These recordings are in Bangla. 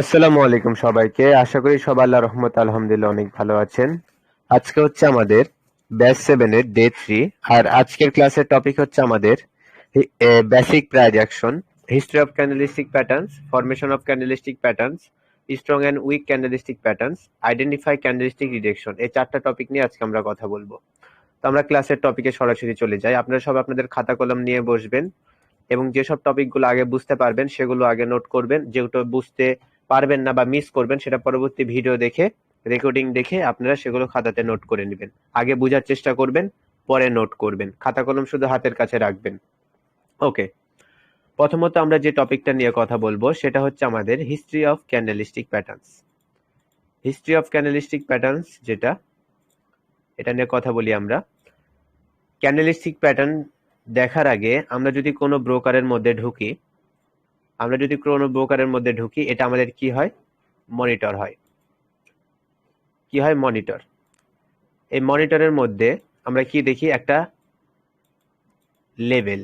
আসসালামু আলাইকুম সবাইকে। আশা করি সবাই আল্লাহর রহমতে আলহামদুলিল্লাহ অনেক ভালো আছেন। আজকে হচ্ছে আমাদের ব্যাচ 7 এর ডে 3। আর আজকের ক্লাসের টপিক হচ্ছে আমাদের basic price action, history of candlestick patterns, formation of candlestick patterns, strong and weak candlestick patterns, identify candlestick rejection. এই চারটা টপিক নিয়ে আজকে আমরা কথা বলবো। তো আমরা ক্লাসের টপিকে সরাসরি চলে যাই। আপনারা সব আপনাদের খাতা কলম নিয়ে বসবেন এবং যেসব টপিকগুলো আগে বুঝতে পারবেন সেগুলো আগে নোট করবেন। যেগুলো বুঝতে পারবেন না বা মিস করবেন সেটা পরবর্তী ভিডিও দেখে, রেকর্ডিং দেখে আপনারা সেগুলো খাতাতে নোট করে নেবেন। আগে বোঝার চেষ্টা করবেন, পরে নোট করবেন। খাতা কলম শুধু হাতের কাছে রাখবেন। ওকে, প্রথমত আমরা যে টপিকটা নিয়ে কথা বলবো সেটা হচ্ছে আমাদের history of candlestick patterns. History of candlestick patterns যেটা, এটা নিয়ে কথা বলি আমরা। ক্যান্ডেলিস্টিক প্যাটার্ন দেখার আগে আমরা যদি কোনো ব্রোকারের মধ্যে ঢুকি, এটা আমাদের কি হয়? মনিটর হয়। কি হয়? মনিটর। এই মনিটরের মধ্যে আমরা কি দেখি? একটা লেভেল,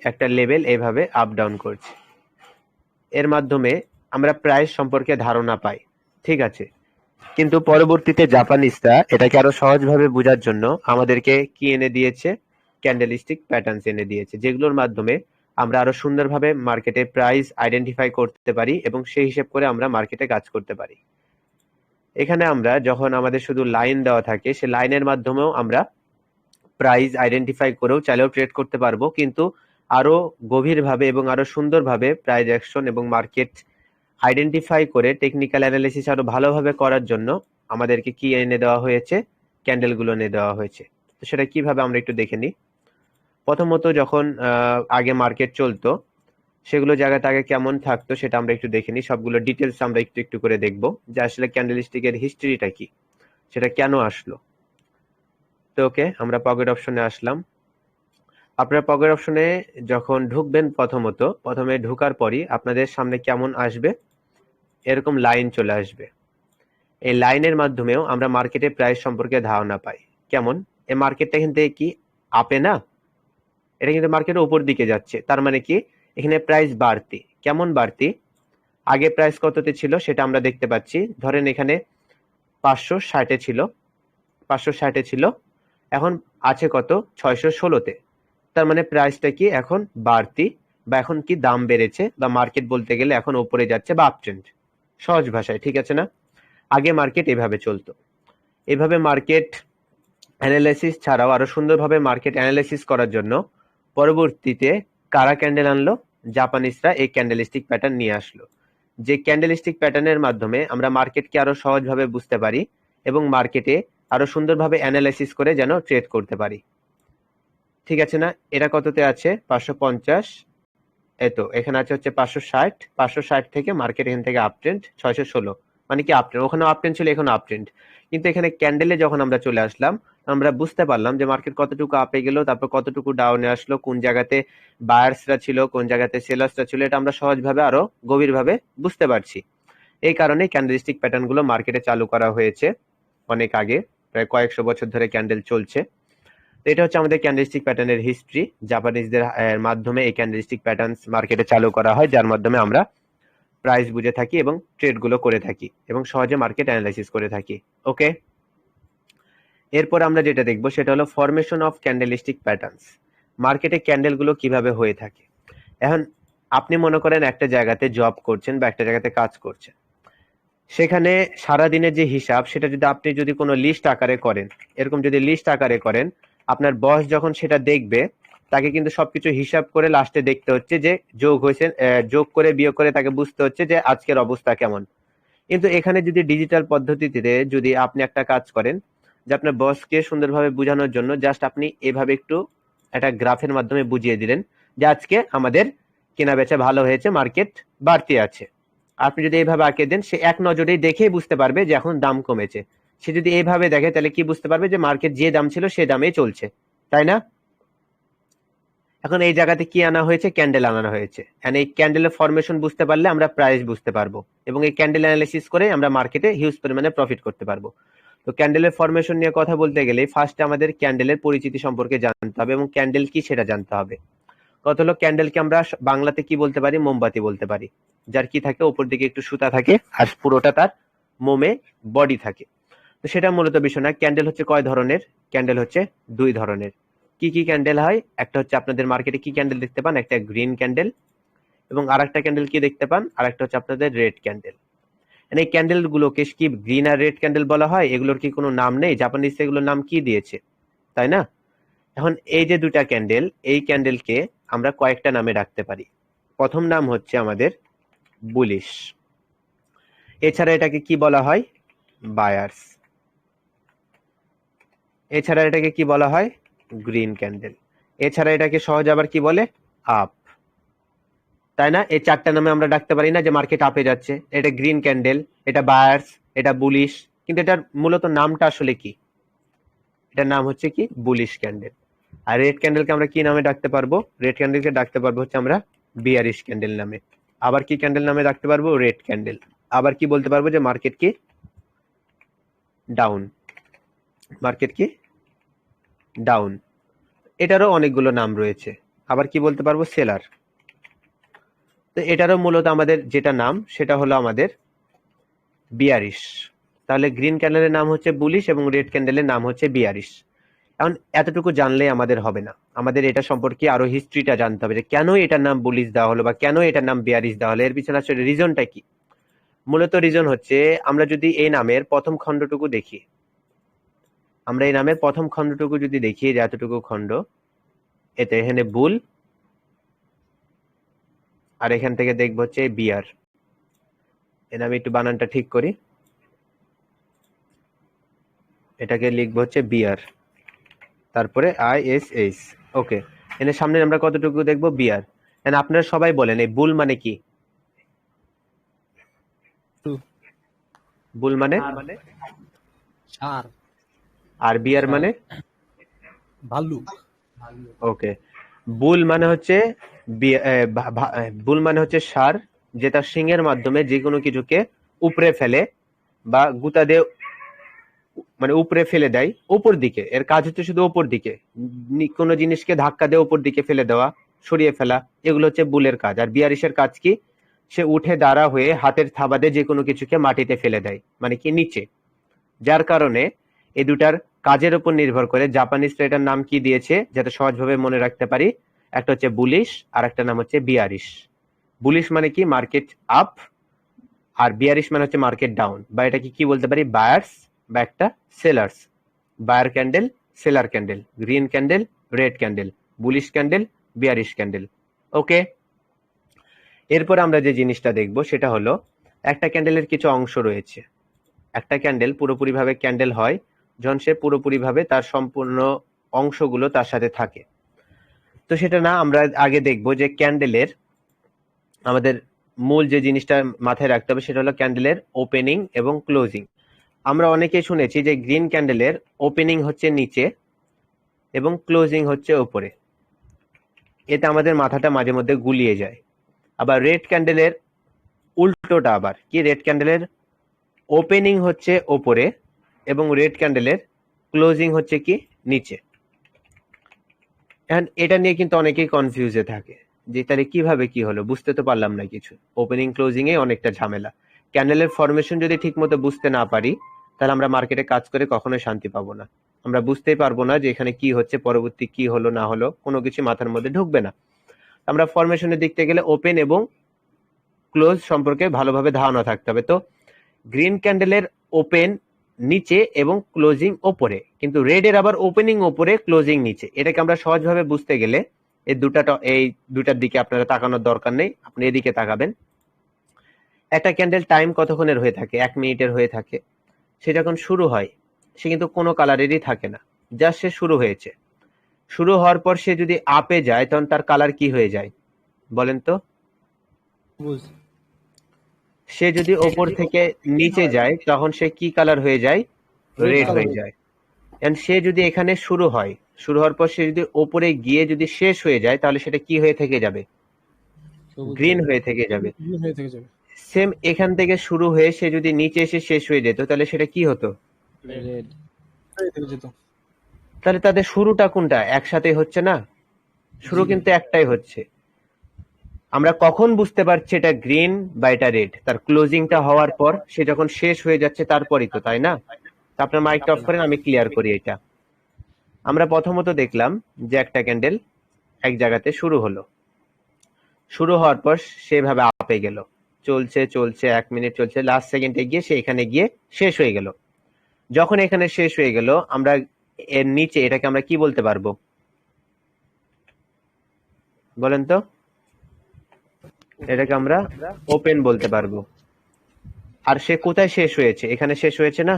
একটা লেভেল এইভাবে আপ ডাউন করছে। এর মাধ্যমে আমরা প্রাইস সম্পর্কে ধারণা পাই, ঠিক আছে। কিন্তু পরবর্তীতে জাপানিজরা এটাকে আরো সহজভাবে বোঝার জন্য আমাদেরকে কি এনে দিয়েছে? ক্যান্ডেলিস্টিক প্যাটার্নস এনে দিয়েছে, যেগুলোর মাধ্যমে আমরা আরো সুন্দরভাবে মার্কেটে প্রাইস আইডেন্টিফাই করতে পারি এবং সেই হিসেব করে আমরা মার্কেটে কাজ করতে পারি। এখানে আমরা যখন আমাদের শুধু লাইন দেওয়া থাকে, সে লাইনের মাধ্যমেও আমরা প্রাইস আইডেন্টিফাই করেও চাইলেও ট্রেড করতে পারবো, কিন্তু আরো গভীরভাবে এবং আরো সুন্দরভাবে প্রাইস অ্যাকশন এবং মার্কেট আইডেন্টিফাই করে টেকনিক্যাল অ্যানালিসিস আরো ভালোভাবে করার জন্য আমাদেরকে কি এনে দেওয়া হয়েছে? ক্যান্ডেলগুলো এনে দেওয়া হয়েছে। তো সেটা কিভাবে আমরা একটু দেখে নিই। প্রথমত যখন আগে মার্কেট চলতো, সেগুলো জায়গাতে আগে কেমন থাকতো সেটা আমরা একটু দেখে নিই। সবগুলো ডিটেলস আমরা একটু একটু করে দেখবো যে আসলে ক্যান্ডেলস্টিকের হিস্ট্রিটা কি, সেটা কেন আসলো। তো ওকে, আমরা পকেট অপশনে আসলাম। আপনারা পকেট অপশনে যখন ঢুকবেন, প্রথমে ঢোকার পরই আপনাদের সামনে কেমন আসবে? এরকম লাইন চলে আসবে। এই লাইনের মাধ্যমেও আমরা মার্কেটে প্রাইস সম্পর্কে ধারণা পাই। কেমন? এই মার্কেটটা এখান থেকে কি আপে না? এটা কিন্তু মার্কেটের উপর দিকে যাচ্ছে, তার মানে কি এখানে প্রাইস বাড়তি। কেমন বাড়তি? আগে প্রাইস কততে ছিল সেটা আমরা দেখতে পাচ্ছি। ধরেন এখানে 560-এ ছিল, 560-এ ছিল, এখন আছে কত? 616-তে। তার মানে প্রাইসটা কি এখন বাড়তি, বা এখন কি দাম বেড়েছে, বা মার্কেট বলতে গেলে এখন উপরে যাচ্ছে বা আপট্রেন্ড, সহজ ভাষায়, ঠিক আছে না? আগে মার্কেট এভাবে চলতো। এভাবে মার্কেট অ্যানালাইসিস ছাড়াও আরো সুন্দরভাবে মার্কেট অ্যানালাইসিস করার জন্য পরবর্তীতে কারা ক্যান্ডেল আনলো? জাপানিজরা এই ক্যান্ডেলিস্টিক প্যাটার্ন নিয়ে আসলো। যে ক্যান্ডেলিস্টিক প্যাটার্নের মাধ্যমে আমরা মার্কেটকে আরো সহজভাবে বুঝতে পারি এবং মার্কেটে আরো সুন্দরভাবে অ্যানালাইসিস করে যেন ট্রেড করতে পারি, ঠিক আছে না? এটা কততে আছে? 550। এতো এখানে আছে হচ্ছে 560। 560 থেকে মার্কেট এখান থেকে আপ ট্রেন্ড 616, মানে কি আপ ট্রেন্ড। ওখানে আপ ট্রেন্ড ছিল, এখানে আপ ট্রেন্ড। কিন্তু এখানে ক্যান্ডেলে যখন আমরা চলে আসলাম, আমরা বুঝতে পারলাম যে মার্কেট কতটুকু আপে গেল, তারপর কতটুকু ডাউনে আসলো, কোন জায়গাতে বায়ার্সরা ছিল, কোন জায়গাতে সেলার্সরা ছিল, এটা আমরা সহজভাবে আরো গভীরভাবে বুঝতে পারছি। এই কারণে ক্যান্ডেলিস্টিক প্যাটার্ন গুলো মার্কেটে চালু করা হয়েছে অনেক আগে, প্রায় কয়েকশো বছর ধরে ক্যান্ডেল চলছে। তো এটা হচ্ছে আমাদের ক্যান্ডেলস্টিক প্যাটার্নের হিস্ট্রি। জাপানিজদের মাধ্যমে এই ক্যান্ডেলস্টিক প্যাটার্ন মার্কেটে চালু করা হয়, যার মাধ্যমে আমরা প্রাইস বুঝে থাকি এবং ট্রেড গুলো করে থাকি এবং সহজে মার্কেট অ্যানালাইসিস করে থাকি। ওকে, এরপর আমরা যেটা দেখবো সেটা হলো ফরমেশন অফ ক্যান্ডেলস্টিক প্যাটার্নস। মার্কেটে ক্যান্ডেল গুলো কিভাবে হয়ে থাকে। এখন আপনি মনে করেন একটা জায়গাতে জব করছেন বা একটা জায়গাতে কাজ করছেন, সেখানে সারাদিনের যে হিসাব সেটা যদি আপনি কোনো লিস্ট আকারে করেন, এরকম যদি লিস্ট আকারে করেন, আপনার বস যখন সেটা দেখবে, তাকে কিন্তু সবকিছু হিসাব করে লাস্টে দেখতে হচ্ছে যে যোগ হয়েছে, যোগ করে বিয়োগ করে তাকে বুঝতে হচ্ছে যে আজকের অবস্থা কেমন। কিন্তু এখানে যদি ডিজিটাল পদ্ধতিতে যদি আপনি একটা কাজ করেন, যে আপনার বসকে সুন্দরভাবে বোঝানোর জন্য জাস্ট আপনি এভাবে একটু একটা গ্রাফের মাধ্যমে বুঝিয়ে দিলেন যে আজকে আমাদের কেনা বেচা ভালো হয়েছে, মার্কেট বাড়তি আছে। আপনি যদি এইভাবে আঁকে দেন, সে এক নজরেই দেখেই বুঝতে পারবে যে এখন দাম কমেছে। সে যদি এইভাবে দেখে তাহলে কি বুঝতে পারবে? যে মার্কেট যে দাম ছিল সে দামেই চলছে, তাই না? এখন এই জায়গাতে কি আনা হয়েছে? ক্যান্ডেল আনা হয়েছে। এন্ড এই ক্যান্ডেলের ফরমেশন বুঝতে পারলে আমরা প্রাইস বুঝতে পারবো এবং এই ক্যান্ডেল অ্যানালিসিস করে আমরা মার্কেটে হিউজ পরিমাণে প্রফিট করতে পারবো। তো ক্যান্ডেলের ফরমেশন নিয়ে কথা বলতে গেলে ফার্স্টে আমাদের ক্যান্ডেলের পরিচিতি সম্পর্কে জানতে হবে এবং ক্যান্ডেল কি সেটা জানতে হবে। কত হলো, ক্যান্ডেলকে আমরা বাংলাতে কি বলতে পারি, মোমবাতি বলতে পারি, যার কি থাকে, উপর দিকে একটু সুতা থাকে আর পুরোটা তার মোমে বডি থাকে। তো সেটা মূলত বিষয় না। ক্যান্ডেল হচ্ছে কয় ধরনের? ক্যান্ডেল হচ্ছে দুই ধরনের। কি কি ক্যান্ডেল হয়? একটা হচ্ছে আপনাদের মার্কেটে কি ক্যান্ডেল দেখতে পান, একটা গ্রিন ক্যান্ডেল, এবং আরেকটা ক্যান্ডেল কি দেখতে পান, আরেকটা হচ্ছে আপনাদের রেড ক্যান্ডেল। এই ক্যান্ডেল গুলোকে কি গ্রিন আর রেড ক্যান্ডেল বলা হয়? এগুলোর কি কোনো নাম নেই? জাপানিজ এগুলোর নাম কি দিয়েছে, তাই না? এখন এই যে দুটা ক্যান্ডেল, এই ক্যান্ডেলকে আমরা কয়েকটা নামে ডাকতে পারি। প্রথম নাম হচ্ছে আমাদের বুলিশ। এছাড়া এটাকে কি বলা হয়? বায়ার্স। এছাড়া এটাকে কি বলা হয়? Green candle. এছাড়া এটাকে সহজ আবার কি বলে? আপ, তাই না? এই চারটা নামে আমরা ডাকতে পারি না যে মার্কেট আপে যাচ্ছে। এটা গ্রিন ক্যান্ডেল, এটা বায়ার্স, এটা বুলিশ, কিন্তু এটার মূলত নামটা আসলে কি? এটার নাম হচ্ছে কি? Bullish candle. আর রেড ক্যান্ডেলকে আমরা কি নামে ডাকতে পারবো? রেড ক্যান্ডেলকে ডাকতে পারবো হচ্ছে আমরা বিয়ারিশ ক্যান্ডেল নামে। আবার কি ক্যান্ডেল নামে ডাকতে পারবো? Red candle. আবার কি বলতে পারবো? যে মার্কেট কি? ডাউন। মার্কেট কি? ডাউন। এটারও অনেকগুলো নাম রয়েছে। আবার কি বলতে পারবো? সেলার। তো এটারও মূলত আমাদের যেটা নাম সেটা হলো আমাদের বিয়ারিশ। তাহলে গ্রিন ক্যান্ডেলের নাম হচ্ছে বুলিশ এবং রেড ক্যান্ডেলের নাম হচ্ছে বিয়ারিশ। এখন এতটুকু জানলে আমাদের হবে না, আমাদের এটা সম্পর্কে আরো হিস্ট্রিটা জানতে হবে যে কেন এটার নাম বুলিশ দেওয়া হলো বা কেন এটার নাম বিয়ারিশ দেওয়া হলো। এর পিছনে আসলে রিজনটা কি? মূলত রিজন হচ্ছে, আমরা যদি এই নামের প্রথম খণ্ডটুকু দেখি, আমরা এই নামের প্রথম খণ্ডটুকু যদি দেখি, যে এতটুকু খণ্ড, এতে এখানে বুল, আর এখান থেকে দেখবো হচ্ছে বিয়ার। এর আমি একটু বানানটা ঠিক করি, এটাকে লিখবো হচ্ছে বিয়ার, তারপরে ISH। ওকে, এর সামনে আমরা কতটুকু দেখবো? বিয়ার। আপনারা সবাই বলেন এই বুল মানে কি? বুল মানে? ষাঁড়। আর বিয়ার মানে? ভাল্লুক। ওকে, বুল মানে হচ্ছে বুল মানে হচ্ছে ষাঁড়, যে তার শিংয়ের মাধ্যমে যে কোনো কিছুকে উপরে ফেলে বা গুতা দিয়ে মানে উপরে ফেলে দেয় উপর দিকে। এর কাজ হচ্ছে শুধু উপর দিকে, কোনো জিনিসকে ধাক্কা দিয়ে উপর দিকে ফেলে দেওয়া, সরিয়ে ফেলা, এগুলো হচ্ছে বুলের কাজ। আর বিয়ারিশের কাজ কি? সে উঠে দাঁড়া হয়ে হাতের থাবাদে যে কোনো কিছুকে মাটিতে ফেলে দেয়, মানে কি নিচে। যার কারণে এই দুটার কাজের উপর নির্ভর করে জাপানিজরা এটার নাম কি দিয়েছে, যাতে সহজভাবে মনে রাখতে পারি। একটা হচ্ছে বুলিশ আর একটা নাম হচ্ছে বিয়ারিশ। বুলিশ মানে কি? Market up. আর বিয়ারিশ মানে হচ্ছে মার্কেট ডাউন, বা এটাকে কি বলতে পারি? বায়ার্স বা একটা sellers. Buyer candle, seller candle, green candle, red candle, bullish candle, bearish candle. Okay, এরপর আমরা যে জিনিসটা দেখব সেটা হলো, একটা ক্যান্ডেলের কিছু অংশ রয়েছে। একটা ক্যান্ডেল পুরোপুরিভাবে ক্যান্ডেল হয় যখন সে পুরোপুরিভাবে তার সম্পূর্ণ অংশগুলো তার সাথে থাকে। তো সেটা না, আমরা আগে দেখব যে ক্যান্ডেলের আমাদের মূল যে জিনিসটা মাথায় রাখতে হবে সেটা হলো ক্যান্ডেলের ওপেনিং এবং ক্লোজিং। আমরা অনেকেই শুনেছি যে গ্রিন ক্যান্ডেলের ওপেনিং হচ্ছে নিচে এবং ক্লোজিং হচ্ছে উপরে। এতে আমাদের মাথাটা মাঝে মধ্যে গুলিয়ে যায়। আবার রেড ক্যান্ডেলের উল্টোটা আবার কি? রেড ক্যান্ডেলের ওপেনিং হচ্ছে ওপরে এবং রেড ক্যান্ডেলের ক্লোজিং হচ্ছে কি? নিচে। এখন এটা নিয়ে কিন্তু অনেকেই কনফিউজে থাকে যে তাহলে কিভাবে কি হলো, বুঝতে তো পারলাম না কিছু। ওপেনিং ক্লোজিং এ অনেকটা ঝামেলা। ক্যান্ডেলের ফরমেশন যদি ঠিক মতো বুঝতে না পারি, তাহলে আমরা মার্কেটে কাজ করে কখনোই শান্তি পাবো না। আমরা বুঝতেই পারবো না যে এখানে কি হচ্ছে, পরবর্তী কি হলো না হলো, কোনো কিছু মাথার মধ্যে ঢুকবে না। আমরা ফরমেশনে দেখতে গেলে ওপেন এবং ক্লোজ সম্পর্কে ভালোভাবে ধারণা থাকতে হবে। তো গ্রিন ক্যান্ডেলের ওপেন নিচে এবং ক্লোজিং ওপরে, কিন্তু রেড এর আবার ওপেনিং ওপরে, ক্লোজিং নিচে। এটাকে আমরা সহজভাবে বুঝতে গেলে এই দুটার দিকে আপনারা তাকানোর দরকার নেই, আপনি এদিকে তাকাবেন। একটা ক্যান্ডেল টাইম কতক্ষণের হয়ে থাকে? 1 মিনিটের হয়ে থাকে। সে যখন শুরু হয় সে কিন্তু কোনো কালারেরই থাকে না, জাস্ট সে শুরু হয়েছে। শুরু হওয়ার পর সে যদি আপে যায় তখন তার কালার কি হয়ে যায় বলেন তো? সে যদি ওপর থেকে নিচে যায় তখন সে কি কালার হয়ে যায়? রেড হয়ে যায়। এন্ড সে যদি এখানে শুরু হওয়ার পর সে যদি ওপরে গিয়ে যদি শেষ হয়ে যায়, তাহলে সেটা কি হয়ে থেকে যাবে? গ্রিন হয়ে থেকে যাবে। সেম এখান থেকে শুরু হয়ে সে যদি নিচে এসে শেষ হয়ে যেত, তাহলে সেটা কি হতো? তাহলে তাদের শুরুটা কোনটা? একসাথে হচ্ছে না? শুরু জি কিন্তু একটাই হচ্ছে। আমরা কখন বুঝতে পারছি এটা গ্রিন বা এটা রেড? তার ক্লোজিংটা হওয়ার পর, সে যখন শেষ হয়ে যাচ্ছে তারপরই তো, তাই না? তো আপনার মাইকটা অফ করেন, আমি ক্লিয়ার করি এটা। আমরা প্রথমত দেখলাম যে একটা ক্যান্ডেল এক জায়গাতে শুরু হলো, শুরু হওয়ার পর সেভাবে আপে গেল, চলছে চলছে, 1 মিনিট চলছে, লাস্ট সেকেন্ডে গিয়ে সে এখানে গিয়ে শেষ হয়ে গেল। যখন এখানে শেষ হয়ে গেল, আমরা এর নিচে এটাকে আমরা কি বলতে পারবো বলেন তো? এটাকে আমরা ওপেন বলতে পারবো। আর সে কোথায় শেষ হয়েছে? এখানে শেষ হয়েছে না?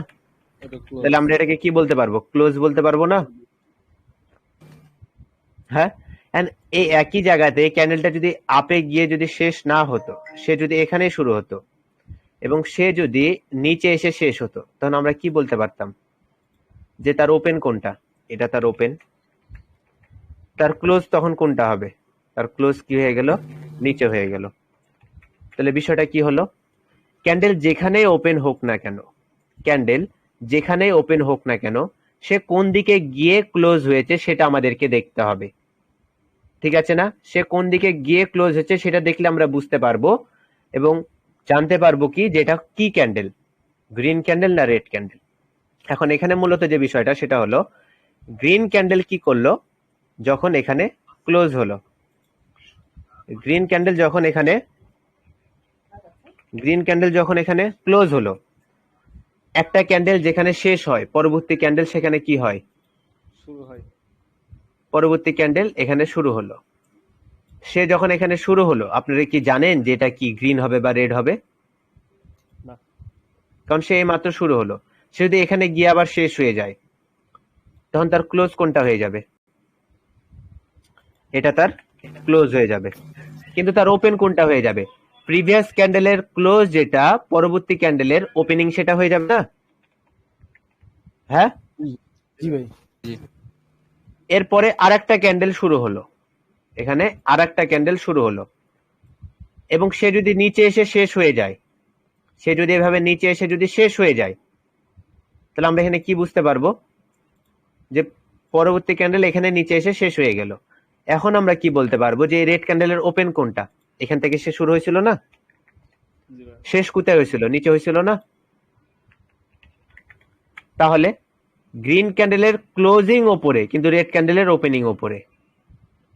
তাহলে আমরা এটাকে কি বলতে পারবো? ক্লোজ বলতে পারবো না? হ্যাঁ। And এই একই জায়গাতে ক্যান্ডেলটা যদি আপে গিয়ে যদি শেষ না হতো, সে যদি এখানেই শুরু হতো এবং সে যদি নিচে এসে শেষ হতো, তখন আমরা কি বলতে পারতাম যে তার ওপেন কোনটা? এটা তার ওপেন। তার ক্লোজ তখন কোনটা হবে? তার ক্লোজ কি হয়ে গেল? নিচে হয়ে গেল। তাহলে বিষয়টা কি হলো? ক্যান্ডেল যেখানেই ওপেন হোক না কেন, ক্যান্ডেল যেখানেই ওপেন হোক না কেন, সে কোন দিকে গিয়ে ক্লোজ হয়েছে সেটা আমাদেরকে দেখতে হবে। ঠিক আছে না? সে কোন দিকে গিয়ে ক্লোজ হচ্ছে সেটা দেখলে আমরা বুঝতে পারবো এবং জানতে পারবো কি যেটা কি ক্যান্ডেল, গ্রিন ক্যান্ডেল না রেড ক্যান্ডেল। এখন এখানে মূলত যে বিষয়টা সেটা হলো, গ্রিন ক্যান্ডেল কি করলো যখন এখানে ক্লোজ হলো? গ্রিন ক্যান্ডেল যখন এখানে ক্লোজ হলো, একটা ক্যান্ডেল যেখানে শেষ হয়, পরবর্তী ক্যান্ডেল সেখানে কি হয়? পরবর্তী ক্যান্ডেল এখানে শুরু হলো। সে যখন এখানে শুরু হলো, আপনারা কি জানেন যে এটা কি গ্রিন হবে বা রেড হবে? কারণ সে এইমাত্র শুরু হলো। সে যদি এখানে গিয়ে আবার শেষ হয়ে যায়, তখন তার ক্লোজ কোনটা হয়ে যাবে? এটা তার ক্লোজ হয়ে যাবে। কিন্তু তার ওপেন কোনটা হয়ে যাবে? প্রিভিয়াস ক্যান্ডেলের ক্লোজ যেটা, পরবর্তী ক্যান্ডেলের ওপেনিং সেটা হয়ে যাবে না? হ্যাঁ। জি ভাই। এরপরে আরেকটা ক্যান্ডেল শুরু হলো, এখানে আরেকটা ক্যান্ডেল শুরু হলো এবং সে যদি নিচে এসে শেষ হয়ে যায়, সে যদি এভাবে নিচে এসে যদি শেষ হয়ে যায়, তাহলে আমরা এখানে কি বুঝতে পারবো? যে পরবর্তী ক্যান্ডেল এখানে নিচে এসে শেষ হয়ে গেল। এখন আমরা কি বলতে পারবো যে রেড ক্যান্ডেলের ওপেন কোনটা? এখান থেকে সে শুরু হয়েছিল না? শেষ কোথায় হয়েছিল? নিচে হয়েছিল না? তাহলে গ্রিন ক্যান্ডেলের ক্লোজিং ওপরে, কিন্তু রেড ক্যান্ডেলের ওপেনিং ওপরে,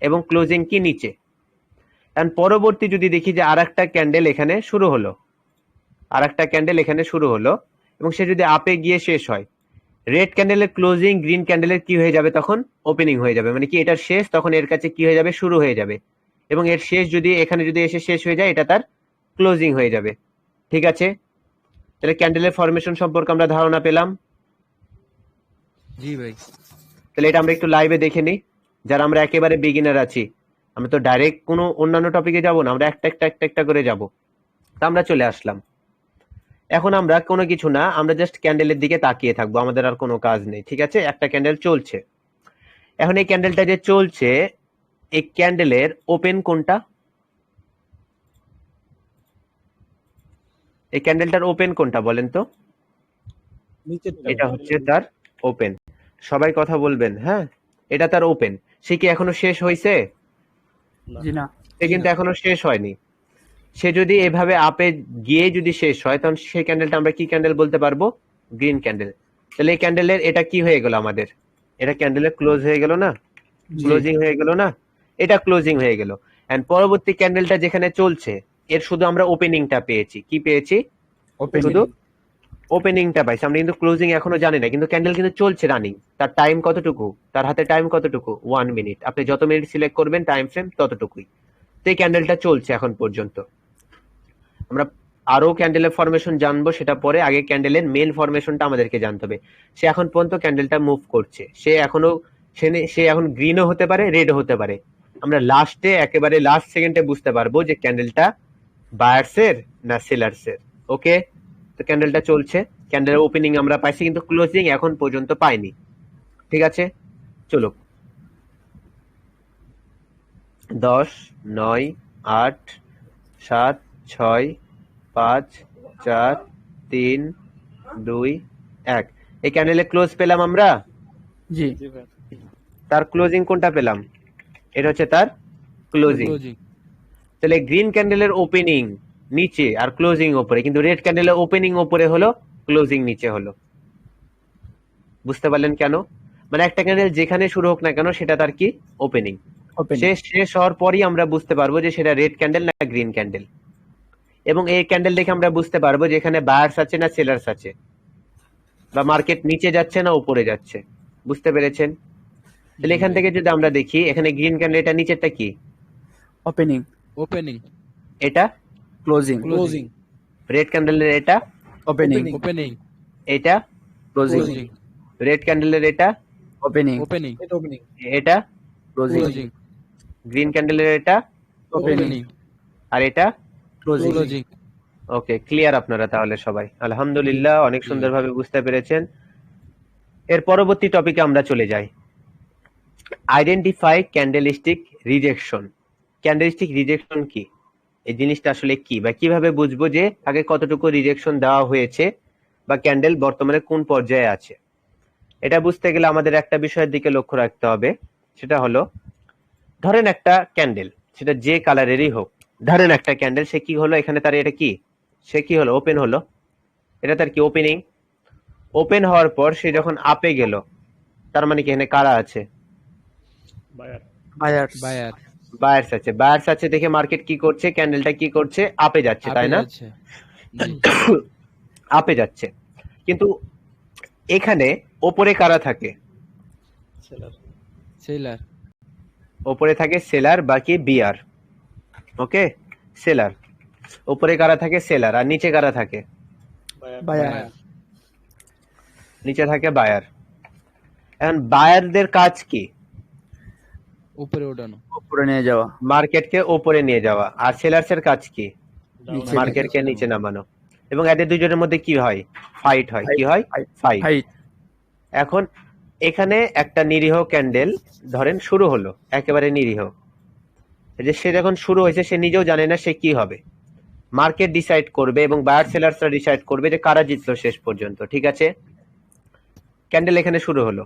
এবং ক্লোজিং কি নিচে। কারণ পরবর্তী যদি দেখি যে আরেকটা ক্যান্ডেল এখানে শুরু হলো, আরেকটা ক্যান্ডেল এখানে শুরু হলো এবং সে যদি আপে গিয়ে শেষ হয়, রেড ক্যান্ডেলের ক্লোজিং গ্রিন ক্যান্ডেলের কি হয়ে যাবে? তখন ওপেনিং হয়ে যাবে। মানে কি এটার শেষ, তখন এর কাছে কি হয়ে যাবে? শুরু হয়ে যাবে। এবং এর শেষ যদি এখানে যদি এসে শেষ হয়ে যায়, এটা তার ক্লোজিং হয়ে যাবে। ঠিক আছে? তাহলে ক্যান্ডেলের ফরমেশন সম্পর্কে আমরা ধারণা পেলাম। জি ভাই। তাহলে এটা আমরা একটু লাইভে দেখে নিই, যারা আমরা একেবারে বিগিনার আছি। আমরা তো ডাইরেক্ট কোনো অন্যান্য টপিকে যাব না, আমরা একটা করে যাব। তা আমরা চলে আসলাম। এখন আমরা কোনো কিছু না, আমরা জাস্ট ক্যান্ডেলের দিকে তাকিয়ে থাকবো, আমাদের আর কোনো কাজ নেই। ঠিক আছে? একটা ক্যান্ডেল চলছে। এখন এই ক্যান্ডেলটা যে চলছে, এই ক্যান্ডেলের ওপেন কোনটা? এই ক্যান্ডেলটার ওপেন কোনটা বলেন তো? নিচেরটা। এটা হচ্ছে তার ওপেন। সবাই কথা বলবেন, হ্যাঁ? এটা তার ওপেন। সে কি এখনো শেষ হয়েছে? জি না। সে কিন্তু এখনো শেষ হয়নি। সে যদি এভাবে আপে গিয়ে যদি শেষ হয়, তখন সেই ক্যান্ডেলটা আমরা কি ক্যান্ডেল বলতে পারবো? Green candle. তাহলে এই ক্যান্ডেলের এটা কি হয়ে গেল আমাদের? এটা ক্যান্ডেলের ক্লোজ হয়ে গেল না? ক্লোজিং হয়ে গেল না? এটা ক্লোজিং হয়ে গেল। এন্ড পরবর্তী ক্যান্ডেলটা যেখানে চলছে, এর শুধু আমরা ওপেনিংটা পেয়েছি। কি পেয়েছি? শুধু ওপেনিংটা পাইছি আমরা, কিন্তু ক্লোজিং এখনো জানি না। কিন্তু ক্যান্ডেল কিন্তু চলছে রানিং। তার টাইম কতটুকু? তার হাতে টাইম কতটুকু? 1 মিনিট। আপনি যত মিনিট সিলেক্ট করবেন টাইম ফ্রেম ততটুকুই। তো এই ক্যান্ডেলটা চলছে এখন পর্যন্ত। আমরা আরো ক্যান্ডেলের ফরমেশন জানবো, সেটা পরে। আগে ক্যান্ডেলের মেন ফরমেশনটা আমাদেরকে জানতে হবে। সে এখন পর্যন্ত ক্যান্ডেলটা মুভ করছে, সে এখনো সে এখন গ্রিনও হতে পারে, রেডও হতে পারে। আমরা লাস্টে একেবারে লাস্ট সেকেন্ডে বুঝতে পারবো যে ক্যান্ডেলটা বায়ার্সের না সেলার্সের। ওকে? তো ক্যান্ডেলটা চলছে, ক্যান্ডেলের ওপেনিং আমরা পাইছি, কিন্তু ক্লোজিং এখন পর্যন্ত পাইনি। ঠিক আছে? চলো। 10, 9, 8, 7, 6, 5, 4, 3, 2, 1। এই ক্যান্ডেলে ক্লোজ পেলাম আমরা। জি। তার ক্লোজিং কোনটা পেলাম? এটা হচ্ছে তার ক্লোজিং। ক্লোজিং। তাহলে গ্রিন ক্যান্ডেলের ওপেনিং নিচে আর ক্লোজিং ওপরে, কিন্তু রেড ক্যান্ডেলের ওপেনিং ওপরে হলো, ক্লোজিং নিচে হলো। বুঝতে পারলেন কেন? মানে একটা ক্যান্ডেল যেখানে শুরু হোক না কেন সেটা তার কি ওপেনিং, ওপেন। শেষ হওয়ার পরই আমরা বুঝতে পারবো যে সেটা রেড ক্যান্ডেল না গ্রিন ক্যান্ডেল। এবং এই ক্যান্ডেল দেখে আমরা বুঝতে পারবো যে এখানে বায়ার্স আছে না সেলার্স আছে, বা মার্কেট নিচে যাচ্ছে না উপরে যাচ্ছে। বুঝতে পেরেছেন? তাহলে এখান থেকে যদি আমরা দেখি, এখানে গ্রিন ক্যান্ডেল, এটা নিচেরটা কি? ওপেনিং। ওপেনিং। এটা ক্লোজিং। ক্লোজিং। রেড ক্যান্ডেলের এটা, ওপেনিং। ওপেনিং। এটা ক্লোজিং। ক্লোজিং। রেড ক্যান্ডেলের এটা, ওপেনিং। ওপেনিং। এটা ক্লোজিং। ক্লোজিং। গ্রিন ক্যান্ডেলের এটা, ওপেনিং। আর এটা ক্লোজিং। ক্লোজিং। ওকে, ক্লিয়ার আপনারা তাহলে সবাই? আলহামদুলিল্লাহ, অনেক সুন্দরভাবে বুঝতে পেরেছেন। এর পরবর্তী টপিকে আমরা চলে যাই। Identify candlestick rejection. Candlestick rejection কি, এই জিনিসটা আসলে কি, বা কিভাবে বুঝবো যে আগে কতটুকু রিজেকশন দেওয়া হয়েছে বা ক্যান্ডেল বর্তমানে কোন পর্যায়ে আছে? এটা বুঝতে গেলে আমাদের একটা বিষয়ের দিকে লক্ষ্য রাখতে হবে, সেটা হলো, ধরেন একটা ক্যান্ডেল, সেটা যে কালারেরই হোক, ধরেন একটা ক্যান্ডেল, সে কি হলো, এখানে তার এটা কি, সে কি হলো, ওপেন হলো, এটা তার কি ওপেনিং। ওপেন হওয়ার পর সে যখন আপে গেল, তার মানে কি এখানে কারা আছে? বায়ার্স। বায়ার। বায়ার্স আছে। বায়ার্স আছে দেখে মার্কেট কি করছে, ক্যান্ডেলটা কি করছে, আপে যাচ্ছে, তাই না? জি। আপে যাচ্ছে। কিন্তু এখানে ওপরে কারা থাকে? সেলার। ওপরে থাকে সেলার, বাকি বিয়ার। ওকে, সেলার। উপরে কারা থাকে? সেলার। আর নিচে কারা থাকে? বায়ার। নিচে থাকে বায়ার। এখন বায়ারদের কাজ কি? উপরে ওঠানো। উপরে নিয়ে যাওয়া। মার্কেটকে উপরে নিয়ে যাওয়া। আর সেলার্স এর কাজ কি? নিচে মার্কেটকে নিচে নামানো। এবং এদের দুজনের মধ্যে কি হয়? ফাইট হয়। কি হয়? ফাইট। হাইট। এখন এখানে একটা নিরীহ ক্যান্ডেল ধরেন শুরু হলো, একেবারে নিরীহ, যে সে যখন শুরু হয়েছে সে নিজেও জানে না সে কি হবে। মার্কেট ডিসাইড করবে এবং বায়ার সেলার্সরা ডিসাইড করবে যে কারা জিতলো শেষ পর্যন্ত। ঠিক আছে, ক্যান্ডেল এখানে শুরু হলো,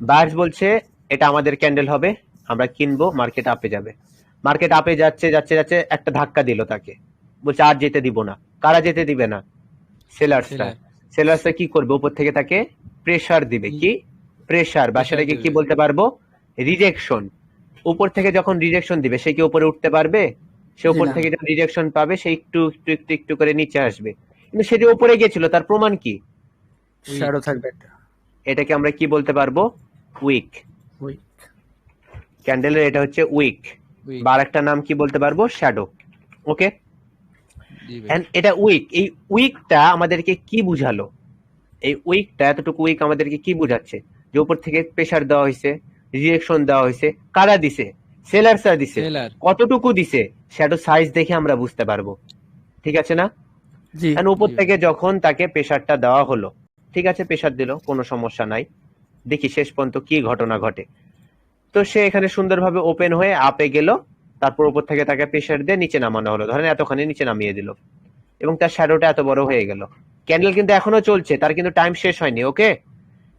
বায়ার্স বলছে এটা আমাদের ক্যান্ডেল হবে, আমরা কিনবো, মার্কেট আপে যাবে। মার্কেট আপে যাচ্ছে যাচ্ছে যাচ্ছে, একটা ধাক্কা দিল তাকে, বলছে আর যেতে দিব না। কারা যেতে দিবে না? সেলার্সরা। সেলার্সরা কি করবে? উপর থেকে তাকে প্রেসার দিবে। কি প্রেসার, বা সেটাকে কি বলতে পারবো? রিজেকশন। উপর থেকে যখন রিজেকশন দিবে, সে কি উপরে উঠতে পারবে? সে উপর থেকে যখন রিজেকশন পাবে, সে একটু একটু একটু একটু করে নিচে আসবে। কিন্তু সে যে উপরে গেছিল তার প্রমাণ কি? শ্যাডো থাকবে একটা। এটাকে আমরা কি বলতে পারবো? উইক। উইক। ক্যান্ডেলের এটা হচ্ছে উইক, বা আরেকটা নাম কি বলতে পারবো? শ্যাডো। ওকে, এটা উইক। এই উইকটা আমাদেরকে কি বুঝালো? এই উইকটা, এতটুকু উইক আমাদেরকে কি বুঝাচ্ছে? যে উপর থেকে প্রেসার দেওয়া হয়েছে, রিজেকশন দেওয়া হয়েছে। কারা দিছে? সেলার্সরা দিছে। কতটুকু দিছে? শ্যাডো সাইজ দেখে আমরা বুঝতে পারবো। ঠিক আছে না? জি। উপর থেকে যখন তাকে প্রেসারটা দেওয়া হলো, ঠিক আছে, প্রেসার দিল, কোনো সমস্যা নাই, দেখি শেষ পর্যন্ত কি ঘটনা ঘটে। তো সে এখানে সুন্দরভাবে ওপেন হয়ে আপে গেল, তারপর উপর থেকে তাকে প্রেসার দিয়ে নিচে নামানো হলো, ধরেন এতখানি নিচে নামিয়ে দিল, এবং তার শ্যাডোটা এত বড় হয়ে গেল। ক্যান্ডেল কিন্তু এখনো চলছে, তার কিন্তু টাইম শেষ হয়নি। ওকে,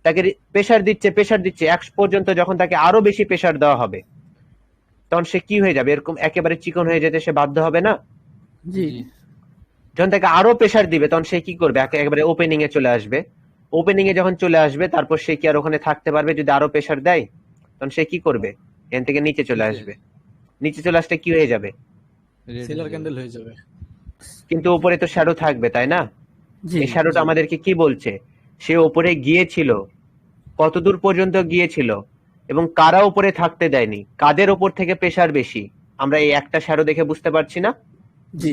তাকে প্রেসার দিচ্ছে প্রেসার দিচ্ছে, এক পর্যন্ত যখন তাকে আরো বেশি প্রেসার দেওয়া হবে, তখন সে কি হয়ে যাবে? এরকম একেবারে চিকন হয়ে যেতে সে বাধ্য হবে না? জি। যখন তাকে আরো প্রেসার দিবে, তখন সে কি করবে? একেবারে ওপেনিং এ চলে আসবে। ওপেনিং এ যখন চলে আসবে, তারপর সে কি আর ওখানে থাকতে পারবে? যদি আরো প্রেসার দেয়, তখন সে কি করবে? এখান থেকে নিচে চলে আসবে। নিচে চলে আসলে কি হয়ে যাবে? সেলার ক্যান্ডেল হয়ে যাবে। কিন্তু উপরে তো শ্যাডো থাকবে, তাই না? এই শ্যাডোটা আমাদেরকে কি বলছে? সে উপরে গিয়েছিল, কতদূর পর্যন্ত গিয়েছিল, এবং কারা উপরে থাকতে দেয়নি, কাদের উপর থেকে প্রেসার বেশি, আমরা এই একটা শ্যাডো দেখে বুঝতে পারছি না? জি।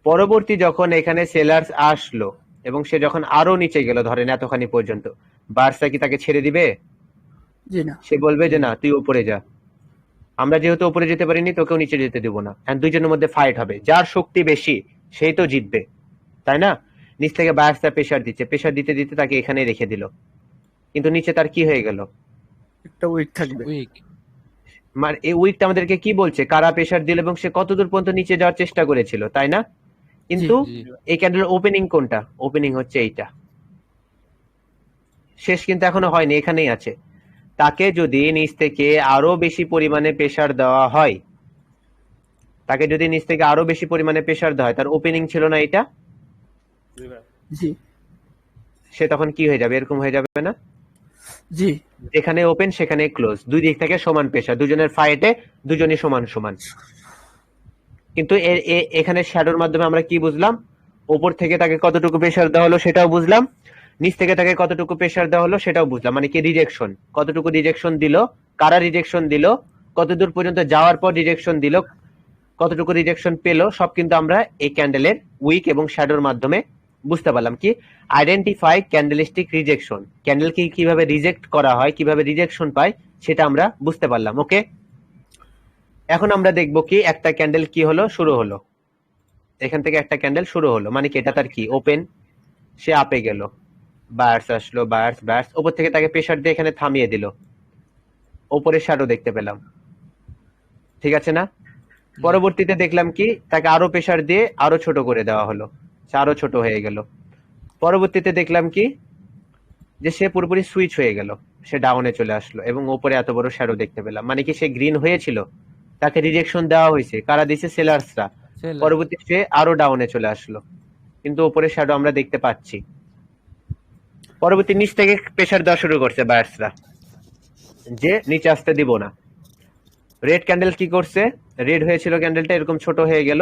পরবর্তী যখন এখানে সেলার্স আসলো এবং সে যখন আরো নিচে গেল, ধরেন এতখানি পর্যন্ত, বার্সা কি তাকে ছেড়ে দিবে? জি না। সে বলবে যে না, তুই উপরে যা, আমরা যেহেতু উপরে যেতে পারিনি, তোকেও নিচে যেতে দেবো না। দুইজনের মধ্যে ফাইট হবে, যার শক্তি বেশি সেই তো জিতবে, তাই না? নিচ থেকে বায়ার্সটা প্রেসার দিচ্ছে, প্রেসার দিতে দিতে তাকে এখানে রেখে দিল, কিন্তু নিচে তার কি হয়ে গেল? একটা উইক থাকবে। মানে এই উইকটা আমাদেরকে কি বলছে? কারা প্রেসার দিল এবং সে কতদূর পর্যন্ত নিচে যাওয়ার চেষ্টা করেছিল, তাই না? কিন্তু এই ক্যান্ডেলের ওপেনিং কোনটা? ওপেনিং হচ্ছে এইটা। শেষ কিন্তু এখনো হয়নি, এখানেই আছে। তাকে যদি নিচ থেকে আরো বেশি পরিমাণে প্রেসার দেওয়া হয়, তাকে যদি নিচ থেকে আরো বেশি পরিমাণে প্রেসার দেওয়া হয়, তার ওপেনিং ছিল না এটা, জি সে তখন কি হয়ে যাবে? এরকম হয়ে যাবে না? জি যেখানে ওপেন সেখানে ক্লোজ, দুই দিক থেকে সমান প্রেসার, দুজনের ফাইটে দুজনই সমান সমান। কিন্তু এখানে শ্যাডোর মাধ্যমে আমরা কি বুঝলাম? ওপর থেকে তাকে কতটুকু প্রেসার দেওয়া হলো সেটাও বুঝলাম, নিচ থেকে তাকে কতটুকু প্রেসার দেওয়া হলো সেটাও বুঝলাম। মানে কি রিজেকশন, কতটুকু রিজেকশন দিল, কারা রিজেকশন দিল, কতদূর পর্যন্ত যাওয়ার পর রিজেকশন দিল, কতটুকু রিজেকশন পেলো, সব কিন্তু আমরা এই ক্যান্ডেলের উইক এবং শ্যাডোর মাধ্যমে বুঝতে পারলাম। কি আইডেন্টিফাই ক্যান্ডেলিস্টিক রিজেকশন, ক্যান্ডেলকে কিভাবে রিজেক্ট করা হয়, কিভাবে রিজেকশন পায় সেটা আমরা বুঝতে পারলাম। ওকে, এখন আমরা দেখবো কি একটা ক্যান্ডেল কি হলো, শুরু হলো, এখান থেকে একটা ক্যান্ডেল শুরু হলো, মানে কি এটা তার কি ওপেন, সে আপে গেল, বায়ার্স আসলো, বায়ার্স বায়ার্স উপর থেকে তাকে প্রেসার দিয়ে এখানে থামিয়ে দিল, ওপরে শ্যাডো দেখতে পেলাম, ঠিক আছে না? পরবর্তীতে দেখলাম কি তাকে আরো প্রেসার দিয়ে আরো ছোট করে দেওয়া হলো, সে আরো ছোট হয়ে গেল। পরবর্তীতে দেখলাম কি যে সে পুরোপুরি সুইচ হয়ে গেল, সে ডাউনে চলে আসলো এবং উপরে এত বড় শ্যাডো দেখতে পেলাম। মানে কি সে গ্রিন হয়েছিল, তাকে রিজেকশন দেওয়া হয়েছে, কারা দিছে? সেলার্সরা। Seller। পরবর্তী সে আরো ডাউনে চলে আসলো, কিন্তু উপরে শ্যাডো আমরা দেখতে পাচ্ছি। পরবর্তী নিচ থেকে প্রেসার দেওয়া শুরু করছে বায়ার্সরা, যে নিচে আসতে দিব না। রেড ক্যান্ডেল কি করছে? রেড হয়েছিল ক্যান্ডেলটা, এরকম ছোট হয়ে গেল,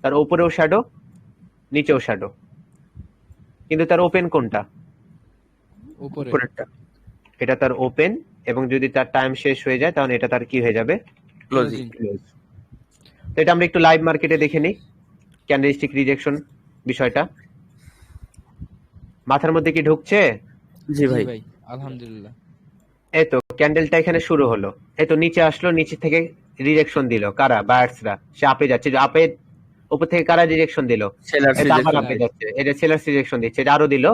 তার উপরেও শ্যাডো, নিচেও শ্যাডো, কিন্তু তার ওপেন কোনটা? উপরে। উপরেরটা এটা তার ওপেন, এবং যদি তার টাইম শেষ হয়ে যায় তাহলে এটা তার কি হয়ে যাবে? ক্লোজিং। ক্লোজ। তো এটা আমরা একটু লাইভ মার্কেটে দেখে নিই, ক্যান্ডেলস্টিক রিজেকশন বিষয়টা মাথার মধ্যে কি ঢুকছে? জি জি ভাই ভাই, আলহামদুলিল্লাহ। এই তো ক্যান্ডেলটা এখানে শুরু হলো, এই তো নিচে আসলো, নিচে থেকে রিজেকশন দিল, কারা? বায়ার্সরা। সে আপে যাচ্ছে, যে আপে উপর থেকে কারা রিজেকশন দিল? সেলার এটা আবার আপে যাচ্ছে, এটা সেলার্স রিজেকশন দিচ্ছে, এটা আরো দিল,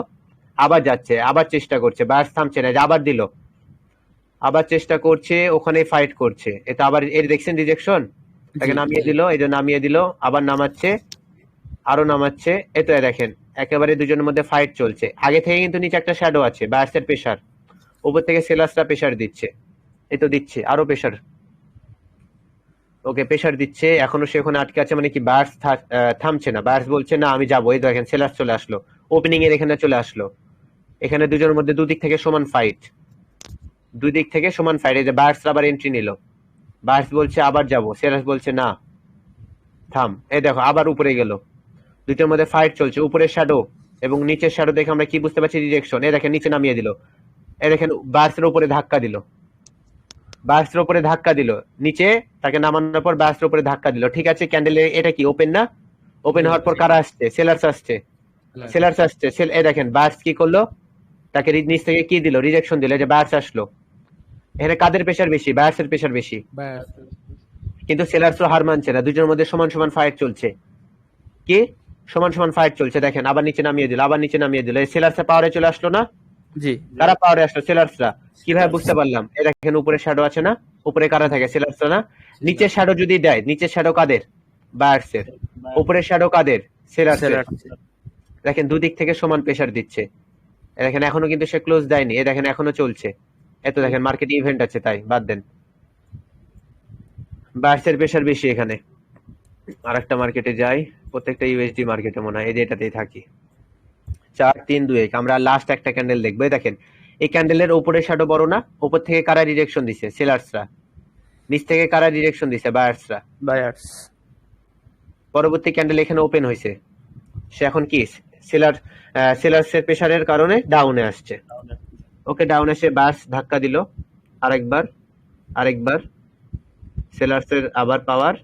আবার যাচ্ছে, আবার চেষ্টা করছে, বায়ার্স থামছে না, যে আবার দিল, আবার চেষ্টা করছে, ওখানে ফাইট করছে, এটা আবার এর দেখছেন রিজেকশন, তাকে জি, নামিয়ে দিল, এটা নামিয়ে দিল, আবার নামাচ্ছে, আরো নামাচ্ছে, এতো দেখেন একেবারে দুজনের মধ্যে ফাইট চলছে। আগে থেকে কিন্তু নিচে একটা শ্যাডো আছে, বায়ার্সের প্রেসার, উপর থেকে সেলার্সরা প্রেসার দিচ্ছে, এই তো দিচ্ছে আরো প্রেসার, ওকে প্রেসার দিচ্ছে, এখনো সে ওখানে আটকে আছে। মানে কি বায়ার্স থামছে না, বায়ার্স বলছে না আমি যাবো, এই দেখেন সেলার্স চলে আসলো, ওপেনিং এর এখানে চলে আসলো, এখানে দুজনের মধ্যে দুদিক থেকে সমান ফাইট, দুই দিক থেকে সমান ফাইট। এই যে বায়ার্স আবার এন্ট্রি নিল, বায়ার্স বলছে আবার যাবো, সেলার্স বলছে না থাম, এই দেখো আবার উপরে গেল, দুইটার মধ্যে ফাইট চলছে, উপরের শ্যাডো এবং নিচের শ্যাডো দেখে আমরা কি বুঝতে পারছি? রিজেকশন। এই দেখেন নিচে নামিয়ে দিল, এই দেখেন বায়ার্সের উপরে ধাক্কা দিল, বায়ার্সের উপরে ধাক্কা দিল, নিচে তাকে নামানোর পর বায়ার্সের উপরে ধাক্কা দিল। ঠিক আছে, ক্যান্ডেলে এটা কি ওপেন না? ওপেন হওয়ার পর কারা আসছে? সেলার্স আসছে, সেলার্স আসছে, এই দেখেন বায়ার্স কি করলো, তাকে নিচ থেকে কি দিল? রিজেকশন দিল, যে বায়ার্স আসলো। এখানে কাদের প্রেসার বেশি? বায়ার্সের প্রেসার বেশি, বায়াস। কিন্তু সেলার্সও হার মানছে না, দুজনের মধ্যে সমান সমান ফাইট চলছে। কি সমান সমান ফাইট চলছে, দেখেন আবার নিচে নামিয়ে দিল, আবার নিচে নামিয়ে দিল, এই সেলার্সের পাওয়ারে চলে আসলো না? জি কারা পাওয়ারে আসলো? সেলার্সরা। কিভাবে বুঝতে পারলাম? এই দেখেন উপরে শ্যাডো আছে না, উপরে কারা থাকে? সেলার্সরা না? নিচের শ্যাডো যদি দেয়, নিচের শ্যাডো কাদের? বায়ার্সের। উপরের শ্যাডো কাদের? সেলার্সের। সেলার দেখেন দুদিক থেকে সমান প্রেসার দিচ্ছে, এই দেখেন এখনো কিন্তু সে ক্লোজ দেয়নি, এই দেখেন এখনো চলছে, এত দেখেন মার্কেট ইভেন্ট আছে, তাই বাদ দেন, বায়ার্সের প্রেসার বেশি এখানে। আরেকটা মার্কেটে যাই, প্রত্যেকটা ইউএসডি মার্কেটে মনে হয় এই যে এটাতেই থাকি। 4-3-2-1 আমরা লাস্ট একটা ক্যান্ডেল দেখবো। এই দেখেন এই ক্যান্ডেলের উপরে শ্যাডো বড় না? উপর থেকে কারা রিজেকশন দিছে? সেলার্সরা। নিচ থেকে কারা রিজেকশন দিছে? বায়ার্সরা। বায়ার্স পরবর্তী ক্যান্ডেল এখানে ওপেন হয়েছে, সে এখন কি সেলার্সের প্রেসারের কারণে ডাউনে আসছে, ওকে ডাউনে এসে বায়ার্স ধাক্কা দিল, আরেকবার, আরেকবার, সেলার্সের আবার পাওয়ার,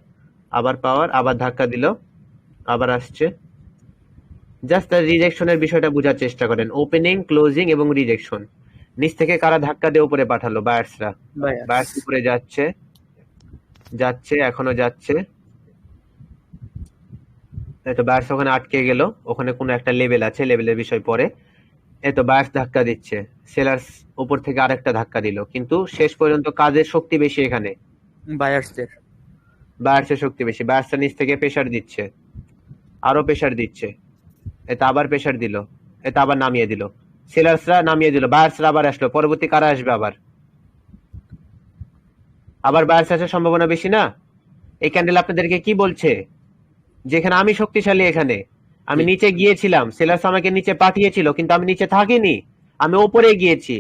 আবার পাওয়ার, আবার ধাক্কা দিল, আবার আসছে। জাস্ট রিজেকশনের বিষয়টা বোঝার চেষ্টা করেন, ওপেনিং, ক্লোজিং এবং রিজেকশন। নিচ থেকে কারা ধাক্কা দিয়ে উপরে পাঠালো? বায়ার্সরা। বায়ার্স বায়ার্স উপরে যাচ্ছে, যাচ্ছে, এখনো যাচ্ছে, এই তো বায়ার্স ওখানে আটকে গেল, ওখানে কোনো একটা লেভেল আছে, লেভেলের বিষয় পরে। এই তো বায়ার্স ধাক্কা দিচ্ছে, সেলার্স উপর থেকে আরেকটা ধাক্কা দিল, কিন্তু শেষ পর্যন্ত কাজের শক্তি বেশি এখানে, বায়ার্সদের বায়ার্সের শক্তি বেশি। বায়ার্সের নিচ থেকে প্রেসার দিচ্ছে, আরো প্রেসার দিচ্ছে, এটা আবার প্রেসার দিল, এটা আবার নামিয়ে দিল, সেলার্সরা নামিয়ে দিল, বায়ার্সরা আবার আসলো। পরবর্তী কারা আসবে? আবার আবার বায়ার্স আসার সম্ভাবনা বেশি না? এই ক্যান্ডেল আপনাদেরকে কি বলছে? যেখানে আমি শক্তিশালী, এখানে আমি জি নিচে গিয়েছিলাম, সেলার্স আমাকে নিচে পাঠিয়েছিল, কিন্তু আমি নিচে থাকিনি, আমি ওপরে গিয়েছি,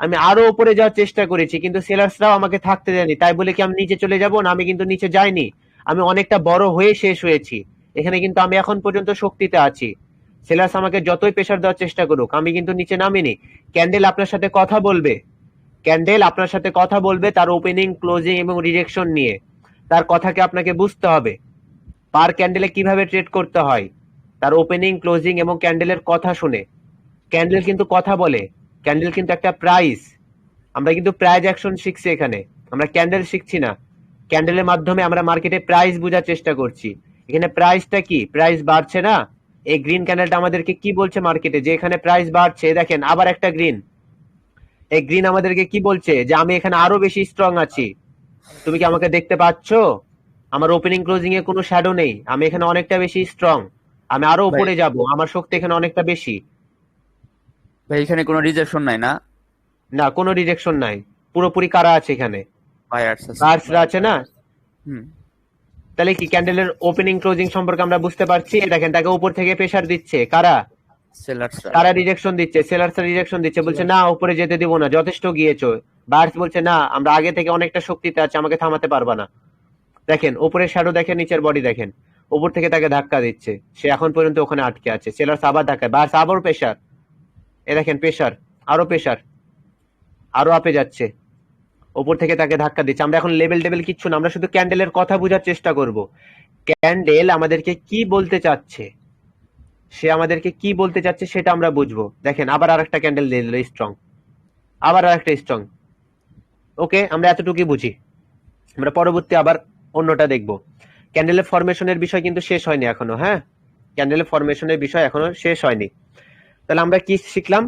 আমি আরো উপরে যাওয়ার চেষ্টা করেছি, কিন্তু সেলার্সরাও আমাকে থাকতে দেয়নি। তাই বলে কি আমি নিচে চলে যাব? না, আমি কিন্তু নিচে যাইনি, আমি অনেকটা বড় হয়ে শেষ হয়েছি। এখানে কিন্তু আমি এখন পর্যন্ত শক্তিতে আছি। সেলার্স আমাকে যতই প্রেসার দেওয়ার চেষ্টা করুক, আমি কিন্তু নিচে নামিনি। ক্যান্ডেল আপনার সাথে কথা বলবে, ক্যান্ডেল আপনার সাথে কথা বলবে তার ওপেনিং, ক্লোজিং এবং রিজেকশন নিয়ে। তার কথাকে আপনাকে বুঝতে হবে। পার ক্যান্ডেলে কিভাবে ট্রেড করতে হয়, তার ওপেনিং, ক্লোজিং এবং ক্যান্ডেলের কথা শুনে। ক্যান্ডেল কিন্তু কথা বলে, ক্যান্ডেল কিন্তু একটা প্রাইস। আমরা কিন্তু প্রাইস অ্যাকশন শিখছি এখানে, আমরা ক্যান্ডেল শিখছি না। ক্যান্ডেলের মাধ্যমে আমরা মার্কেটে প্রাইস বোঝার চেষ্টা করছি। এখানে প্রাইসটা কি? প্রাইস বাড়ছে না? এই গ্রিন ক্যান্ডেলটা আমাদেরকে কি বলছে মার্কেটে? যে এখানে প্রাইস বাড়ছে। দেখেন আবার একটা গ্রিন। এই গ্রিন আমাদেরকে কি বলছে? যে আমি এখানে আরো বেশি স্ট্রং আছি। তুমি কি আমাকে দেখতে পাচ্ছ? আমার ওপেনিং ক্লোজিং এ কোনো শ্যাডো নেই, আমি এখানে অনেকটা বেশি স্ট্রং, আমি আরো ভাই। উপরে যাব, আমার শক্তি এখানে অনেকটা বেশি। ভাই এখানে কোনো রিজেকশন নাই না? না, কোনো রিজেকশন নাই, পুরোপুরি কারা আছে এখানে? বায়ার্স আছে। বার্সরা আছে না? হুম। তাহলে কি ক্যান্ডেলের ওপেনিং ক্লোজিং সম্পর্কে আমরা বুঝতে পারছি? দেখেন তাকে উপর থেকে প্রেসার দিচ্ছে কারা? সেলার্সরা। তারা রিজেকশন দিচ্ছে, সেলার্স রিজেকশন দিচ্ছে, বলছে না উপরে যেতে দিব না, যথেষ্ট গিয়েছো। বার্স বলছে না, আমরা আগে থেকে অনেকটা শক্তিতে আছে, আমাকে থামাতে পারবা না। দেখেন উপরের শ্যাডো দেখেন, নিচের বডি দেখেন, উপর থেকে তাকে ধাক্কা দিচ্ছে, সে এখন পর্যন্ত ওখানে আটকে আছে। সেলার্স আবার ধাক্কা, বার্স আবার প্রেসার, এ দেখেন প্রেসার, আরো প্রেসার, আরো আপে যাচ্ছে, উপর থেকে তাকে ধাক্কা দিচ্ছে। আমরা এখন লেভেল টেবিল কিচ্ছু না, আমরা শুধু ক্যান্ডেলের কথা বোঝার চেষ্টা করব। ক্যান্ডেল আমাদেরকে কি বলতে চাচ্ছে, সে আমাদেরকে কি বলতে চাচ্ছে সেটা আমরা বুঝবো। দেখেন আবার আরেকটা ক্যান্ডেল দিয়ে দিল স্ট্রং, আবার আরেকটা স্ট্রং। ওকে, আমরা এতটুকুই বুঝি, আমরা পরবর্তী আবার অন্যটা দেখব। ক্যান্ডেলের ফরমেশনের বিষয় কিন্তু শেষ হয়নি এখনো। হ্যাঁ, ক্যান্ডেলের ফরমেশনের বিষয় এখনো শেষ হয়নি। তাহলে আমরা কি শিখলাম?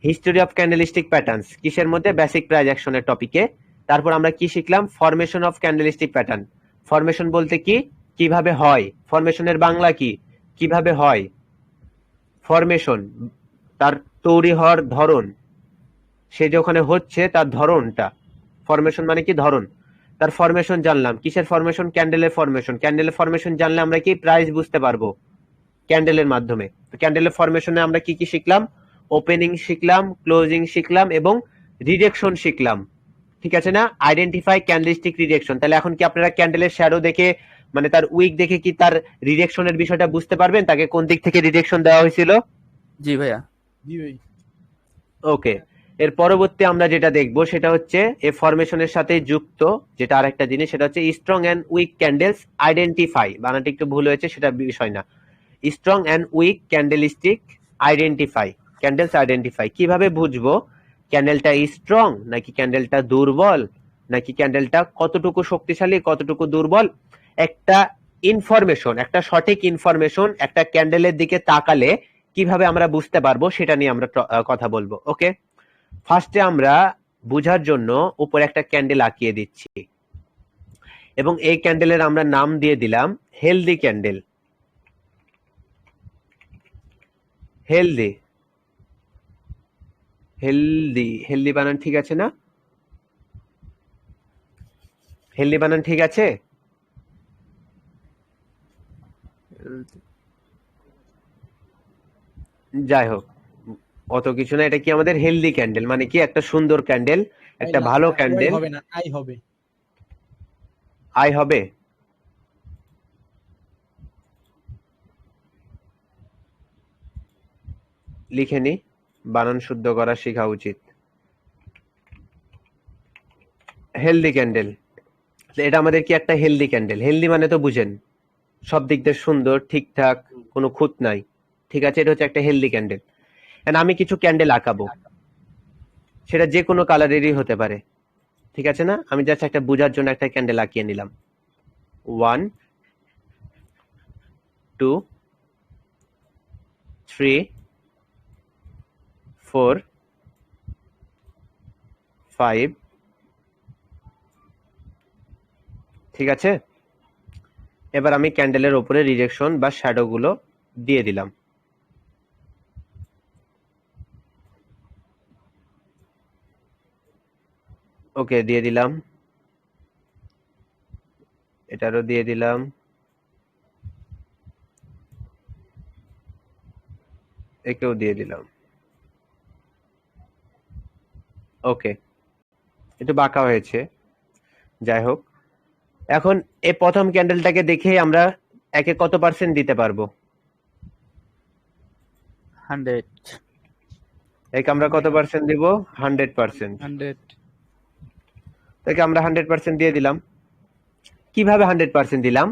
হিস্টোরি অফ ক্যান্ডেলিস্টিক প্যাটার্নস, কিসের মধ্যে? বেসিক প্রাইস অ্যাকশনের টপিকে। তারপর আমরা কি শিখলাম? Formation of candlestick pattern. Formation বলতে কি, কিভাবে হয়, ফরমেশনের বাংলা কি, কিভাবে হয় ফরমেশন, তার তৈরি হওয়ার ধরন, সে যে ওখানে হচ্ছে তার ধরনটা। ফরমেশন মানে কি? ধরন। তার ফরমেশন জানলাম, কিসের ফরমেশন? ক্যান্ডেলের ফরমেশন। ক্যান্ডেলের ফরমেশন জানলে আমরা কি প্রাইস বুঝতে পারবো ক্যান্ডেলের মাধ্যমে। তো ক্যান্ডেলের ফরমেশনে আমরা কি কি শিখলাম? ওপেনিং শিখলাম, ক্লোজিং শিখলাম এবং রিজেকশন শিখলাম। ঠিক আছে না? Identify candlestick rejection. তাহলে এখন কি আপনারা ক্যান্ডেলের শ্যাডো দেখে, মানে তার উইক দেখে কি তার রিজেকশনের বিষয়টা বুঝতে পারবেন, তাকে কোন দিক থেকে রিজেকশন দেওয়া হয়েছিল? জি ভাইয়া। জি ভাই। ওকে, এর পরবর্তী আমরা যেটা দেখবো সেটা হচ্ছে এ ফরমেশনের সাথে যুক্ত যেটা আরেকটা জিনিস, সেটা হচ্ছে strong and weak candles identify. বানানটা একটু ভুল হয়েছে, সেটা বিষয় না। Strong and weak candlestick identify, candles identify. কিভাবে বুঝবো ক্যান্ডেলটা স্ট্রং নাকি ক্যান্ডেলটা দুর্বল, নাকি ক্যান্ডেলটা কতটুকু শক্তিশালী কতটুকু দুর্বল? একটা ইনফরমেশন, একটা সঠিক ইনফরমেশন একটা ক্যান্ডেলের দিকে তাকালে কিভাবে আমরা বুঝতে পারবো সেটা নিয়ে আমরা কথা বলবো। ওকে, ফার্স্টে আমরা বুঝার জন্য উপরে একটা ক্যান্ডেল আঁকিয়ে দিচ্ছি এবং এই ক্যান্ডেলের আমরা নাম দিয়ে দিলাম healthy candle. Healthy, healthy, healthy বানান ঠিক আছে না? হেলদি বানান ঠিক আছে? যাই হোক, অত কিছু না, এটা কি আমাদের হেলদি ক্যান্ডেল, মানে কি একটা সুন্দর ক্যান্ডেল, একটা ভালো ক্যান্ডেল। হবে না, আই হবে। আই হবে, লিখে নি, বানান শুদ্ধ করা শেখা উচিত। হেলদি ক্যান্ডেল, এটা আমাদের কি একটা হেলদি ক্যান্ডেল? হেলদি মানে তো বুঝেন, সব দিক দিয়ে সুন্দর, ঠিকঠাক, কোনো খুঁত নাই। ঠিক আছে, এটা হচ্ছে একটা হেলদি ক্যান্ডেল। এন্ড আমি কিছু ক্যান্ডেল আঁকাবো, সেটা যে কোনো কালারেরই হতে পারে। ঠিক আছে না? আমি জাস্ট একটা বোঝার জন্য একটা ক্যান্ডেল আঁকিয়ে নিলাম। 1 2 3 4 5, ঠিক আছে। এবার আমি ক্যান্ডেলের উপরে রিজেকশন বা শ্যাডো গুলো দিয়ে দিলাম। ওকে, দিয়ে দিলাম। এটারও দিয়ে দিলাম, একেও দিয়ে দিলাম। ওকে, একটু বাঁকা হয়েছে, যাই হোক। এখন এই প্রথম ক্যান্ডেলটাকে দেখেই আমরা একে কত পার্সেন্ট দিতে পারবো? 100। একে আমরা কত পার্সেন্ট দিব? 100%। 100 একে আমরা 100% দিয়ে দিলাম। কিভাবে 100% দিলাম?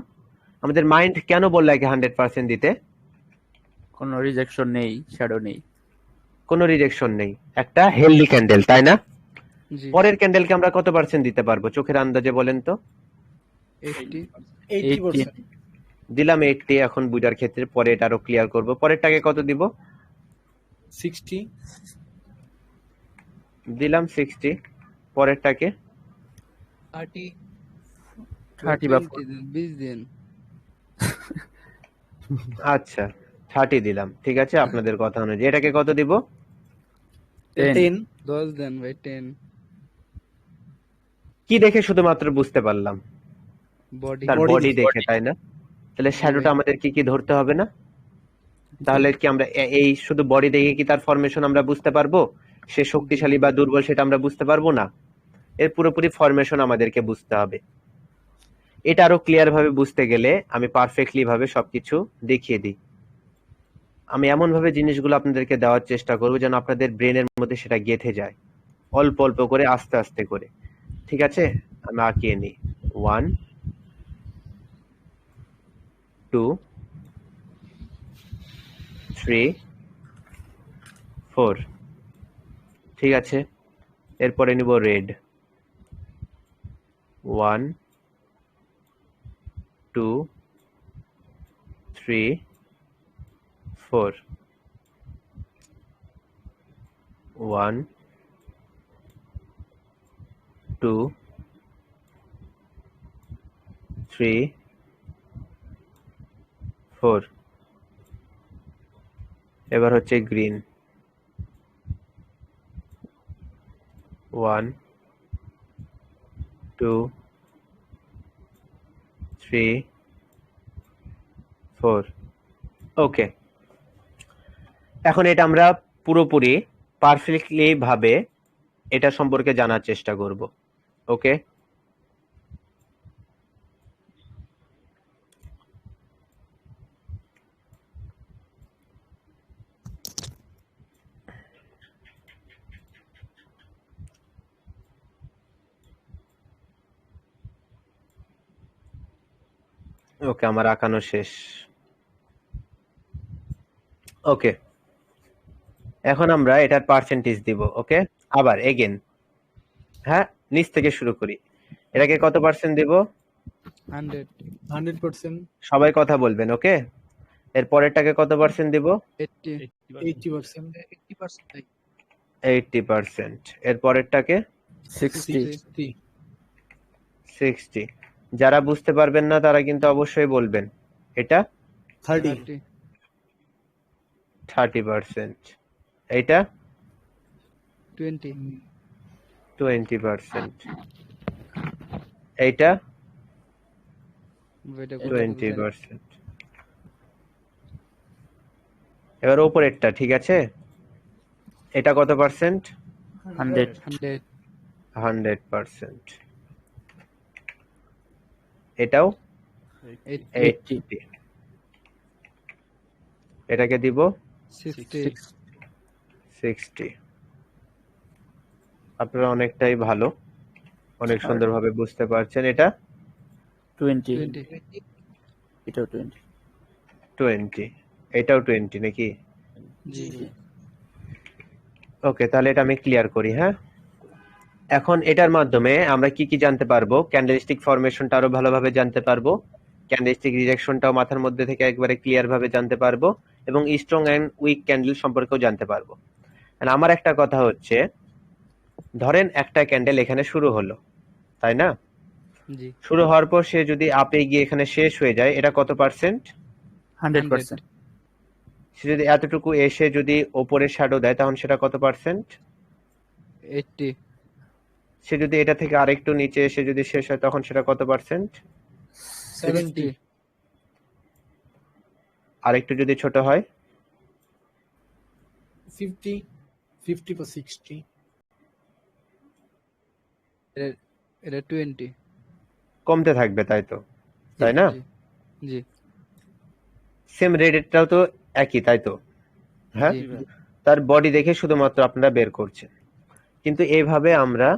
আমাদের মাইন্ড কেন বললো একে 100% দিতে? কোনো রিজেকশন নেই, শ্যাডো নেই। কোনো রিজেকশন নেই, একটা হেলদি ক্যান্ডেল, তাই না? জি পরের ক্যান্ডেলকে আমরা কত পার্সেন্ট দিতে পারবো চোখের আন্দাজে বলেন তো? 80 80%। দিলাম 80। এখন বুঝার ক্ষেত্রে পরে এটা আরো ক্লিয়ার করব। পরেরটাকে কত দিব? 60। দিলাম 60। পরেরটাকে 30। 30 বা 20 দিন আচ্ছা 30 দিলাম, ঠিক আছে আপনাদের কথা অনুযায়ী। এটাকে কত দিব? 10। 10 দেন ভাই 10 কি দেখে শুধুমাত্র বুঝতে পারলাম? বডি তার Body বডি দেখে। দেখে, তাই না? তাহলে শ্যাডোটা আমাদের কি ধরতে হবে না? তাহলে কি আমরা এই শুধু বডি দেখে কি তার ফরমেশন আমরা বুঝতে পারবো? সে শক্তিশালী বা দুর্বল সেটা আমরা বুঝতে পারবো না। এর পুরোপুরি ফরমেশন আমাদেরকে বুঝতে হবে। এটা আরো ক্লিয়ার ভাবে বুঝতে গেলে আমি পারফেক্টলি ভাবে সবকিছু দেখিয়ে দিই। আমি এমন ভাবে জিনিসগুলো আপনাদেরকে দেওয়ার চেষ্টা করবো যেন আপনাদের ব্রেনের মধ্যে সেটা গেঁথে যায়, অল্প অল্প করে, আস্তে আস্তে করে। ঠিক আছে, আমি আঁকিয়ে নিই। 1 2 3 4। ঠিক আছে, এরপরে নিব রেড। 1 2 3 4। 1 2 3 4। এবার হচ্ছে গ্রিন। 1 2 3 4। ওকে, এখন এটা আমরা পুরোপুরি পারফেক্টলি ভাবে এটা সম্পর্কে জানার চেষ্টা করব। ওকে, ওকে, আমার আঁকানো শেষ। ওকে, এখন আমরা এটার পার্সেন্টেজ দিব। ওকে, আবার এগেন, হ্যাঁ, নিচ থেকে শুরু করি। এটাকে কত পার্সেন্ট দিব? 100 100%। সবাই কথা বলবেন। ওকে, এর পরেরটাকে কত পার্সেন্ট দিব? 80 80%। 80%। এর পরেরটাকে 60। 60। 60। যারা বুঝতে পারবেন না তারা কিন্তু অবশ্যই বলবেন। এটা 30। 30%। এইটা 20 20%। এইটা এটা 20%। এবার উপরেরটা, ঠিক আছে, এটা কত পার্সেন্ট? 100। 100 100%। এটাও 80 80। এটাকে দিব 60 60। আপনারা অনেকটাই ভালো, অনেক সুন্দরভাবে বুঝতে পারছেন। এটা 20। 20 এটাও 20। 20। এটাও 20 নাকি? জি ওকে, তাহলে এটা আমি ক্লিয়ার করি। হ্যাঁ, এখন এটার মাধ্যমে আমরা কি কি জানতে পারবো? ক্যান্ডেলস্টিক ফরমেশনটা আরো ভালোভাবে জানতে পারবো, ক্যান্ডেলস্টিক রিজেকশনটাও মাথার মধ্যে থেকে একবারে ক্লিয়ার ভাবে জানতে পারবো, এবং স্ট্রং এন্ড উইক ক্যান্ডেল সম্পর্কেও জানতে পারবো। And আমার একটা কথা হচ্ছে, ধরেন একটা ক্যান্ডেল এখানে শুরু হলো, তাই না? জি শুরু হওয়ার পর সে যদি আপে গিয়ে এখানে শেষ হয়ে যায়, এটা কত পার্সেন্ট? 100%। সে যদি এতটুকু এসে যদি ওপরে শ্যাডো দেয় তখন সেটা কত পার্সেন্ট? 80 সে যদি এটা থেকে আরেকটু নিচে এসে যদি শেষ হয় তখন সেটা কত পার্সেন্ট? 70 আর একটু যদি ছোট হয় 50 50 বা 60 এটা 20 কমতে থাকবে, তাই তো, তাই না? জি জি সেম রেডেরটাও তো একই, তাই তো? হ্যাঁ, জি তার বডি দেখে শুধুমাত্র আপনারা বের করছেন। কিন্তু এইভাবে আমরা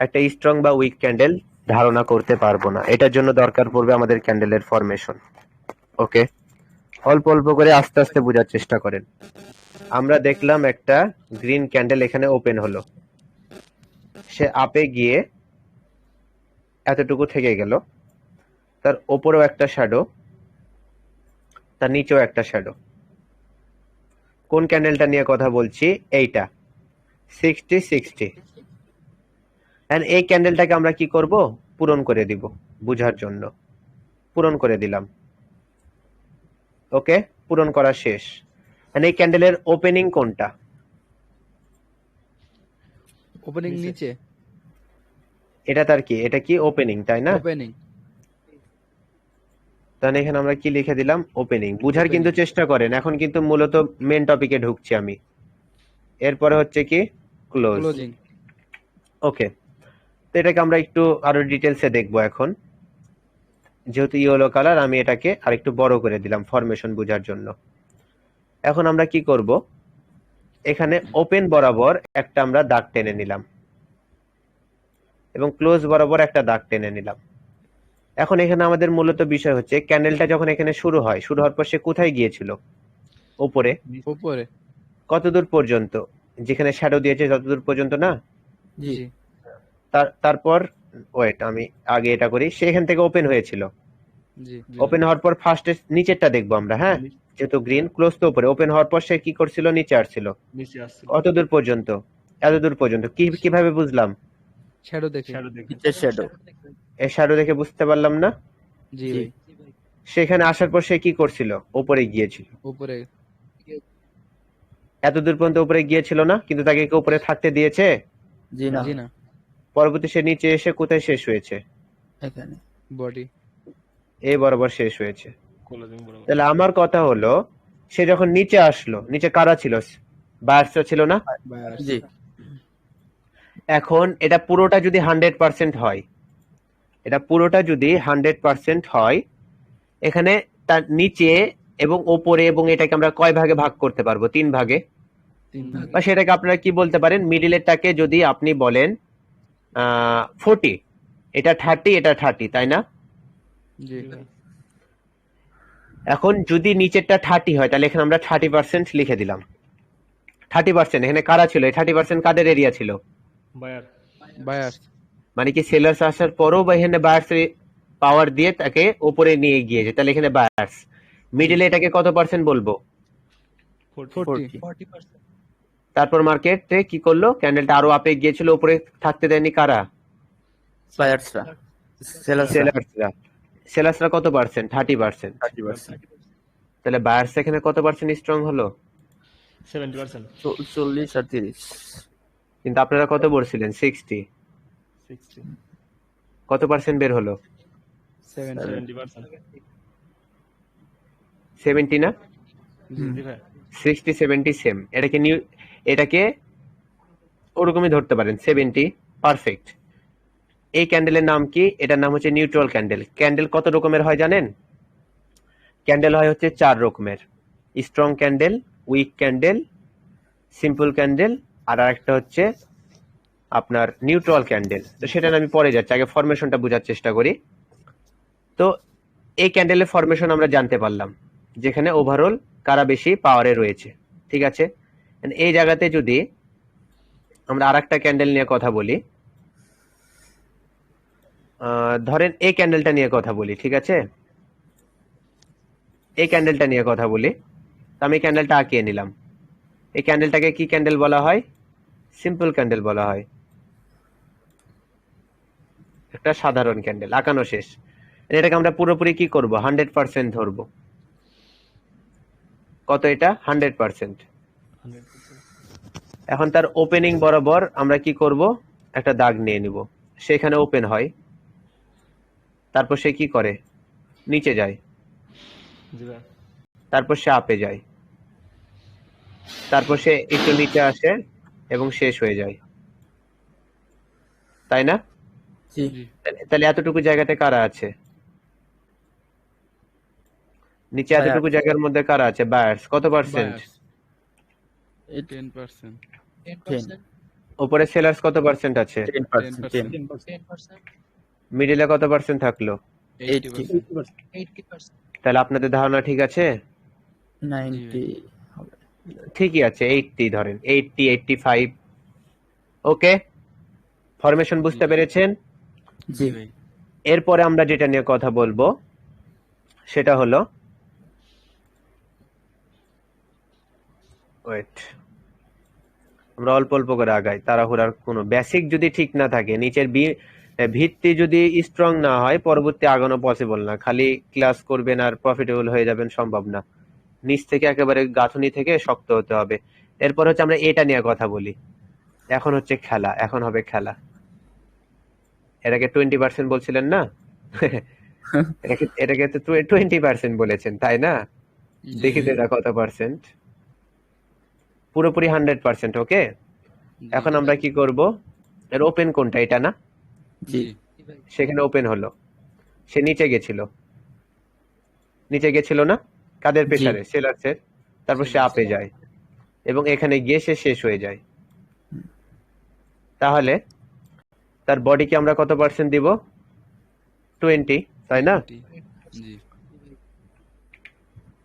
একটা স্ট্রং বা উইক ক্যান্ডেল ধারণা করতে পারবো না। এটার জন্য দরকার পড়বে আমাদের ক্যান্ডেলের ফরমেশন। ওকে, অল্প অল্প করে আস্তে আস্তে বোঝার চেষ্টা করেন। আমরা দেখলাম একটা গ্রিন ক্যান্ডেল এখানে ওপেন হলো, সে আপে গিয়ে এতটুকু থেকে গেল, তার ওপরেও একটা শ্যাডো, তার নিচেও একটা শ্যাডো। কোন ক্যান্ডেলটা নিয়ে কথা বলছি? এইটা 60-60। এন্ড এই ক্যান্ডেলটাকে আমরা কি করব? পূরণ করে দিব বুঝার জন্য। পূরণ করে দিলাম। ওকে, পূরণ করা শেষ। এন্ড এই ক্যান্ডেলের ওপেনিং কোনটা? ওপেনিং নিচে এটা তার কি? এটা কি ওপেনিং, তাই না? ওপেনিং তাহলে এখানে আমরা কি লিখে দিলাম? ওপেনিং। বুঝার Opening. কিন্তু চেষ্টা করেন। এখন কিন্তু মূলত মেন টপিকে ঢুকছি আমি। এরপরে হচ্ছে কি? ক্লোজ। ক্লোজিং ওকে, তো এটাকে আমরা একটু আরো ডিটেলসে দেখবো এখন। যেহেতু ইয়েলো কালার, আমি এটাকে আরেকটু বড় করে দিলাম ফরমেশন বোঝার জন্য। এখন আমরা কি করব? এখানে ওপেন বরাবর একটা আমরা দাগ টেনে নিলাম এবং ক্লোজ বরাবর একটা দাগ টেনে নিলাম। এখন এখানে আমাদের মূলত বিষয় হচ্ছে ক্যান্ডেলটা যখন এখানে শুরু হয়, শুরু হওয়ার পর সে কোথায় গিয়েছিল? উপরে। উপরে কতদূর পর্যন্ত? যেখানে শ্যাডো দিয়েছে ততদূর পর্যন্ত না? জি জি তারপর ওয়েট, আমি আগে এটা করি। সে এখান থেকে ওপেন হয়েছিল। জি ওপেন হওয়ার পর ফার্স্টে নিচেরটা দেখবো আমরা, হ্যাঁ? যেহেতু গ্রিন, ক্লোজ তো উপরে। ওপেন হওয়ার পর সে কি করছিল? নিচে আসছিল। কতদূর পর্যন্ত? এতদূর পর্যন্ত। কিভাবে বুঝলাম? শ্যাডো দেখে নিচের শ্যাডো এই শ্যাডো দেখে বুঝতে পারলাম না? জি জি ভাই সেখানে আসার পর সে কি করছিল? উপরে গিয়েছিল। উপরে এতদূর পর্যন্ত উপরে গিয়েছিল না? কিন্তু তাকে কি উপরে থাকতে দিয়েছে? জি না জি না পরবর্তী সে নিচে এসে কোথায় শেষ হয়েছে? এখানে বডি এই বরাবর শেষ হয়েছে। তাহলে আমার কথা হলো, সে যখন নিচে আসলো, নিচে কারা ছিল? বায়ার্সরা ছিল না? বায়ার্স জি এখন এটা পুরোটা যদি 100% হয়, এটা পুরোটা যদি 100% হয়, এখানে তার নিচে এবং ওপরে এবং এটাকে আমরা কয় ভাগে ভাগ করতে পারবো? 3 ভাগে। 3 বা সেটাকে আপনারা কি বলতে পারেন? মিডিলেরটাকে যদি আপনি বলেন 40, এটা 30, এটা 30, তাই না? জি এখন যদি নিচেরটা 30 হয়, তাহলে এখানে আমরা 30% লিখে দিলাম। 30% এখানে কারা ছিল? এই 30% কাদের এরিয়া ছিল? বায়ার্স মানে কি সেলার্স আসার পরও বা এখানে বায়ার্স পাওয়ার দিয়ে তাকে উপরে নিয়ে গিয়েছে, তাহলে এখানে বায়ার্স। মিডিলে এটাকে কত পার্সেন্ট বলবো? 40 তারপর মার্কেটে কি করলো? ক্যান্ডেলটা আরো আপে গিয়েছিল, উপরে থাকতে দেয়নি কারা? বায়ার্সরা সেলার্সরা সেলার্সরা। সেলার্সরা কত পার্সেন্ট? 30%। 30% তাহলে বায়ার্স এখানে কত পার্সেন্ট স্ট্রং হলো? 40 আর 30 কিন্তু আপনারা কত বলছিলেন? 60। কত পার্সেন্ট বের হলো? 70 না? 60-70 সেম। এটাকে ওরকমই ধরতে পারেন, 70 পারফেক্ট। এই ক্যান্ডেলের নাম কি? এটার নাম হচ্ছে নিউট্রাল ক্যান্ডেল। ক্যান্ডেল কত রকমের হয় জানেন? ক্যান্ডেল হয় হচ্ছে 4 রকমের: strong candle, weak candle, simple candle, আর একটা হচ্ছে আপনার নিউট্রাল ক্যান্ডেল। তো সেটা আমি পরে যাচ্ছি, আগে ফরমেশনটা বোঝার চেষ্টা করি। তো এই ক্যান্ডেলের ফরমেশন আমরা জানতে পারলাম, যেখানে ওভারঅল কারা বেশি পাওয়ারে রয়েছে। ঠিক আছে, এই জায়গাতে যদি আমরা আরেকটা ক্যান্ডেল নিয়ে কথা বলি, ধরেন এই ক্যান্ডেলটা নিয়ে কথা বলি, ঠিক আছে? এই ক্যান্ডেলটা নিয়ে কথা বলি। তো আমি ক্যান্ডেলটা আঁকিয়ে নিলাম। এই ক্যান্ডেলটাকে কি ক্যান্ডেল বলা হয়? সিম্পল ক্যান্ডেল বলা হয়। একটা সাধারণ ক্যান্ডেল আঁকানো শেষ। এটাকে আমরা পুরোপুরি কি করব? 100% ধরবো। কত এটা? 100%। এখন তার ওপেনিং বরাবর আমরা কি করব? একটা দাগ নিয়ে নিব। সেখানে ওপেন হয়, তারপর সে কি করে? নিচে যায়, জি ভাইয়া। তারপর সে আপে যায়, তারপর সে একটু নিচে আসে এবং শেষ হয়ে যায়, তাই না? জি। জি। তাহলে এতটুকু জায়গাতে কারা আছে? নিচে Buyers. এতটুকু জায়গার মধ্যে কারা আছে? বায়ার্স। কত পার্সেন্ট? Buyers It 10%। 10%, উপরে সেলার্স কত পার্সেন্ট আছে? 10%. 10%, মিডিলে কত পার্সেন্ট থাকলো? 80%। 80%, 80%. তাহলে আপনাদের ধারণা ঠিক আছে? 90 হবে। ঠিকই আছে, 80 ধরেন, 80, 85। ওকে, ফরমেশন বুঝতে পেরেছেন? জি। ভাই। এরপরে আমরা যেটা নিয়ে কথা বলবো সেটা হলো, ওয়েট, আমরা অল্প অল্প করে আগাই, তাড়াহুড়ার কোনো বেসিক যদি ঠিক না থাকে, নিচের ভিত্তি যদি স্ট্রং না হয়, পরবর্তী আগানো পসিবল না। খালি ক্লাস করবেন আর প্রফিটেবল হয়ে যাবেন, সম্ভব না। নিচ থেকে একেবারে গাঁথুনি থেকে শক্ত হতে হবে। এরপর হচ্ছে আমরা এটা নিয়ে কথা বলি। এখন হচ্ছে খেলা, এখন হবে খেলা। এটাকে 20% বলছিলেন না? এটাকে তো 20% বলেছেন, তাই না? দেখি তো এটা কত পার্সেন্ট। পুরোপুরি 100%। ওকে, এখন আমরা কি করব? এর ওপেন কোনটা? এটা না? জি। সেখানে ওপেন হলো, সে নিচে গেছিল, নিচে গেছিল না? কাদের জি। প্রেসারে? সেলার্সের। তারপর সে আপে যায় এবং এখানে গিয়ে সে শেষ হয়ে যায়। তাহলে তার বডিকে আমরা কত পার্সেন্ট দিব? 20, তাই না? জি।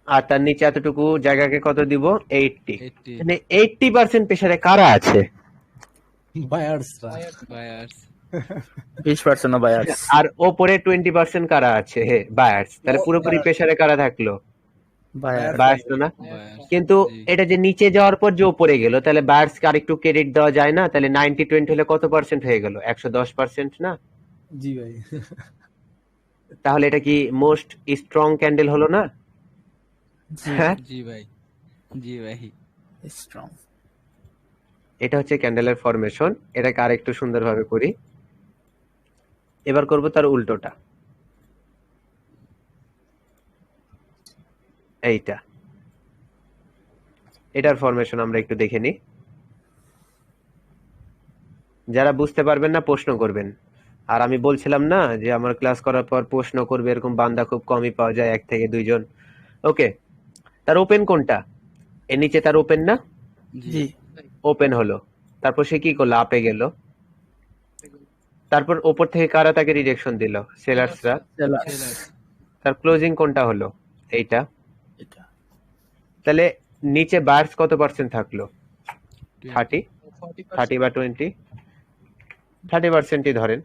আর তার নিচে এতটুকু জায়গাকে কত দিব? 80। 80। মানে 80% প্রেসারে কারা আছে? Buyers. বায়ার্স। 20% buyers. আর ওপরে 20% কারা আছে? বায়ার্স। তাহলে পুরোপুরি প্রেসারে কারা থাকলো? Buyers. বায়ার্স তো না? বায়ার্স। কিন্তু এটা যে নিচে যাওয়ার পর যে উপরে গেল, তাহলে বায়ার্সকে আরেকটু ক্রেডিট দেওয়া যায় না? তাহলে 90-20 হলে কত পার্সেন্ট হয়ে গেল? 110% না? জি ভাই। তাহলে এটা কি মোস্ট স্ট্রং ক্যান্ডেল হলো না? জি। হ্যাঁ, জি ভাই। জি ভাই। Strong. এটা হচ্ছে ক্যান্ডেলের ফরমেশন। এটাকে আরেকটু সুন্দরভাবে করি। এবার করব তার উল্টোটা, এইটা। এটার ফরমেশন আমরা একটু দেখে নিই। যারা বুঝতে পারবেন না প্রশ্ন করবেন। আর আমি বলছিলাম না যে আমার ক্লাস করার পর প্রশ্ন করবে, এরকম বান্দা খুব কমই পাওয়া যায়, 1 থেকে 2 জন। ওকে, তার ওপেন কোনটা? এর নিচে তার ওপেন না? জি। ওপেন হলো, তারপর সে কি করলো? আপে গেল। তারপর ওপর থেকে কারা তাকে রিজেকশন দিল? সেলার্সরা। Sellers. তার ক্লোজিং কোনটা হলো? এইটা। এটা। তাহলে নিচে বায়ার্স কত পার্সেন্ট থাকলো? 30, 40%. 30 বা 20, 30%ই ধরেন।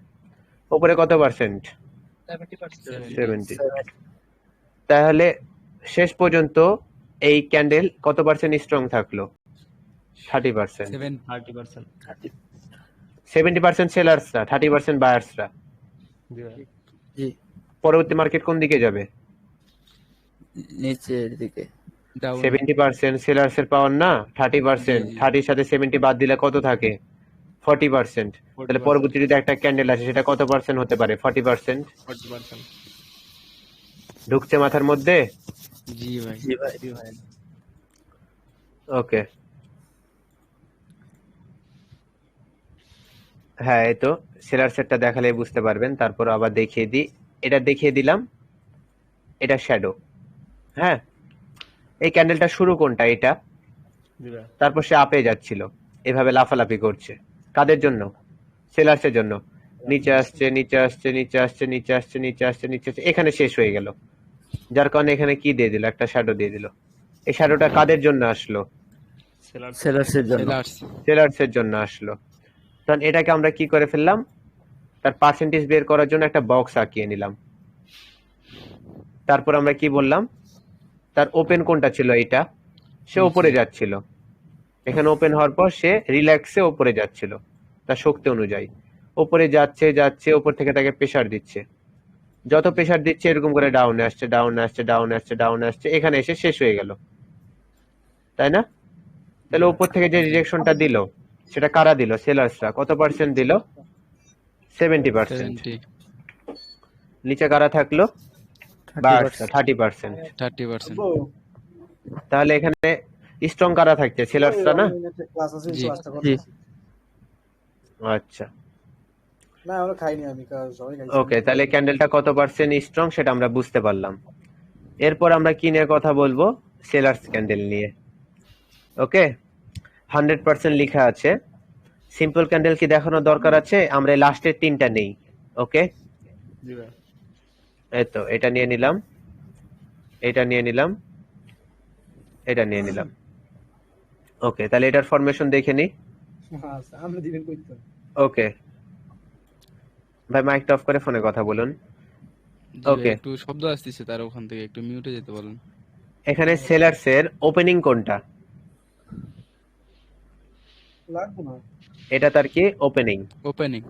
উপরে কত পার্সেন্ট? 70%. 70। তাহলে শেষ পর্যন্ত এই ক্যান্ডেল কত পার্সেন্ট স্ট্রং থাকলো? 30%। 30%। 70% সেলার্সরা, 30% বায়ার্সরা। জি। পরবর্তী মার্কেট কোন দিকে যাবে? নিচের দিকে। ডাউন। 70% সেলার্সের পাওয়ার না? 30%, 30 সাথে 70 বাদ দিলে কত থাকে? 40%। তাহলে পরবর্তী যদি একটা ক্যান্ডেল আসে, সেটা কত পার্সেন্ট হতে পারে? 40%। 40%। ঢুকছে মাথার মধ্যে? জি ভাই। জি ভাই। জি ভাই। ওকে, হ্যাঁ, এই তো সেলার সেটটা দেখালে বুঝতে পারবেন। তারপর আবার দেখিয়ে দিই, এটা দেখিয়ে দিলাম, এটা শ্যাডো। হ্যাঁ, এই ক্যান্ডেলটা শুরু কোনটা? এটা। তারপর সে আপে যাচ্ছিল, এভাবে লাফালাফি করছে। কাদের জন্য? সেলার্সের জন্য। নিচে আসছে, নিচে আসছে, নিচে আসছে, নিচে আসছে, নিচে আসছে, নিচে আসছে, এখানে শেষ হয়ে গেল। যার কারণে এখানে কি দিয়ে দিল? একটা শ্যাডো দিয়ে দিল। এই শ্যাডোটা কাদের জন্য আসলো? সেলার্সের জন্য। সেলার্স। সেলার্সের জন্য আসলো। তখন এটাকে আমরা কি করে ফেললাম? তার পার্সেন্টেজ বের করার জন্য একটা বক্স আঁকিয়ে নিলাম। তারপর আমরা কি বললাম? তার ওপেন কোনটা ছিল? এটা। সে উপরে যাচ্ছিল, এখানে ওপেন হওয়ার পর সে রিল্যাক্সে উপরে যাচ্ছিল তার শক্তি অনুযায়ী। উপরে যাচ্ছে যাচ্ছে, উপর থেকে তাকে প্রেসার দিচ্ছে। যত প্রেসার দিচ্ছে এরকম করে ডাউনে আসছে, ডাউনে আসছে, ডাউনে আসছে, ডাউনে আসছে, এখানে এসে শেষ হয়ে গেল, তাই না? তাহলে উপর থেকে যে রিজেকশনটা দিল, সেটা কারা দিল? সেলার্সরা। কত পার্সেন্ট দিল? 70%। 70। নিচে কারা থাকলো? বায়ার্সরা 30%। 30%। তাহলে এখানে স্ট্রং কারা থাকছে? সেলার্সরা না? ক্লাস আছে জি। ক্লাসটা জি। করতেছি আচ্ছা, না আমরা খাইনি আমি কারণ সবাই খাইছে ওকে, তাহলে ক্যান্ডেলটা কত পার্সেন্ট স্ট্রং সেটা আমরা বুঝতে পারলাম। এরপর আমরা কি নিয়ে কথা বলবো? সেলার্স ক্যান্ডেল নিয়ে। ওকে, 100% লেখা আছে। সিম্পল ক্যান্ডেল কি দেখানোর দরকার আছে? আমরা লাস্টের তিনটা নেই। ওকে, জি ভাই। এই তো এটা নিয়ে নিলাম, এটা নিয়ে নিলাম, এটা নিয়ে নিলাম। ওকে, তাহলে এটার ফরমেশন দেখে নি। আচ্ছা আমরা দিবেন কই তো ওকে ভাই, মাইকটা অফ করে ফোনে কথা বলুন। জি ভাই, ওকে, একটু শব্দ আসতেছে তার ওখান থেকে, একটু মিউটে যেতে বলেন। এখানে সেলার্সের ওপেনিং কোনটা? লাগবো না এটা তার কি ওপেনিং? ওপেনিং।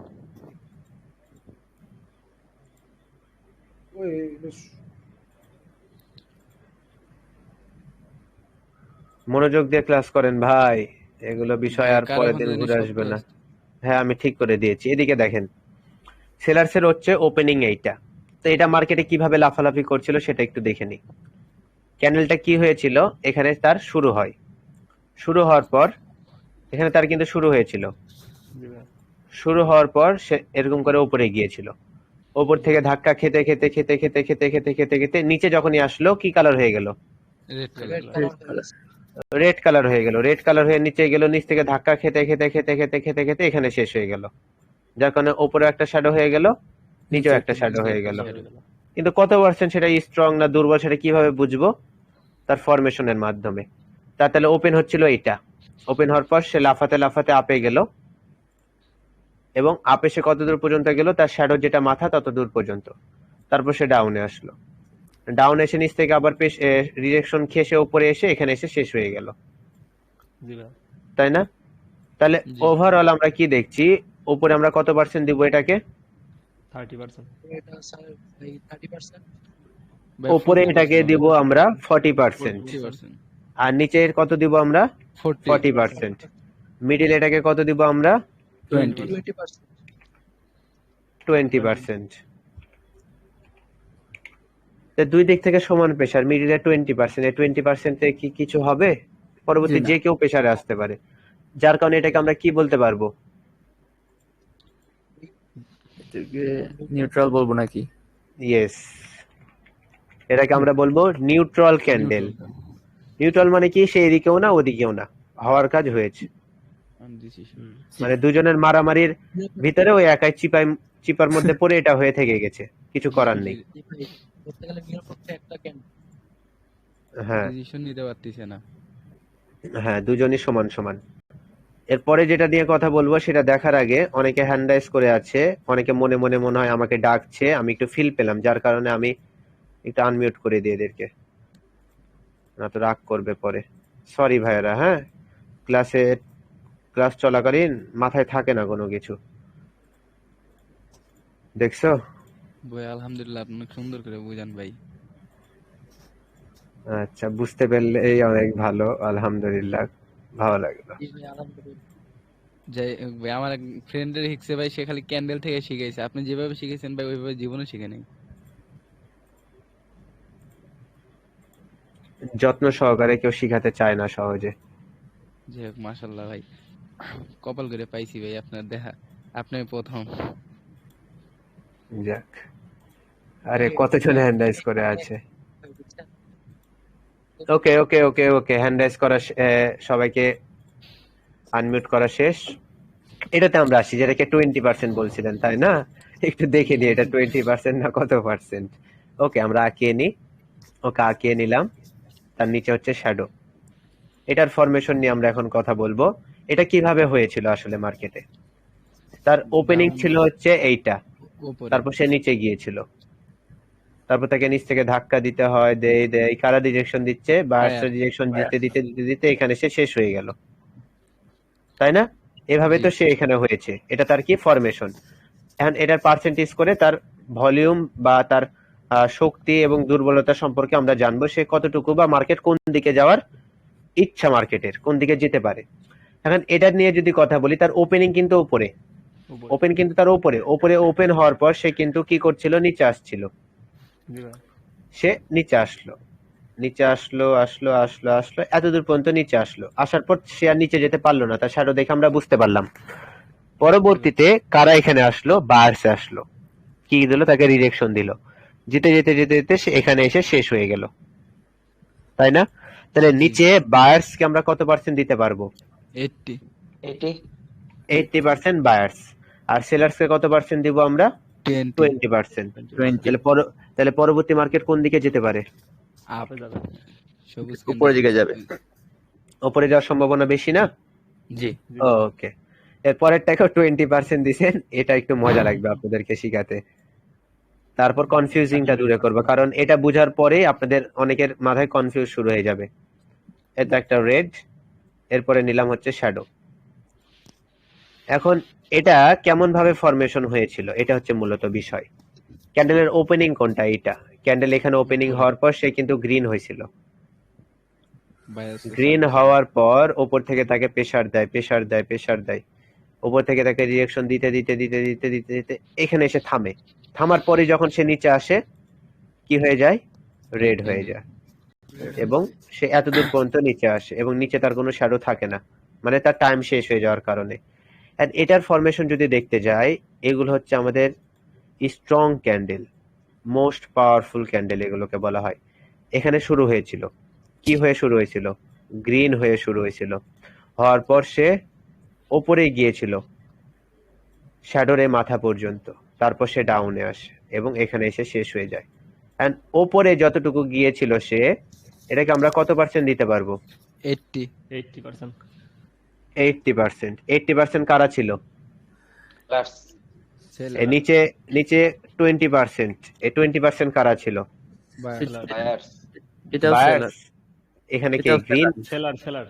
ওই বেশ মনোযোগ দিয়ে ক্লাস করেন ভাই, এগুলো বিষয় আর কার পরের ওখান দিন থেকে ঘুরে শব্দ আসবে না। আসছে? হ্যাঁ, আমি ঠিক করে দিয়েছি। এদিকে দেখেন, সেলার্সের হচ্ছে ওপেনিং এইটা। তো এটা মার্কেটে কিভাবে লাফালাফি করছিল সেটা একটু দেখে নি। ক্যান্ডেলটা কি হয়েছিল? এখানে তার শুরু হয়, শুরু হওয়ার পর এখানে তার কিন্তু শুরু হয়েছিল, জি ভাই। শুরু হওয়ার পর সে এরকম করে উপরে গিয়েছিল, ওপর থেকে ধাক্কা খেতে খেতে খেতে খেতে খেতে খেতে খেতে খেতে নিচে যখনই আসলো কি কালার হয়ে গেল? Red red colour. Colour red colour হয়ে গেল। রেড কালার হয়ে নিচে গেল, নিচ থেকে ধাক্কা খেতে খেতে খেতে খেতে খেতে খেতে এখানে শেষ হয়ে গেল, যার কারণে উপরে একটা শ্যাডো হয়ে গেল, নিচেও একটা শ্যাডো হয়ে গেল। কিন্তু কত পার্সেন্ট সেটা স্ট্রং না দুর্বল সেটা কিভাবে বুঝবো? তার ফরমেশনের মাধ্যমে। তাহলে ওপেন হচ্ছিল এইটা, ওপেন হওয়ার পর সে লাফাতে লাফাতে আপে গেল, এবং আপে সে কত দূর পর্যন্ত গেল? তার শ্যাডো যেটা মাথা তত দূর পর্যন্ত। তারপর সে ডাউনে আসলো, ডাউন এসে নিচ থেকে আবার রিজেকশন খেয়ে সে উপরে এসে এখানে এসে শেষ হয়ে গেল, জি ভাই। তাই না? তাহলে জি। ওভারঅল আমরা কি দেখছি? উপরে আমরা কত পার্সেন্ট দিব এটাকে? 30%। এটা স্যার ভাই 30% ভাই, উপরে 40% এটাকে দিব আমরা 40%, 40%। আর নিচের কত দিব আমরা? 40। 40%। মিডিল এটাকে কত দিব আমরা? 20। 20% 20%। তো দুই দিক থেকে সমান প্রেসার, মিডিলে 20%, এই 20% কি কিছু হবে? পরবর্তী জি না। যে কেউ প্রেসারে আসতে পারে, যার কারণে এটাকে আমরা কি বলতে পারবো? এটাকে নিউট্রাল বলবো নাকি? ইয়েস, এটাকে আমরা বলবো নিউট্রাল ক্যান্ডেল। নিউট্রাল মানে কি? সে এদিকেও না ওদিকেও না, হওয়ার কাজ হয়েছে। Undecision। মানে দুজনের মারামারির ভিতরে ওই একাই চিপার মধ্যে পড়ে এটা হয়ে থেকে গেছে, কিছু করার নেই। জি ভাই বলতে গেলে নিরপেক্ষ একটা ক্যান্ডেল হ্যাঁ ডিসিশন নিতে পারতেছে না। হ্যাঁ, দুজনই সমান সমান। এরপরে যেটা নিয়ে কথা বলবো সেটা দেখার আগে অনেকে হ্যান্ড রাইজ করে আছে, অনেকে মনে মনে মনে হয় আমাকে ডাকছে, আমি একটু ফিল পেলাম, যার কারণে আমি একটু আনমিউট করে দিয়ে এদেরকে, না তো রাগ করবে পরে। সরি ভাইয়েরা, হ্যাঁ, ক্লাস চলাকালীন মাথায় থাকে না কোনো কিছু, দেখছো? ভাই আলহামদুলিল্লাহ, আপনি অনেক সুন্দর করে বুঝান ভাই। আচ্ছা, বুঝতে পারলেই অনেক ভালো, আলহামদুলিল্লাহ, ভালো লাগলো। জি ভাই আলহামদুলিল্লাহ যাই হোক ভাই, আমার এক ফ্রেন্ডের হিক্সে ভাই, সে খালি ক্যান্ডেল থেকে শিখেছে। আপনি যেভাবে শিখেছেন ভাই ওইভাবে জীবনে শিখে নেই। যত্ন সহকারে কেউ শিখাতে চায় না সহজে। যাই হোক, মাশাল্লাহ ভাই, কপাল করে পাইছি ভাই আপনার দেখা। আপনি প্রথম। যাক, আরে কতজন হ্যান্ড রাইজ করে আছে। বুঝছেন ওকে ওকে ওকে ওকে, হ্যান্ড রাইজ করা সবাইকে আনমিউট করা শেষ। এটাতে আমরা আসি, যেটাকে 20% বলছিলেন, তাই না? একটু দেখে নিই এটা 20% না কত পার্সেন্ট। ওকে, আমরা আঁকিয়ে নিই। ওকে, আঁকিয়ে নিলাম। তার নিচে হচ্ছে শ্যাডো। এটার ফরমেশন নিয়ে আমরা এখন কথা বলবো। এটা কিভাবে হয়েছিল আসলে মার্কেটে? তার ওপেনিং Down ছিল হচ্ছে এইটা, উপরে। তারপর সে নিচে গিয়েছিল, তারপর তাকে নিচ থেকে ধাক্কা দিতে হয়, দেয় কারা রিজেকশন দিচ্ছে, বা Buyer। রিজেকশন দিতে দিতে দিতে দিতে এখানে সে শেষ হয়ে গেল, তাই না? এভাবে জি। তো সে এখানে হয়েছে, এটা তার কি ফরমেশন। এখন এটার পার্সেন্টেজ করে তার ভলিউম বা তার শক্তি এবং দুর্বলতা সম্পর্কে আমরা জানবো, সে কতটুকু বা মার্কেট কোন দিকে যাওয়ার ইচ্ছা, মার্কেটের কোন দিকে যেতে পারে। এখন এটা নিয়ে যদি কথা বলি, তার ওপেনিং কিন্তু উপরে, উপরে ওপেন কিন্তু তার উপরে উপরে ওপেন হওয়ার পর সে কিন্তু কি করছিল, নিচে আসছিল। জি ভাই সে নিচে আসলো, নিচে আসলো আসলো আসলো আসলো এতদূর পর্যন্ত নিচে আসলো, আসার পর সে আর নিচে যেতে পারলো না, তার শ্যাডো দেখে আমরা বুঝতে পারলাম। পরবর্তীতে কারা এখানে আসলো, বায়ার্স আসলো, কি দিল, তাকে রিজেকশন দিল, যেতে যেতে যেতে যেতে সে এখানে এসে শেষ হয়ে গেল, তাই না? তাহলে জি। নিচে বায়ার্স কে আমরা কত পার্সেন্ট দিতে পারবো? 80 80% বায়ার্স। আর সেলার্স কে কত পার্সেন্ট দিব আমরা? 20 20%। 20 তাহলে পরবর্তী মার্কেট কোন দিকে যেতে পারে? আপ আপে যাবে সবুজ উপরের দিকে যাবে উপরে যাওয়ার সম্ভাবনা বেশি না? জি জি ভাই। ওকে, এর পরেরটাকেও 20% দিছেন, এটা একটু মজা লাগবে আপনাদেরকে শিখাতে। তারপর কনফিউজিংটা দূরে করবো, কারণ এটা বুঝার পরেই আপনাদের অনেকের মাথায় কনফিউজ শুরু হয়ে যাবে। এটা একটা রেড, এরপরে নিলাম হচ্ছে শ্যাডো। এখন এটা কেমন ভাবে ফরমেশন হয়েছিল, এটা হচ্ছে মূলত বিষয়। ক্যান্ডেলের ওপেনিং কোনটা? এটা ক্যান্ডেল এখানে ওপেনিং হওয়ার পর সে কিন্তু গ্রিন হয়েছিল, বায়াস গ্রিন হওয়ার পর ওপর থেকে তাকে প্রেসার দেয় প্রেসার দেয় প্রেসার দেয়, উপর থেকে তাকে রিঅ্যাকশন দিতে দিতে দিতে দিতে দিতে দিতে এখানে এসে থামে। থামার পরে যখন সে নিচে আসে, কি হয়ে যায়? রেড হয়ে যায়। এবং সে এতদূর পর্যন্ত নিচে আসে এবং নিচে তার কোনো শ্যাডো থাকে না, মানে তার টাইম শেষ হয়ে যাওয়ার কারণে। আর এটার ফরমেশন যদি দেখতে যাই, এগুলো হচ্ছে আমাদের strong candle, most powerful candle এগুলোকে বলা হয়। এখানে শুরু হয়েছিল, কি হয়ে শুরু হয়েছিল? গ্রিন হয়ে শুরু হয়েছিল, হওয়ার পর সে ওপরে গিয়েছিল শ্যাডোর এই মাথা পর্যন্ত, তারপর সে ডাউনে আসে এবং এখানে এসে শেষ হয়ে যায়। এন্ড ওপরে যতটুকু গিয়েছিল সে, এটাকে আমরা কত পার্সেন্ট দিতে পারবো? 80 80% 80%। 80% কারা ছিল? সেলার এই নিচে নিচে 20%, এই 20% কারা ছিল? বায়াস এটাও বায়ার্স। এখানে কি গ্রিন? সেলার সেলার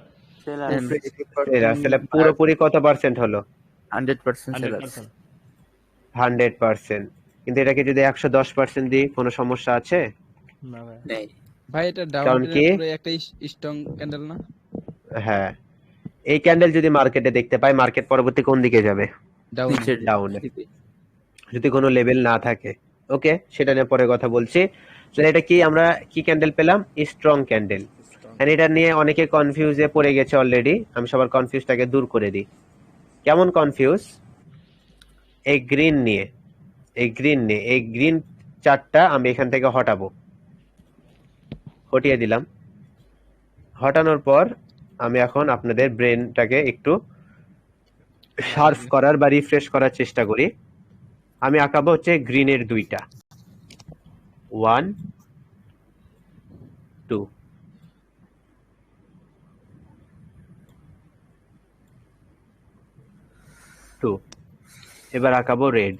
তাহলে পুরোপুরি কত পার্সেন্ট হলো? 100% 100%। কিন্তু এটাকে যদি 110% দিই, কোনো সমস্যা আছে? না ভাই নেই। ভাই এটা ডাউন কারণ কি? ট্রেন্ডের পুরো একটা স্ট্রং ক্যান্ডেল না? হ্যাঁ, এই ক্যান্ডেল যদি মার্কেটে দেখতে পাই, মার্কেট পরবর্তী কোন দিকে যাবে? ডাউন ডাউনে, যদি কোনো লেভেল না থাকে। ওকে, সেটা নিয়ে পরে কথা বলছি। তো এটা কি, আমরা কি ক্যান্ডেল পেলাম? Strong candle. এন্ড এটা নিয়ে অনেকে কনফিউজে পড়ে গেছে অলরেডি, আমি সবার কনফিউজটাকে দূর করে দিই। কেমন কনফিউজ? এই গ্রিন নিয়ে, এই গ্রিন চার্টটা আমি এখান থেকে হটাবো, হটিয়ে দিলাম। হটানোর পর আমি এখন আপনাদের ব্রেনটাকে একটু শার্প করার বা রিফ্রেশ করার চেষ্টা করি। আমি আঁকাবো হচ্ছে গ্রিনের দুইটা, 1 2। এবার আঁকাবো রেড,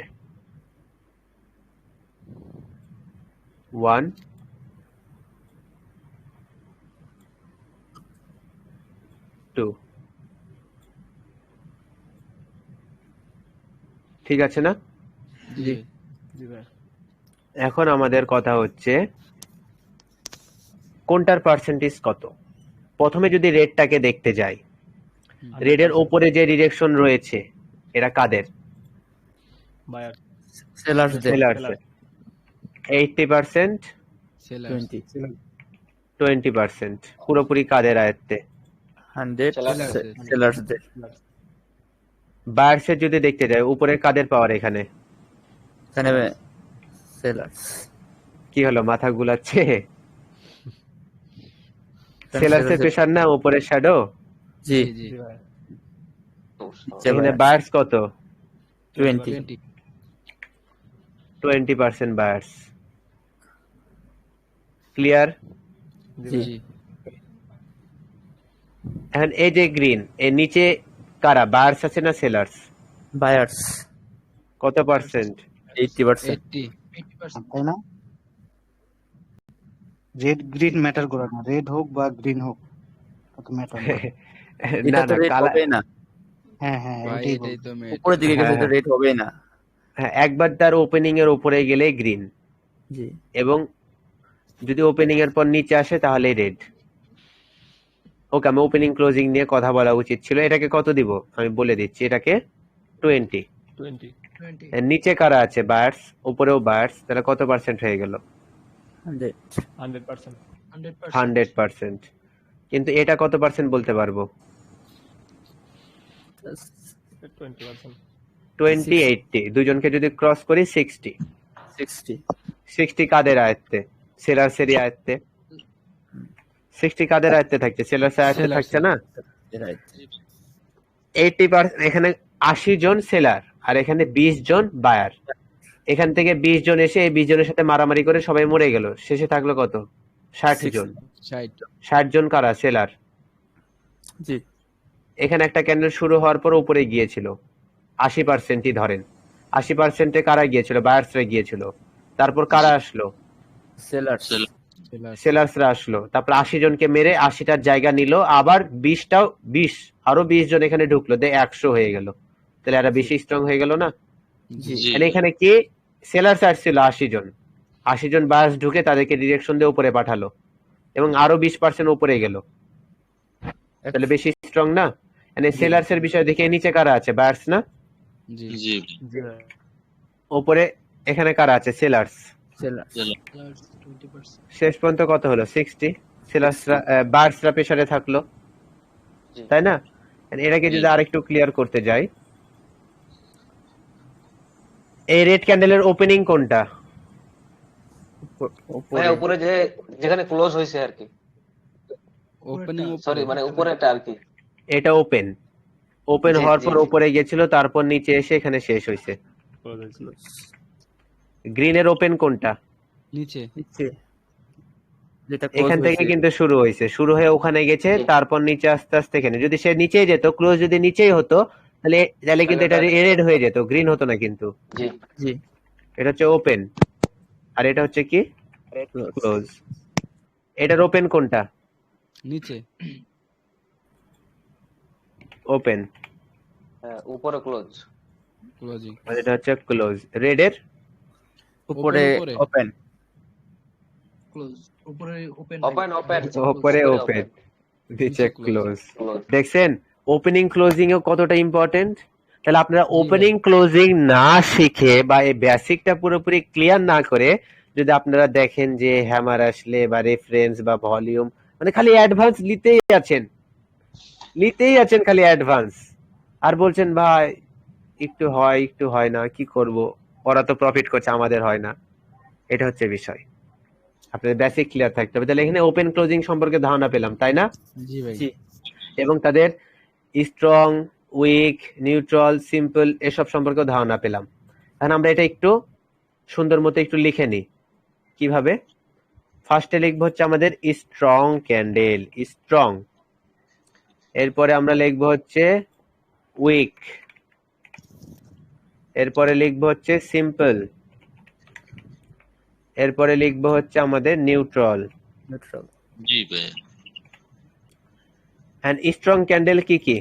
1 2। ঠিক আছে না? জি জি ভাই এখন আমাদের কথা হচ্ছে কোনটার পার্সেন্টেজ কত। প্রথমে যদি রেডটাকে দেখতে যাই, রেডের ওপরে যে ডিরেকশন রয়েছে, এরা কাদের? বায়ার সেলার্সদের সেলার্সের। 80%, সেলার 20%। পুরোপুরি কাদের আয়ত্তে? 100 সেলার্সদের। সেলার্সদের বায়ার্সের যদি দেখতে যাই, উপরে কাদের পাওয়ার এখানে? এখানে সেলার্স কি হলো, মাথা গুলাচ্ছে? সেলার্সের প্রেসার না উপরের শ্যাডো? জি জি জি ভাই এখানে বায়ার্স কত? 20 20 20% বায়ার্স। ক্লিয়ার? জি জি এখন এই যে গ্রিন, এর নিচে কারা, বায়ার্স আছে না সেলার্স? বায়ার্স কত পার্সেন্ট? 80% 80 80% তাই না? রেড গ্রিন ম্যাটার করে না, রেড হোক বা গ্রিন হোক, অত ম্যাটার না। এটা না তো না, রেট কালা, হবে না, হ্যাঁ হ্যাঁ, ভাই এটাই এটাই বলবো। তো মেট উপরের দিকে গেলে তো হ্যাঁ। রেট হবে না। হ্যাঁ, একবার তার ওপেনিং এর উপরে গেলে গ্রিন, জি এবং যদি ওপেনিং এর পর নিচে আসে তাহলে রেড। ওকে, আমি ওপেনিং ক্লোজিং নিয়ে কথা বলা উচিত ছিল। এটাকে কত দিব আমি বলে দিচ্ছি, এটাকে 20। 20 20 এর নিচে কারা আছে? বায়ার্স, উপরেও বায়ার্স, তাহলে কত পার্সেন্ট হয়ে গেল? 100 100%. 100% 100%। কিন্তু এটা কত পার্সেন্ট বলতে পারবো? 20%. 20-80, দুজনকে যদি ক্রস করি 60। 60 60 কাদের আয়ত্তে? সেলার্সেরই আয়ত্তে। 60 কাদের আয়ত্তে থাকছে? সেলার্সের আয়ত্তে Sellers থাকছে না? রাইট 80%, এখানে 80 জন সেলার আর এখানে 20 জন বায়ার। এখান থেকে 20 জন এসে এই 20 জনের সাথে মারামারি করে সবাই মরে গেল, শেষে থাকলো কত? 60 জন। 60 60 জন কারা? সেলার। জি এখানে একটা ক্যান্ডেল শুরু হওয়ার পর উপরে গিয়েছিল, 80%ই ধরেন। 80%-এ কারা গিয়েছিল? বায়ার্সরা গিয়েছিল। তারপর কারা আসলো? সেলার্স Sellers সেলার্সরা আসলো। তারপর 80 জনকে মেরে 80টার জায়গা নিল, আবার 20 আরো 20 জন এখানে ঢুকলো, 100 হয়ে গেল। তাহলে এরা বেশি স্ট্রং হয়ে গেল না? জি মানে এখানে কি সেলার্স আসছিল 80 জন, 80 জন বায়ার্স ঢুকে তাদেরকে ডিরেকশন দিয়ে উপরে পাঠালো এবং আরো 20% উপরে গেল, তাহলে বেশি স্ট্রং না? মানে সেলার্স এর বিষয় দেখে নিচে কারা আছে? বায়ার্স না? জি জি ভাই। উপরে এখানে কারা আছে? সেলার্স। সেলার্স plus 20% শেষ পর্যন্ত কত হলো? 60। সেলার্সরা বায়ার্সরা প্রেসারে থাকলো, তাই না? And এটাকে যদি আরেকটু ক্লিয়ার করতে যাই, এই রেড ক্যান্ডেলের ওপেনিং কোনটা? উপরে উপরে যে যেখানে ক্লোজ হয়েছে আর কি, ওপেনিং সরি মানে উপরেটা আর কি। এটা ওপেন। ওপেন জি, হওয়ার জি, পর জি। উপরে গেছিল, তারপর নিচে এসে এখানে শেষ হয়েছে। Close হয়েছিল। গ্রিনের ওপেন কোনটা? নিচে নিচে যেটা ক্লোজ এখান থেকে হয়েছে কিন্তু শুরু হয়েছে, শুরু হয়ে ওখানে গেছে, জি। তারপর নিচে আস্তে আস্তে এখানে। যদি সে নিচেই যেত, ক্লোজ যদি নিচেই হতো, তাহলে তাহলে কিন্তু এটা রেড হয়ে যেত, গ্রিন হতো না কিন্তু। জি জি এটা হচ্ছে ওপেন, আর এটা হচ্ছে কি? Close close. এটার ওপেন কোনটা? নিচে ওপেন, উপরে ক্লোজ। ক্লোজিং আর এটা হচ্ছে ক্লোজ। রেডের উপরে উপরে। ওপেন close উপরে ওপেন ওপেন ওপেন উপরে ওপেন, নিচে ক্লোজ। দেখছেন ওপেনিং ক্লোজিং এ কতটা ইম্পর্টেন্ট? তাহলে আপনারা জি ওপেনিং ক্লোজিং না শিখে বা এই বেসিকটা পুরোপুরি ক্লিয়ার না করে যদি আপনারা দেখেন যে হ্যামার আসলে বা রেফারেন্স বা ভলিউম, মানে খালি অ্যাডভান্স নিতেই আছেন খালি অ্যাডভান্স, আর বলছেন ভাই একটু হয় না, কি করব, ওরা তো প্রফিট করছে, আমাদের হয় না। এটা হচ্ছে বিষয়, আপনাদের বেসিক ক্লিয়ার থাকতে হবে। তাহলে এখানে ওপেন ক্লোজিং সম্পর্কে ধারণা পেলাম, তাই না? জি ভাই জি এবং তাদের স্ট্রং, উইক, নিউট্রাল, সিম্পল এসব সম্পর্কে ধারণা পেলাম। এখন আমরা এটা একটু সুন্দর মতো একটু লিখে নিই। কিভাবে? ফার্স্টে লিখবো হচ্ছে আমাদের স্ট্রং ক্যান্ডেল, স্ট্রং। এরপরে আমরা লিখবো হচ্ছে উইক, এরপরে লিখবো হচ্ছে সিম্পল, এরপরে লিখবো হচ্ছে আমাদের neutral. Neutral and strong candle কি কি?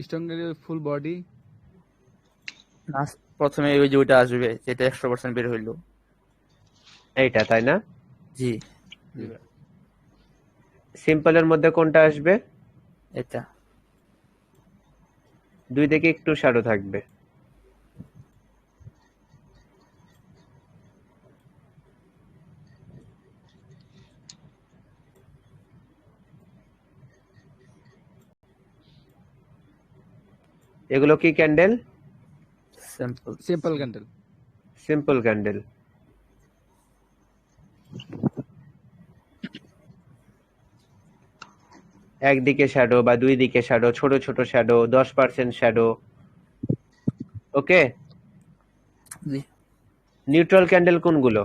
স্ট্রং ফুল বডি না প্রথমে ওই যে ওইটা আসবে যেটা 100% বের হইলো এইটা, তাই না? জি জি ভাই। সিম্পলের মধ্যে কোনটা আসবে? এটা দুই দিকে একটু শ্যাডো থাকবে। এগুলো কি candle? Simple simple candle simple candle. একদিকে শ্যাডো বা দুই দিকে শ্যাডো, ছোট ছোট শ্যাডো, 10% শ্যাডো। ওকে। জি নিউট্রাল ক্যান্ডেল কোনগুলো?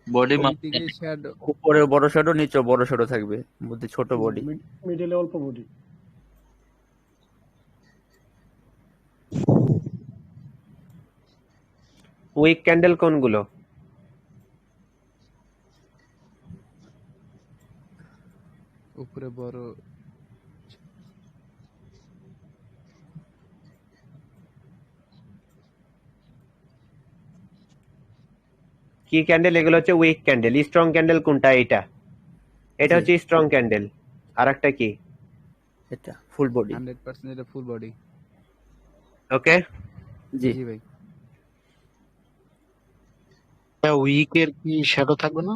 বডি দিকে শ্যাডো উপরে বড় শ্যাডো নিচে বড় শ্যাডো থাকবে মধ্যে ছোট বডি মিডলে অল্প বডি। উইক ক্যান্ডেল কোনগুলো? উপরে বড় কি ক্যান্ডেল? এগুলো হচ্ছে উইক ক্যান্ডেল। স্ট্রং ক্যান্ডেল কোনটা? এটা, এটা হচ্ছে স্ট্রং ক্যান্ডেল। আর একটা কি? এটা ফুল বডি। 100% এটা ফুল বডি। ওকে, জি জি ভাই। উইকের কি শ্যাডো থাকবে না?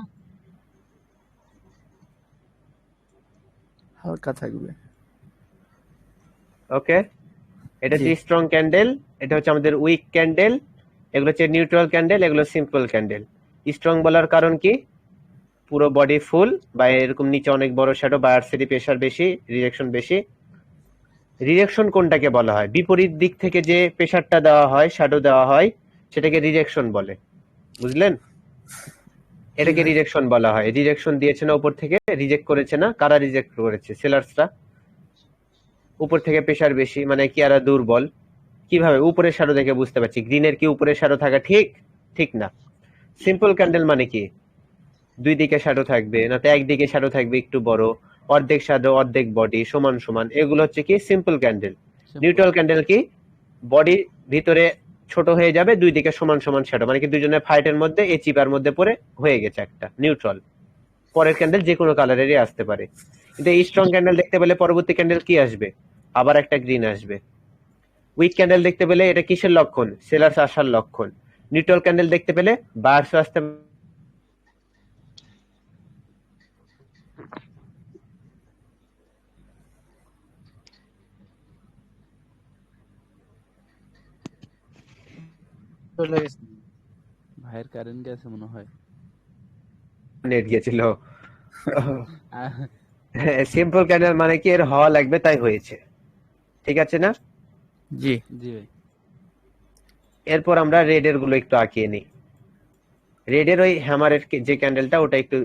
হালকা থাকবে। ওকে, এটা জি হচ্ছে স্ট্রং ক্যান্ডেল, এটা হচ্ছে আমাদের উইক ক্যান্ডেল, এগুলো হচ্ছে নিউট্রাল ক্যান্ডেল, এগুলো সিম্পল ক্যান্ডেল। স্ট্রং বলার কারণ কি, পুরো বডি ফুল বা এরকম নিচে অনেক বড় শ্যাডো বা আরসিডি প্রেসার বেশি, রিজেকশন বেশি। রিজেকশন কোনটাকে বলা হয়? বিপরীত দিক থেকে যে প্রেসারটা দেওয়া হয়, শ্যাডো দেওয়া হয়, সেটাকে রিজেকশন বলে, বুঝলেন? এটাকে ভাই। রিজেকশন বলা হয়। রিজেকশন দিয়েছে না উপর থেকে, রিজেক্ট করেছে না, কারা রিজেক্ট করেছে? সেলার্সরা। উপর থেকে প্রেসার বেশি মানে কি এরা দুর্বল। কিভাবে? উপরের শ্যাডো দেখে বুঝতে পারছি। গ্রিনের কি উপরের শ্যাডো থাকা ঠিক? ঠিক না। সিম্পল ক্যান্ডেল মানে কি, দুই দিকে শ্যাডো থাকবে, না তো একদিকে শ্যাডো থাকবে একটু বড়, অর্ধেক শ্যাডো অর্ধেক বডি, সমান সমান, এগুলো হচ্ছে কি সিম্পল ক্যান্ডেল। নিউট্রাল ক্যান্ডেল কি, বডি ভিতরে ছোট হয়ে যাবে, দুই দিকে সমান সমান শ্যাডো, মানে কি দুজনের ফাইটের মধ্যে এই চিপার মধ্যে পড়ে হয়ে গেছে একটা নিউট্রাল। পরের ক্যান্ডেল যে কোনো কালারেরই আসতে পারে। কিন্তু এই স্ট্রং ক্যান্ডেল দেখতে পেলে পরবর্তী ক্যান্ডেল কি আসবে? আবার একটা গ্রিন আসবে। উইক ক্যান্ডেল দেখতে পেলে এটা কিসের লক্ষণ? সেলার্স আসার লক্ষণ। নিউট্রাল ক্যান্ডেল দেখতে পেলে বায়ার্স আসতে চলে গেছে। ভাইয়ের কারেন্ট গেছে মনে হয়। নেট গেছিল। আহ, সিম্পল ক্যান্ডেল মানে কি এর হওয়া লাগবে, তাই হয়েছে। ঠিক আছে না? জি জি ভাই। এরপর আমরা রেডের গুলো একটু আঁকিয়ে নিই। রেডের ওই হ্যামারের যে ক্যান্ডেলটা, ওটা একটু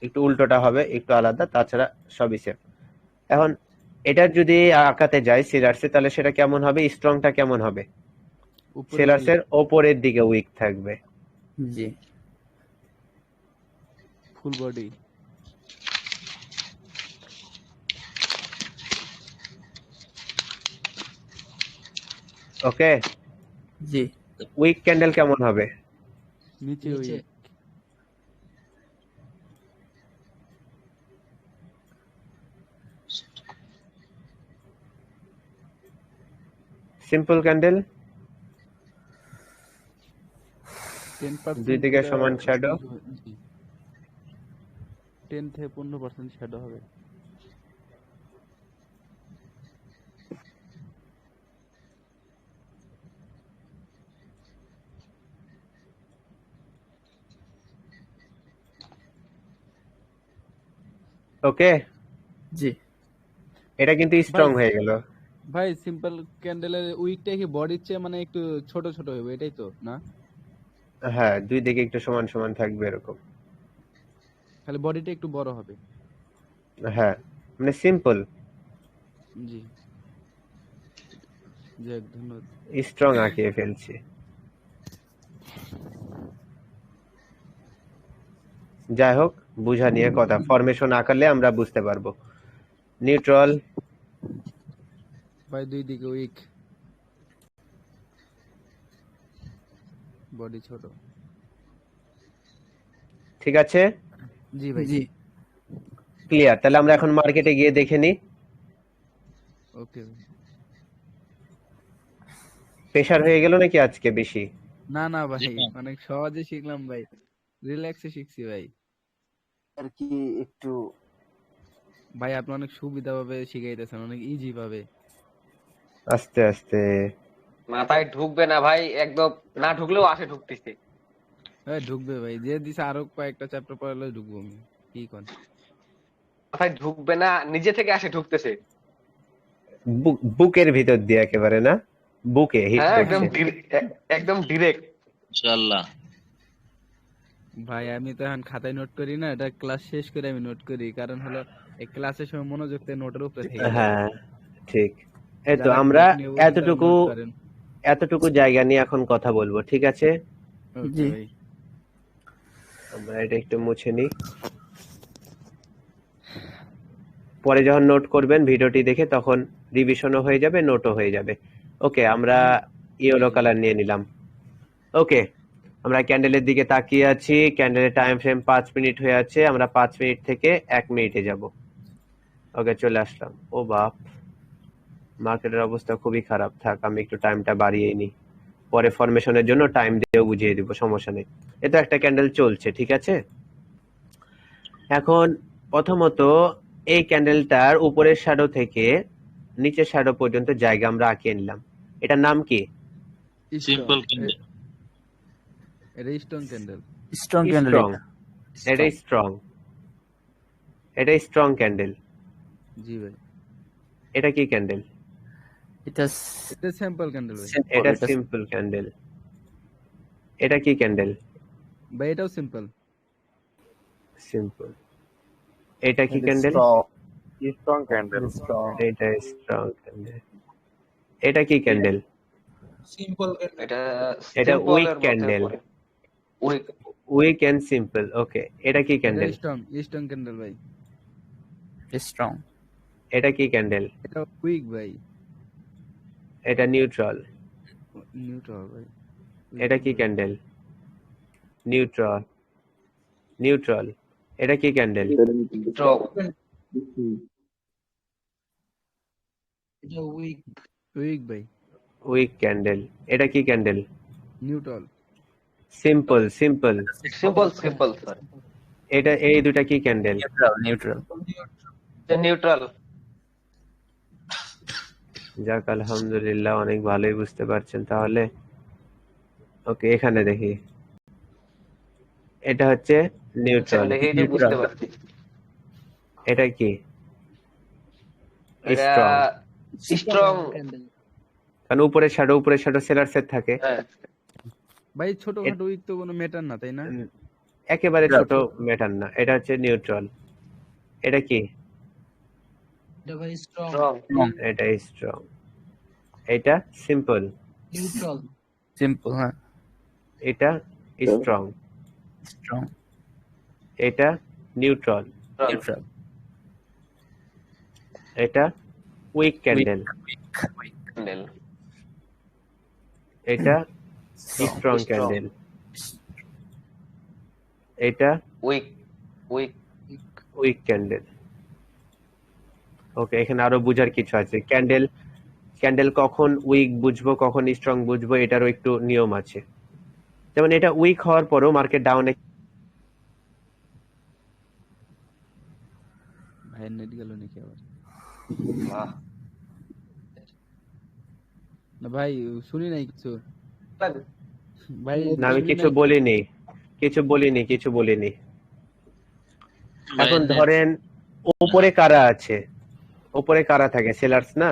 একটু উল্টোটা হবে, একটু আলাদা, তাছাড়া সবই সেম। এখন এটা যদি আঁকাতে যাই সেলার্সে, তাহলে সেটা কেমন হবে? স্ট্রংটা কেমন হবে? উপরে সেলার্সের ওপরের দিকে উইক থাকবে। জি ফুল বডি। ওকে, জি উইক ক্যান্ডেল কেমন হবে? নিচে নিচে। উইক। সিম্পল ক্যান্ডেল 10% দুই দিকে সমান শ্যাডো। 10 থেকে 15% শ্যাডো হবে। ওকে, জি এটা কিন্তু স্ট্রং হয়ে গেল। ভাই সিম্পল ক্যান্ডেলের উইকটা কি বডির চেয়ে মানে একটু ছোট ছোট হবে, এটাই তো না? হ্যাঁ, দুই দিকে একটু সমান সমান থাকবে এরকম। খালি বডিটা একটু বড় হবে। হ্যাঁ, মানে সিম্পল জি। যাক, ধন্যবাদ। স্ট্রং আঁকিয়ে ফেলছি। যাই হোক, বুঝা নিয়ে কথা, ফরমেশন আঁকালে আমরা বুঝতে পারবো। নিউট্রাল, ভাই দুই দিকে উইক, বডি ছোট। ঠিক আছে, জি ভাই। জি ক্লিয়ার। তাহলে আমরা এখন মার্কেটে গিয়ে দেখে নিই ওকে ভাই। প্রেসার হয়ে গেল নাকি আজকে বেশি। না না ভাই, অনেক সহজে শিখলাম ভাই, রিল্যাক্সে শিখছি ভাই। আর কি একটু ভাই আপনি অনেক সুবিধা ভাবে শিখাইতেছেন, অনেক ইজি ভাবে। আস্তে আস্তে। মাথায় ঢুকবে না ভাই, একদম না ঢুকলেও আসে ঢুকতেছে। হ্যাঁ ঢুকবে ভাই, যে দিছে আরো কয়েকটা চ্যাপ্টার পড়ালে ঢুকবো আমি। কি কোন? মাথায় ঢুকবে না, নিজে থেকে আসে ঢুকতেছে। বুকের ভিতর দিয়ে একেবারে, না বুকে হিট হ্যাঁ, একদম করছে। একদম ডিরেক্ট। ইনশাআল্লাহ। ভাই আমি তো এখন খাতায় নোট করি না, এটা ক্লাস শেষ করে আমি নোট করি, কারণ হলো এই ক্লাসের সময় মনোযোগ তো নোটের উপরে থেকে যায়। হ্যাঁ ঠিক। এই তো যারা আমরা নোট নিয়ে বসে তারা এতটুকু নোট করেন। এতটুকু জায়গা নিয়ে এখন কথা বলবো, ঠিক আছে? ওকে জি। ভাই। আমরা এটা একটু মুছে নিই, পরে যখন নোট করবেন ভিডিওটি দেখে তখন রিভিশনও হয়ে যাবে, নোটও হয়ে যাবে। ওকে, আমরা ইয়েলো কালার নিয়ে নিলাম। ওকে, আমরা ক্যান্ডেলের দিকে তাকিয়ে আছি, ক্যান্ডেলের টাইম ফ্রেম 5 মিনিট হয়ে আছে, আমরা 5 মিনিট থেকে 1 মিনিটে যাব। ওকে, চলে আসলাম। ও বাপ, মার্কেটের অবস্থা খুবই খারাপ। থাক, আমি একটু টাইমটা বাড়িয়ে নিই, পরে ফরমেশনের জন্য টাইম দিয়েও বুঝিয়ে দিব, সমস্যা নেই। এ তো একটা ক্যান্ডেল চলছে, ঠিক আছে। এখন প্রথমত এই ক্যান্ডেলটার উপরের শ্যাডো থেকে নিচের শ্যাডো পর্যন্ত জায়গা আমরা আঁকিয়ে নিলাম। এটার নাম কি? Simple candle. এটা strong candle. Strong candle strong. এটা এটা স্ট্রং, এটা স্ট্রং ক্যান্ডেল। জি ভাই, এটা কি ক্যান্ডেল? এটা এটা স্যাম্পল ক্যান্ডেল ভাই। এটা সিম্পল ক্যান্ডেল। এটা কি ক্যান্ডেল? ভাই এটাও সিম্পল। সিম্পল। এটা কি ক্যান্ডেল? Strong candle. এটা স্ট্রং ক্যান্ডেল। এটা কি ক্যান্ডেল? সিম্পল এটা এটা simple উইক এর মধ্যে ক্যান্ডেল। পড়ে। Weak weak and simple. Okay, এটা কি এটা ক্যান্ডেল? স্ট্রং ক্যান্ডেল ভাই। স্ট্রং। এটা কি ক্যান্ডেল? এটা উইক ভাই। এটা নিউট্রাল। নিউট্রাল ভাই। এটা কি ক্যান্ডেল? নিউট্রাল। নিউট্রাল। এটা কি ক্যান্ডেল? স্ট্রং এটা উইক উইক ভাই। Weak candle. এটা কি candle? Neutral. Simple. Simple. Simple simple sir. এটা, এই দুটা কি ক্যান্ডেল? নিউট্রাল। নিউট্রাল যাক, আলহামদুলিল্লাহ, অনেক ভালোই বুঝতে পারছেন তাহলে। ওকে, এখানে দেখি, এটা হচ্ছে নিউট্রাল। দেখেই তো বুঝতে পারছি। এটা কি? এটা স্ট্রং। স্ট্রং। ক্যান্ডেল। কারণ উপরে শ্যাডো সেলার সেট থাকে। হ্যাঁ ভাই ছোটখাটো উইক তো কোনো ম্যাটার না, তাই না? একেবারে ছোট ম্যাটার না। এটা হচ্ছে নিউট্রাল। এটা কি? এটা ভাই স্ট্রং। স্ট্রং এটা স্ট্রং। এটা সিম্পল। নিউট্রাল। সিম্পল। হ্যাঁ, এটা স্ট্রং। স্ট্রং। এটা নিউট্রাল। নিউট্রাল। এটা উইক ক্যান্ডেল। ক্যান্ডেল এটা স্ট্রং ক্যান্ডেল। এটা উইক উইক উইক ক্যান্ডেল। ওকে, এখানে আরো বুঝার কিছু আছে। ক্যান্ডেল কখন উইক বুঝবো, কখন স্ট্রং বুঝবো, এটারও একটু নিয়ম আছে। যেমন এটা উইক হওয়ার পরেও মার্কেট ডাউনে। ভাইয়ের নেট গেল নাকি আবার? বাহ না ভাই, শুনি নাই কিছু ভাই। না, আমি শুনি কিছু নাই। বলিনি। এখন ধরেন উপরে কারা আছে, উপরে কারা থাকে? সেলার্স না?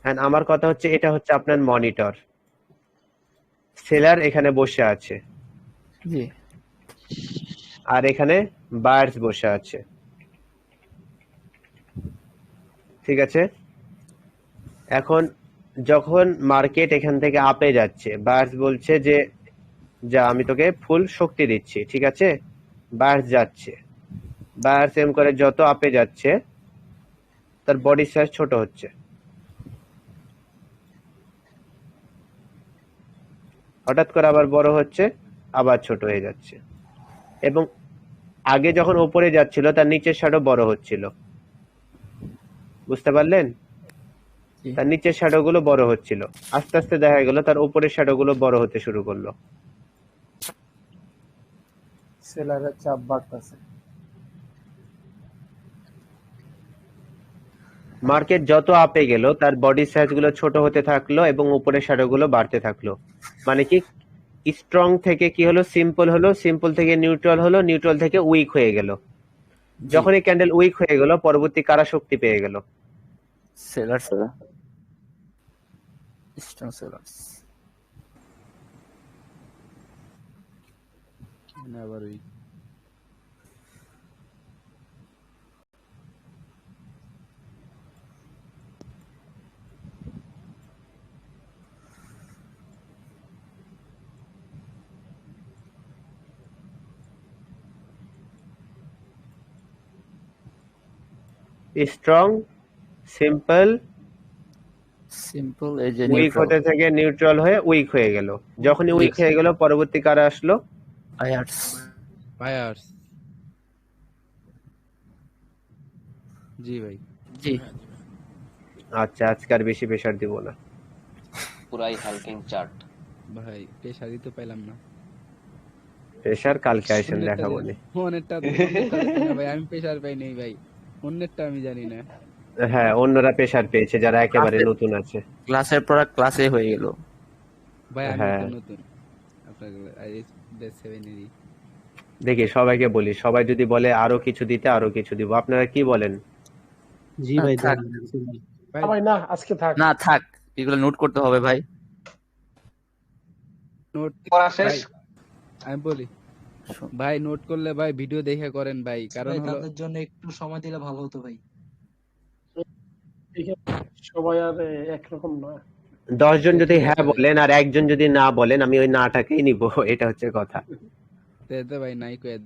হ্যাঁ, আমার কথা হচ্ছে এটা হচ্ছে আপনার মনিটর। সেলার এখানে বসে আছে, জি। আর এখানে বায়ার্স বসে আছে, ঠিক আছে। এখন যখন মার্কেট এখান থেকে আপে যাচ্ছে, বায়ার্স বলছে যে যা, আমি তোকে ফুল শক্তি দিচ্ছি, ঠিক আছে। বায়ার্স যাচ্ছে, বায়ার্স এম করে যত আপে যাচ্ছে তার বডি সাইজ ছোট হচ্ছে, হঠাৎ করে আবার বড় হচ্ছে, আবার ছোট হয়ে যাচ্ছে। এবং আগে যখন উপরে যাচ্ছিল তার নিচের শ্যাডো বড় হচ্ছিল, বুঝতে পারলেন? তার নিচের শ্যাডো গুলো বড় হচ্ছিল, আস্তে আস্তে দেখা গেল তার উপরের শ্যাডো গুলো বড় হতে শুরু করলো। সেলারের চাপ বাড়তেছে। মার্কেট যত আপে গেল তার বডি সাইজ গুলো ছোট হতে থাকলো এবং উপরের শ্যাডো গুলো বাড়তে থাকলো। মানে কি, স্ট্রং থেকে কি হলো, সিম্পল হলো, সিম্পল থেকে নিউট্রাল হলো, নিউট্রাল থেকে উইক হয়ে গেল। যখন এই ক্যান্ডেল উইক হয়ে গেল, পরবর্তী কারা শক্তি পেয়ে গেল? সেলার্স। Strong sellers. না, আবার উইক। স্ট্রং, সিম্পল, সিম্পল, এই যে উইক হতে থেকে নিউট্রাল হয়ে উইক হয়ে গেল। যখনই উইক হয়ে গেল, পরবর্তী কারা আসলো? বায়ার্স। বায়ার্স। জি ভাই। জি। আচ্ছা, আজকে আর বেশি প্রেশার দিব না। পুরাই হালকিং চার্ট। ভাই প্রেশারই তো পাইলাম না। প্রেশার কালকে আইসেন অন্যেরটা দেখাবো জানি নি। অন্যেরটা জানি না ভাই, আমি প্রেশার পাই নাই ভাই, অন্যেরটা আমি জানি না। হ্যাঁ, অন্যরা প্রেশার পেয়েছে যারা একেবারে নতুন আছে। ক্লাসের পর ক্লাসে হয়ে গেল। ভাই আমি হ্যাঁ, তো নতুন আপনার বেস 7-এরই। দেখি সবাইকে বলি, সবাই যদি বলে আরো কিছু দিতে আরো কিছু দিব। আপনারা কি বলেন? জি না, ভাই থাক। ভাই না থাক, এগুলো নোট করতে হবে ভাই। নোট পড়া শেষ। ভাই আমি বলি ভাই, নোট করলে ভাই ভিডিও দেখে করেন ভাই, কারণ ভাই হলো তাদের জন্য একটু সময় দিলে ভালো হতো ভাই। সবাই আর একরকম না। 10 জন তো যদি ঠিক হ্যাঁ আছে ভাই, বলেন আর একজন যদি না বলেন, আমি ওই নাটাকেই নিব। এটা হচ্ছে কথা। তো ভাই নাই কয়ে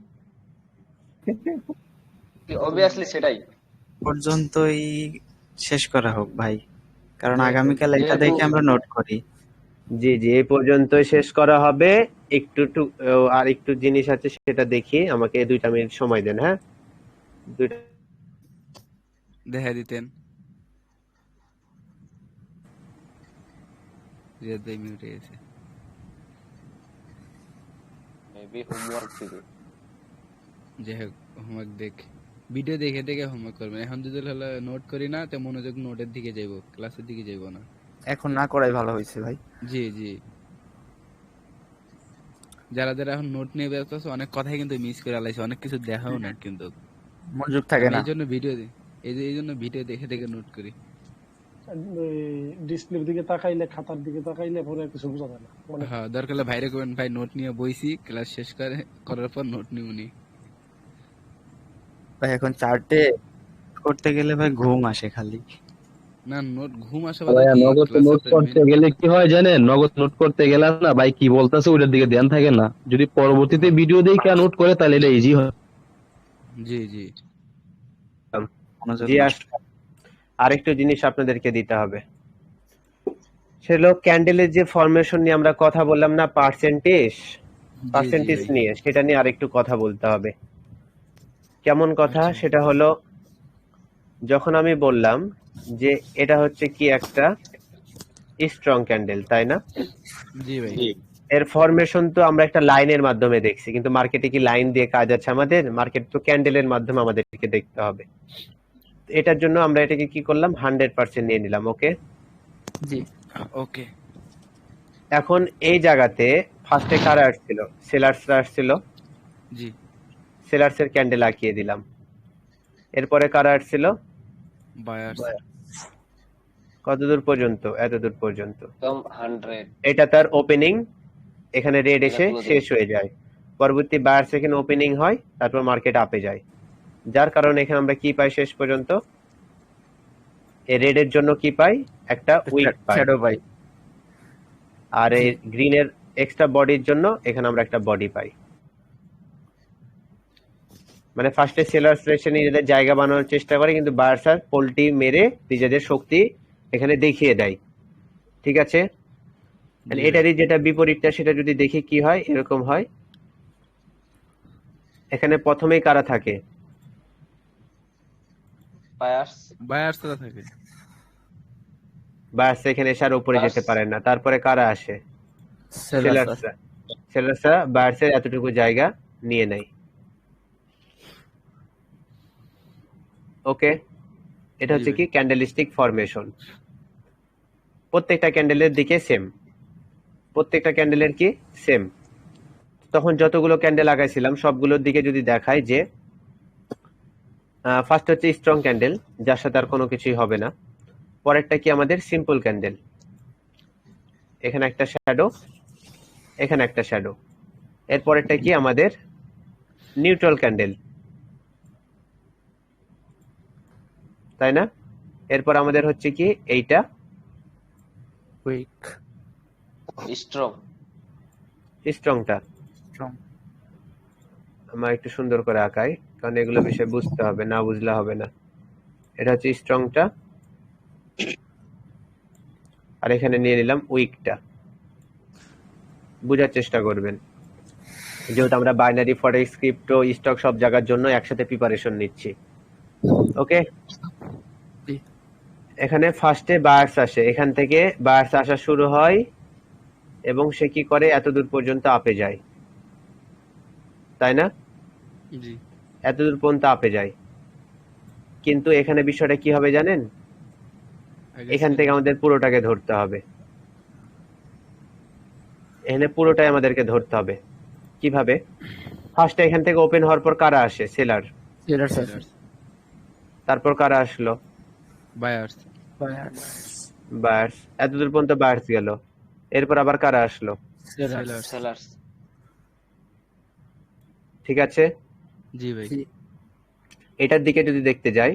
অবভিয়াসলি সেটাই। পর্যন্তই শেষ করা হোক ভাই, কারণ যে আগামীকাল এটা যেহেতু দেখে আমরা নোট করি। জি জি, এই পর্যন্ত শেষ করা হবে। আর একটু জিনিস আছে সেটা দেখি, আমাকে 2টা মিনিট সময় দেন। হ্যাঁ, 2টা। দেখা দিতেন যে দুই মিনিট গেছে। মেবি হোমওয়ার্ক দিবে। যাই হোক, হোমওয়ার্ক দেখ, ভিডিও দেখে দেখে হোমওয়ার্ক করবেন। এখন যদি হলো নোট করি না, তো মনোযোগ নোটের দিকে যাইবো, ক্লাসের দিকে যাইবো না। এখন না করাই ভালো হয়েছে ভাই। জি জি, যারা যারা এখন নোট নিয়ে ব্যস্ত আছে, অনেক কথাই কিন্তু মিস করে আলাইছে, অনেক কিছু দেখাও না কিন্তু। মনোযোগ থাকে আমি না। এই জন্য ভিডিও এই জন্য ভিডিও দেখে দেখে নোট করি। ডিসপ্লের দিকে তাকাইলে, খাতার দিকে তাকাইলে পরে কিছু বোঝা যায় না। হ্যাঁ, দরকার হলে ভাইরে করবেন, ভাই নোট নিয়ে বইছি, ক্লাস শেষ করার পর নোট নিউনি। ভাই এখন চার্টে করতে গেলে ভাই ঘুম আসে খালি। না, নোট ঘুম আসা বাদে ভাইয়া কি নগদ ক্লাসে নোট তো করতে গেলে কি হয় জানেন? নগদ নোট করতে গেলে না ভাই কি বলতেছে ওইটার দিকে ধ্যান থাকে না। যদি পরবর্তীতে ভিডিও দেখে নোট করে তাহলে এটা ইজি হয়। জি জি মনোযোগ জি, নষ্ট। আরেকটু জিনিস আপনাদেরকে দিতে হবে। সেগুলো ক্যান্ডেলের যে ফরমেশন নিয়ে আমরা কথা বললাম না, জি পার্সেন্টেজ ভাই। নিয়ে, সেটা নিয়ে আরেকটু কথা বলতে হবে। কেমন কথা? আচ্ছা সেটা হলো, যখন আমি বললাম যে এটা হচ্ছে কি একটা স্ট্রং ক্যান্ডেল, তাই না? জি ভাই। এর ফরমেশন তো আমরা একটা লাইনের মাধ্যমে দেখছি, কিন্তু মার্কেটে কি লাইন দিয়ে কাজ আছে আমাদের? মার্কেট তো ক্যান্ডেলের মাধ্যমে আমাদেরকে দেখতে হবে। এটার জন্য আমরা এটাকে কি করলাম, 100% নিয়ে নিলাম। ওকে, জি। ওকে। এখন এই জায়গাতে ফার্স্টে কারা আসছিল? সেলার্সরা আসছিল। জি। সেলার্সের ক্যান্ডেল আঁকিয়ে দিলাম। এরপরে কারা আসছিল? বায়ার্স। কতদূর পর্যন্ত? এতদূর পর্যন্ত। একদম 100। এটা তার ওপেনিং, এখানে রেড এসে এটা closing। শেষ হয়ে যায়। পরবর্তী বায়ার্স এখানে ওপেনিং হয়, তারপর মার্কেট আপে যায়। যার কারণে এখানে আমরা কি পাই শেষ পর্যন্ত? এই রেড এর জন্য কি পাই? একটা উইক পাই। শ্যাডো ভাই। আর এই গ্রিনের এক্সট্রা বডির জন্য এখানে আমরা একটা বডি পাই। মানে ফার্স্টে সেলার্স এসে নিজেদের জায়গা বানানোর চেষ্টা করে, কিন্তু বায়ার্স আর পোল্টি মেরে নিজেদের শক্তি এখানে দেখিয়ে দেয়। ঠিক আছে, জি এটারই যেটা বিপরীতটা, সেটা যদি দেখি কি হয়, এরকম হয়। এখানে প্রথমেই কারা থাকে? বায়ার্স। বায়ার্সরা থাকে। বায়ার্স এখানে এসে আর উপরে Buyers। যেতে পারে না। তারপরে কারা আসে? সেলার্সরা। সেলার্সরা বায়ার্সের এতটুকু জায়গা নিয়ে নেয়। ওকে, এটা হচ্ছে কি ক্যান্ডেলিস্টিক ফরমেশন। প্রত্যেকটা ক্যান্ডেলের দিকে সেম, প্রত্যেকটা ক্যান্ডেলের কি সেম। তখন যতগুলো ক্যান্ডেল লাগাইছিলাম সবগুলোর দিকে যদি দেখাই যে ফার্স্ট হচ্ছে স্ট্রং ক্যান্ডেল, যার সাথে আর কোনো কিছুই হবে না। পরেরটা কি আমাদের সিম্পল ক্যান্ডেল, এখানে একটা শ্যাডো, এখানে একটা শ্যাডো। এর পরেরটা কি আমাদের নিউট্রাল ক্যান্ডেল, তাই না? এরপর আমাদের হচ্ছে কি এইটা উইক। স্ট্রং। স্ট্রংটা। স্ট্রং। আমার একটু সুন্দর করে আঁকাই, কারণ এগুলো বিষয় বুঝতে হবে, না বুঝলে হবে না। এটা হচ্ছে স্ট্রংটা, আর এখানে নিয়ে নিলাম উইকটা। বোঝার চেষ্টা করবেন, যেহেতু আমরা বাইনারি ফরেক্স ক্রিপ্টো স্টক সব জায়গার জন্য একসাথে প্রিপারেশন নিচ্ছি। ওকে, জি। এখানে ফার্স্টে বায়ার্স আসে, এখান থেকে বায়ার্স আসা শুরু হয় এবং সে কি করে এতদূর পর্যন্ত আপে যায়, তাই না? জি এতদূর পর্যন্ত আপে যায়, কিন্তু এখানে বিষয়টা কি হবে জানেন? আগে এখান থেকে seller- আমাদের পুরোটাকে ধরতে হবে, এখানে পুরোটাই আমাদেরকে ধরতে হবে। কিভাবে? ফার্স্টে এখান থেকে ওপেন হওয়ার পর কারা আসে? সেলার। সেলার্স আছে, sellers, তারপর কারা আসলো? buyers, buyers, buyers. এতদূর পর্যন্ত বায়ার্স গেল, এরপর আবার কারা আসলো? সেলার্স। sellers, sellers. ঠিক আছে, জি ভাই, জি, এটার দিকে যদি দেখতে যাই,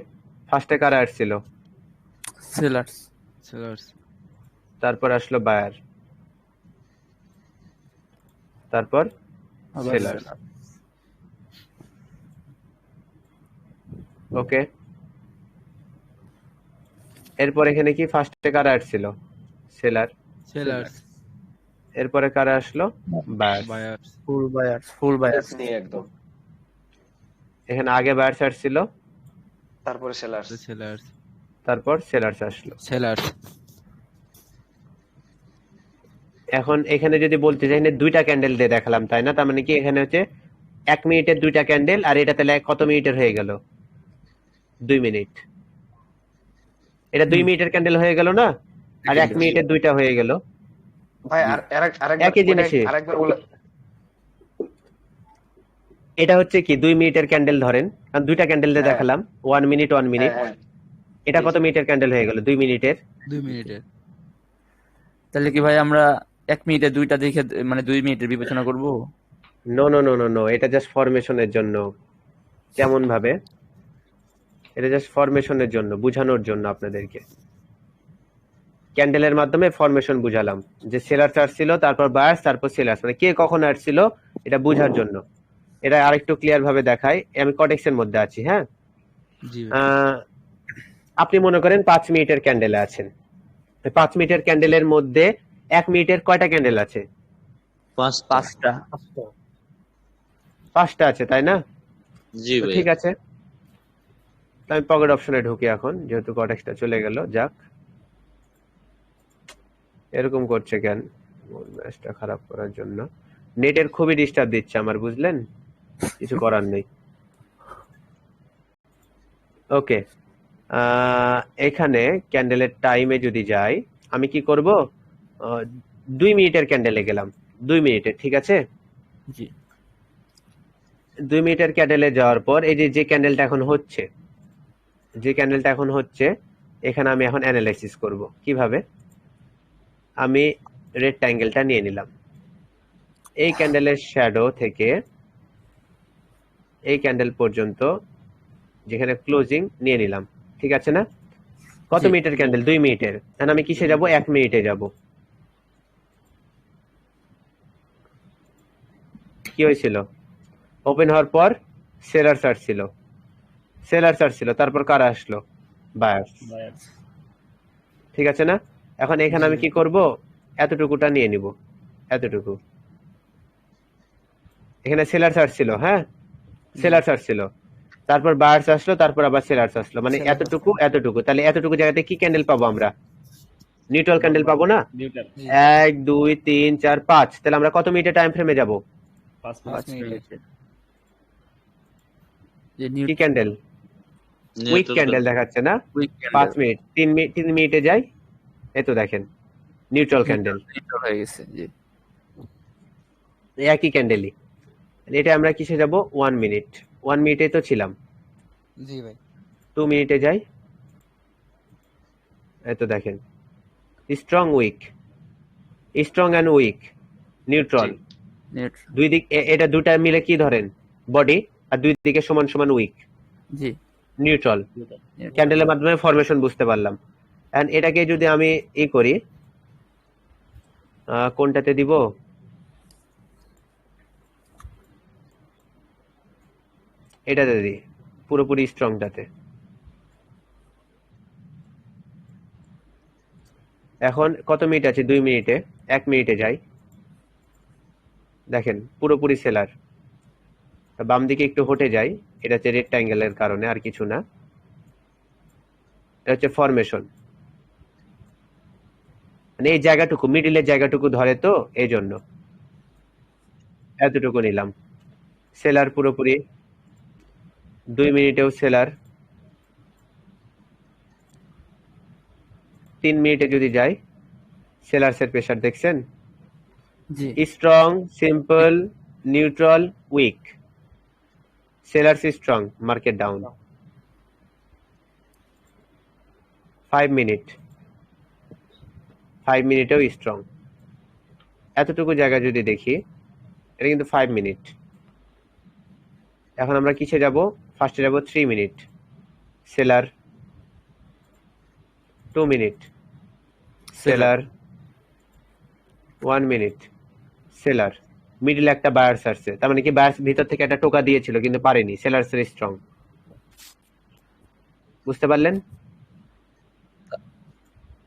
ফার্স্টে কারা আসছিল? সেলার্স, sellers, তারপর আসলো বায়ার, তারপর আবার সেলার। সেলার। ওকে, এরপর এখানে কি ফার্স্টে কারা আসছিল? সেলার। sellers, এরপরে কারা আসলো? বায়ার। buyers, ফুল বায়ার্স, ফুল বায়ার্স। নিয়ে একদম। এখানে আগে বায়ার্স আসছিল, তারপরে সেলার্স। the sellers, তারপর সেলার্স আসলো। sellers, এখন এখানে যদি বলতে চাই, এখানে দুইটা ক্যান্ডেল দিয়ে দেখালাম, তাই না? তার মানে কি এখানে হচ্ছে 1 মিনিটের দুইটা ক্যান্ডেল, আর এটা তাহলে কত মিনিটের হয়ে গেল? 2 মিনিট। এটা 2 মিনিটের ক্যান্ডেল হয়ে গেল না? আর 1 মিনিটের দুইটা হয়ে গেল। ভাই আরেকবার একই জিনিসই। আরেকবার বলে। এটা হচ্ছে কি 2 মিনিটের ক্যান্ডেল ধরেন, কারণ দুইটা ক্যান্ডেল দিয়ে হ্যাঁ। দেখালাম, 1 মিনিট 1 মিনিট। হ্যাঁ, হ্যাঁ। এটা কত মিনিটের ক্যান্ডেল হয়ে গেল? 2 মিনিটের। 2 মিনিটের। তাহলে কি ভাই আমরা 1 মিনিটে দুইটা দেখে মানে 2 মিনিটের বিবেচনা করব? No no no no no, এটা জাস্ট ফরমেশনের জন্য। কেমন ভাবে? এটা জাস্ট ফরমেশনের জন্য, বুঝানোর জন্য আপনাদেরকে। ক্যান্ডেলের মাধ্যমে ফরমেশন বুঝালাম যে সেলার্স আসছিল, তারপর বায়ার্স, তারপর সেলার্স, মানে কে কখন আসছিল এটা বোঝার জন্য। এটা আরেকটু ক্লিয়ার ভাবে দেখাই। আমি কটেক্সের মধ্যে আছি, হ্যাঁ। জি ভাই, আপনি মনে করেন 5 মিনিটের ক্যান্ডেলে আছেন। 5 মিনিটের ক্যান্ডেলের মধ্যে 1 মিনিটের কয়টা ক্যান্ডেল আছে? 5টা। 5টা আছে, তাই না? তো ঠিক আছে, তো আমি পকেট অপশনে ঢুকি এখন, যেহেতু কটেক্সটা চলে গেল। যাক, এরকম করছে কেন? ম্যাচটা খারাপ করার জন্য নেটের খুবই ডিস্টার্ব দিচ্ছে আমার, বুঝলেন? কিছু করার নেই। ওকে, এখানে ক্যান্ডেলের টাইমে যদি যাই, আমি কি করব? 2 মিনিটের ক্যান্ডেলে গেলাম, 2 মিনিটে, ঠিক আছে? জি, 2 মিনিটের ক্যান্ডেলে যাওয়ার পর এই যে ক্যান্ডেলটা এখন হচ্ছে, এখানে আমি এখন অ্যানালাইসিস করব। কিভাবে? আমি রেড ট্রায়াঙ্গেলটা নিয়ে নিলাম, এই ক্যান্ডেলের শ্যাডো থেকে এই ক্যান্ডেল পর্যন্ত যেখানে ক্লোজিং নিয়ে নিলাম, ঠিক আছে না? কত জি। মিনিটের ক্যান্ডেল? 2 মিনিটের। এখন আমি কিসে যাব? 1 মিনিটে যাব। কি হয়েছিল? ওপেন হওয়ার পর সেলার্স আসছিল, তারপর কারা আসলো? বায়ার্স। ঠিক আছে না? এখন এখানে আমি কি করব? এতটুকুটা নিয়ে নিব, এতটুকু। এখানে সেলার্স আসছিল, হ্যাঁ, সেলার্স আসছিল, তারপর বায়ার্স আসলো, তারপর আবার সেলার্স আসলো, মানে এতটুকু এতটুকু। তাহলে এতটুকু জায়গাতে কি ক্যান্ডেল পাবো আমরা? নিউট্রাল ক্যান্ডেল পাবো না? 1 2 3 4 5। তাহলে আমরা কত মিনিটের টাইম ফ্রেমে যাব? 5 মিনিটে। যে কি ক্যান্ডেল? উইক ক্যান্ডেল দেখাচ্ছে না? 5 মিনিট, 3 মিনিটে যাই, এই তো দেখেন নিউট্রাল ক্যান্ডেল, হয়ে গেছে। জি, একই ক্যান্ডেলই। এটা আমরা কিসে যাব? 1 মিনিট। 1 মিনিটে তো ছিলাম। জি ভাই, 2 মিনিটে যাই, এই তো দেখেন strong weak, strong and weak, neutral. দুই দিক এটা দুটা মিলে কি ধরেন? বডি। আর দুই দিকে সমান সমান উইক, জি, নিউট্রাল। ক্যান্ডেলের মাধ্যমে ফরমেশন বুঝতে পারলাম। এন্ড এটাকে যদি আমি করি, কোনটাতে দিব? এটাতে দিই, পুরোপুরি স্ট্রংটাতে। এখন কত মিনিট আছে? 2 মিনিটে। 1 মিনিটে যাই, দেখেন পুরোপুরি সেলার। বাম দিকে একটু হটে যাই, এটা হচ্ছে রেড ট্রায়াঙ্গেলের কারণে, আর কিছু না। এটা হচ্ছে ফরমেশন, মানে এই জায়গাটুকু মিডিলের জায়গাটুকু ধরে, তো এই জন্য এতটুকু নিলাম। সেলার পুরোপুরি 2 মিনিটেও সেলার, 3 মিনিটে যদি যাই, সেলার্সের প্রেসার দেখছেন, জি strong, simple, neutral, weak. Sellers strong, market down. 5 minute, 5 মিনিটেও স্ট্রং। এতটুকু জায়গা যদি দেখি, এটা কিন্তু 5 মিনিট। এখন আমরা কিসে যাব? ফার্স্টে যাব 3 minute, seller. 2 minute, seller. 1 minute, seller. Middle একটা বায়ার্স আসছে, তার মানে কি বায়ার্স ভিতর থেকে একটা টোকা দিয়েছিল কিন্তু পারেনি, সেলার্স এর স্ট্রং। বুঝতে পারলেন?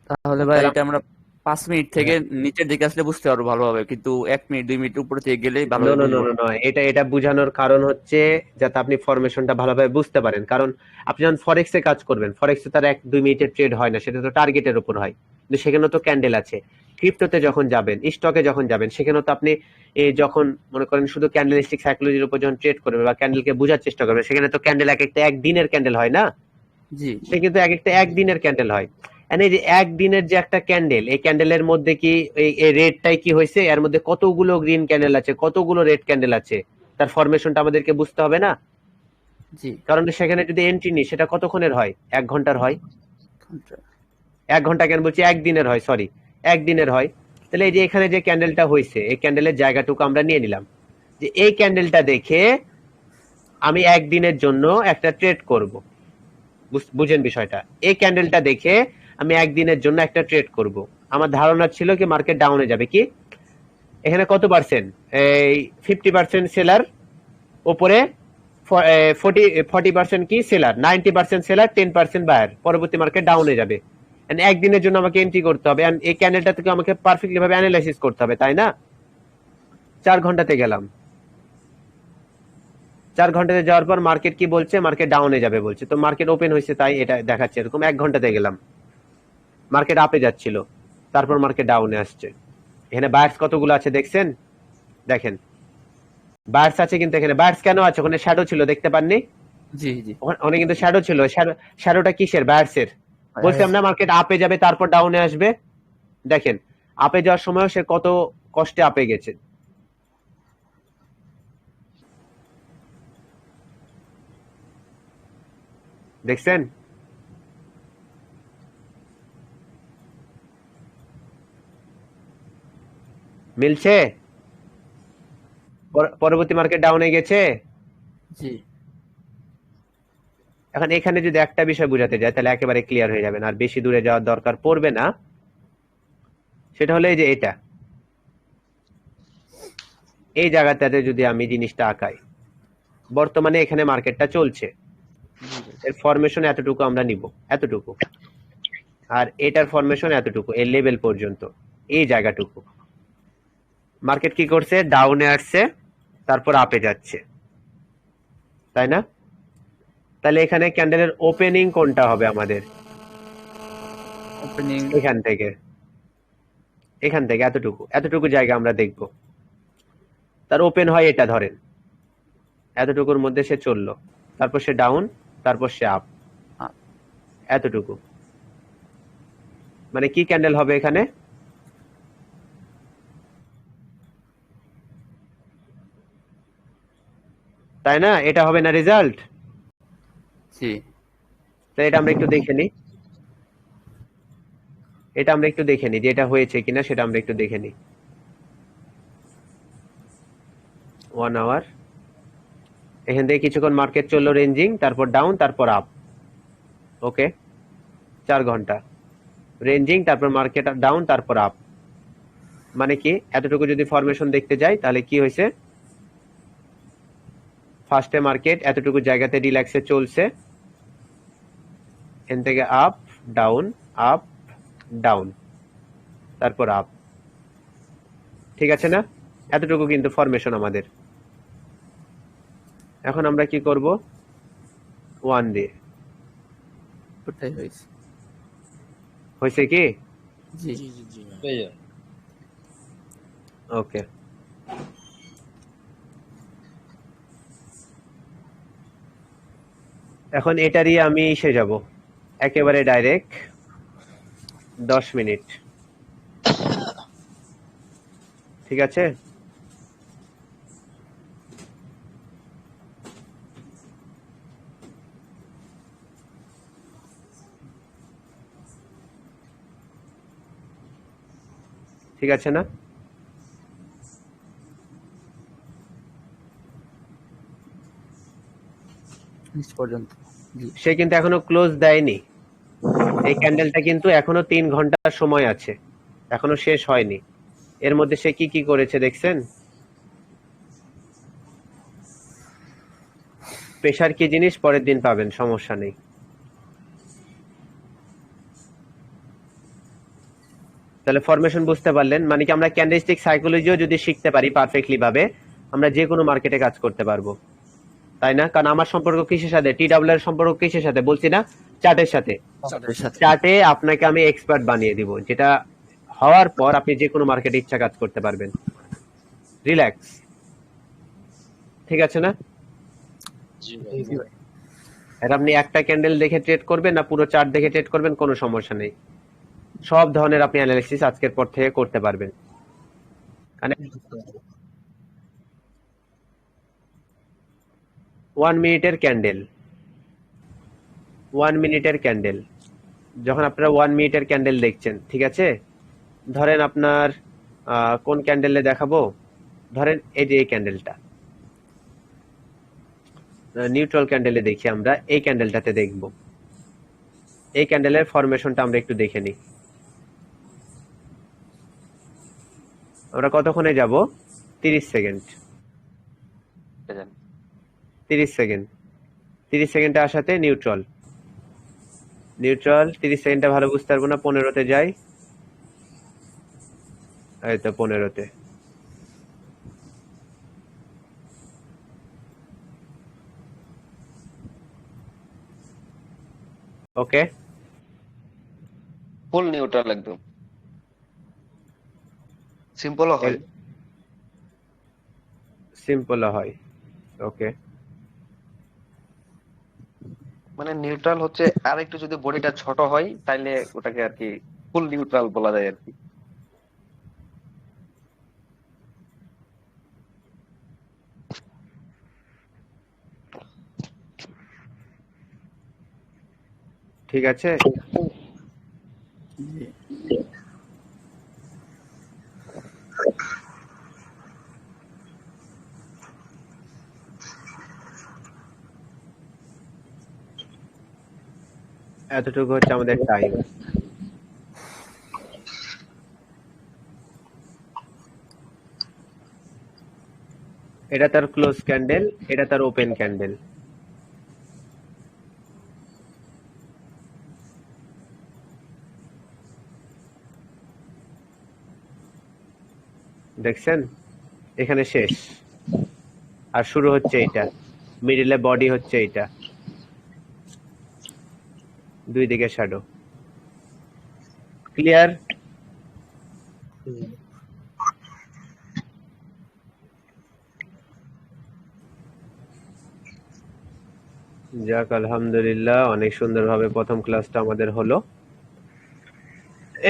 তাহলে ভাই তাহলে এটা আমরা 5 মিনিট থেকে নিচের দিকে আসলে বুঝতে পারবো ভালোভাবে, কিন্তু 1 মিনিট 2 মিনিট উপরে থেকে গেলেই নো ভালোভাবে নো নো বুঝবো। নো নো, এটা বোঝানোর কারণ হচ্ছে যাতে আপনি ফরমেশনটা ভালোভাবে বুঝতে পারেন। কারণ আপনি যখন ফরেক্সে কাজ করবেন, ফরেক্সে তার 1-2 মিনিটের ট্রেড হয় না, সেটা তো টার্গেটের উপর হয়, কিন্তু সেখানে তো ক্যান্ডেল আছে। ক্রিপ্টোতে যখন যাবেন, স্টকে যখন যাবেন, সেখানে তো আপনি যখন মনে করেন শুধু ক্যান্ডেলিস্টিক সাইকোলজির উপর যখন ট্রেড করবেন বা ক্যান্ডেলকে বোঝার চেষ্টা করবেন, সেখানে তো ক্যান্ডেল এক একটা একদিনের ক্যান্ডেল হয় না, জি সে কিন্তু এক একটা একদিনের ক্যান্ডেল হয়। And এই যে একদিনের যে একটা ক্যান্ডেল, এই ক্যান্ডেলের মধ্যে কি এই রেডটাই কি হয়েছে, এর মধ্যে কতগুলো গ্রিন ক্যান্ডেল আছে, কতগুলো রেড ক্যান্ডেল আছে, তার ফরমেশনটা আমাদেরকে বুঝতে হবে না? জি কারণ সেখানে যদি এন্ট্রি নিই, সেটা কতক্ষণের হয়? 1 ঘন্টার হয়। 1 ঘন্টা কেন বলছি, একদিনের হয়, সরি, একদিনের হয়। তাহলে এই যে এখানে যে ক্যান্ডেলটা হয়েছে, এই ক্যান্ডেলের জায়গাটুকু আমরা নিয়ে নিলাম, যে এই ক্যান্ডেলটা দেখে আমি একদিনের জন্য একটা ট্রেড করব। বুঝেন বিষয়টা? এই ক্যান্ডেলটা দেখে আমি একদিনের জন্য একটা ট্রেড করব। আমার ধারণা ছিল কি মার্কেট ডাউনে যাবে। কি এখানে কত পার্সেন্ট? এই 50% সেলার, উপরে 40% কি সেলার, 90% সেলার, 10% বায়ার। পরবর্তী মার্কেট ডাউনে যাবে, একদিনের জন্য আমাকে এন্ট্রি করতে হবে। এই ক্যান্ডেলটা থেকে আমাকে পারফেক্টলি ভাবে অ্যানালাইসিস করতে হবে, তাই না? 4 ঘন্টাতে গেলাম, 4 ঘন্টাতে যাওয়ার পর মার্কেট কি বলছে? মার্কেট ডাউনে যাবে বলছে। তো মার্কেট ওপেন হয়েছে, তাই এটা দেখাচ্ছে এরকম। 1 ঘন্টাতে গেলাম, মার্কেট আপে যাচ্ছিল, তারপর মার্কেট ডাউনে আসছে। এখানে বায়ার্স কতগুলো আছে দেখছেন? দেখেন বায়ার্স আছে, কিন্তু এখানে বায়ার্স কেন আছে? ওখানে শ্যাডো ছিল, দেখতে পাননি? জি জি ওখানে কিন্তু শ্যাডো ছিল। শ্যাডোটা কিসের? বায়ার্সের। বলছিলাম না মার্কেট আপে যাবে তারপর ডাউনে আসবে। দেখেন আপে যাওয়ার সময় সে কত কষ্টে আপে গেছে। দেখছেন? মিলছে? পরবর্তী মার্কেট ডাউনে গেছে। জি এখন এখানে যদি একটা বিষয় বোঝাতে যায়, তাহলে একেবারে ক্লিয়ার হয়ে যাবেন, আর বেশি দূরে যাওয়ার দরকার পড়বে না। সেটা হলো এই যে এটা, এই জায়গাটাতে যদি আমি জিনিসটা আঁকাই, বর্তমানে এখানে মার্কেটটা চলছে, এর ফরমেশন এতটুকু আমরা নিব, এতটুকু, আর এটার ফরমেশন এতটুকু, এই লেভেল পর্যন্ত, এই জায়গাটুকু। মার্কেট কি করছে? ডাউনে আসছে, তারপর আপে যাচ্ছে, তাই না? তাহলে এখানে ক্যান্ডেলের ওপেনিং কোনটা হবে আমাদের? ওপেনিং এখান থেকে এতটুকু, এতটুকু জায়গা আমরা দেখব। তার ওপেন হয় এটা, ধরেন এতটুকুর মধ্যে সে চললো, তারপর সে ডাউন, তারপর সে আপ, এতটুকু। মানে কি ক্যান্ডেল হবে এখানে? তাই না? এটা হবে না রেজাল্ট? জি তো এটা আমরা একটু দেখে নিই, যে এটা হয়েছে কিনা সেটা আমরা একটু দেখে নিই। 1 আওয়ার, এখান থেকে কিছুক্ষণ মার্কেট চললো রেঞ্জিং, তারপর ডাউন, তারপর আপ। ওকে, 4 ঘন্টা রেঞ্জিং, তারপর মার্কেট ডাউন, তারপর আপ। মানে কি এতটুকু যদি ফরমেশন দেখতে যাই, তাহলে কি হয়েছে? ফার্স্টে মার্কেট এতটুকু জায়গাতে রিল্যাক্সে চলছে, এখান থেকে আপ ডাউন, আপ ডাউন, তারপর আপ। ঠিক আছে না? এতটুকু কিন্তু ফরমেশন আমাদের। এখন আমরা কি করব? 1 দিয়ে, ওটাই হয়েছে। হয়েছে কি? জি ওকে, এখন এটারই আমি এসে যাব একেবারে ডাইরেক্ট 10 মিনিট, ঠিক আছে? ঠিক আছে না? নিচ পর্যন্ত। জি সে কিন্তু এখনো ক্লোজ দেয়নি, এই ক্যান্ডেলটা কিন্তু এখনো 3 ঘন্টা সময় আছে, এখনো শেষ হয়নি। এর মধ্যে সে কি কি করেছে দেখছেন? প্রেশার কি জিনিস পরের দিন পাবেন, সমস্যা নেই। তাহলে ফরমেশন বুঝতে পারলেন, মানে কি আমরা ক্যান্ডেলস্টিক সাইকোলজিও যদি শিখতে পারি পারফেক্টলি ভাবে, আমরা যে কোনো মার্কেটে কাজ করতে পারবো, তাই না? কারণ আমার সম্পর্ক কিসের সাথে, TWL এর সম্পর্ক কিসের সাথে বলছি না, চার্টের সাথে। চার্টের সাথে। চার্টে আপনাকে আমি এক্সপার্ট বানিয়ে দিব, যেটা হওয়ার পর আপনি যে কোনো মার্কেটে ইচ্ছা কাজ করতে পারবেন। রিল্যাক্স, ঠিক আছে না? জি ভাই। আর আপনি একটা ক্যান্ডেল দেখে ট্রেড করবেন না পুরো চার্ট দেখে ট্রেড করবেন, কোনো সমস্যা নেই। সব ধরনের আপনি অ্যানালিসিস আজকের পর থেকে করতে পারবেন। মানে 1 মিনিটের ক্যান্ডেল, 1 মিনিটের ক্যান্ডেল, যখন আপনারা 1 মিনিটের ক্যান্ডেল দেখছেন, ঠিক আছে? ধরেন আপনার কোন ক্যান্ডেলে দেখাবো, ধরেন এই যে এই ক্যান্ডেলটা, নিউট্রাল ক্যান্ডেলে দেখি আমরা, এই ক্যান্ডেলটাতে দেখব। এই ক্যান্ডেলের ফরমেশনটা আমরা একটু দেখে নিই। আমরা কতক্ষণে যাব? 30 সেকেন্ড, 30 সেকেন্ড, 30 সেকেন্ডে আসাতে নিউট্রাল, নিউট্রাল 30 সেকেন্ডটা ভালো বুঝতে পারবো না, 15তে যাই, এই তো 15তে। ওকে, ফুল নিউট্রাল একদম সিম্পলও হয়। সিম্পল হয়। ওকে, মানে নিউট্রাল হচ্ছে আর একটু যদি বডিটা ছোট হয় তাইলে ওটাকে আর কি ফুল নিউট্রাল বলা যায় আর কি। ঠিক আছে। জি এতটুকু হচ্ছে আমাদের টাইম। এটা তার ক্লোজ ক্যান্ডেল, এটা তার ওপেন ক্যান্ডেল। দেখছেন, এখানে শেষ, আর শুরু হচ্ছে এইটা, মিডিলে বডি হচ্ছে এইটা, দুই দিকে শ্যাডো। ক্লিয়ার? যাক, আলহামদুলিল্লাহ, অনেক সুন্দরভাবে প্রথম ক্লাসটা আমাদের হলো।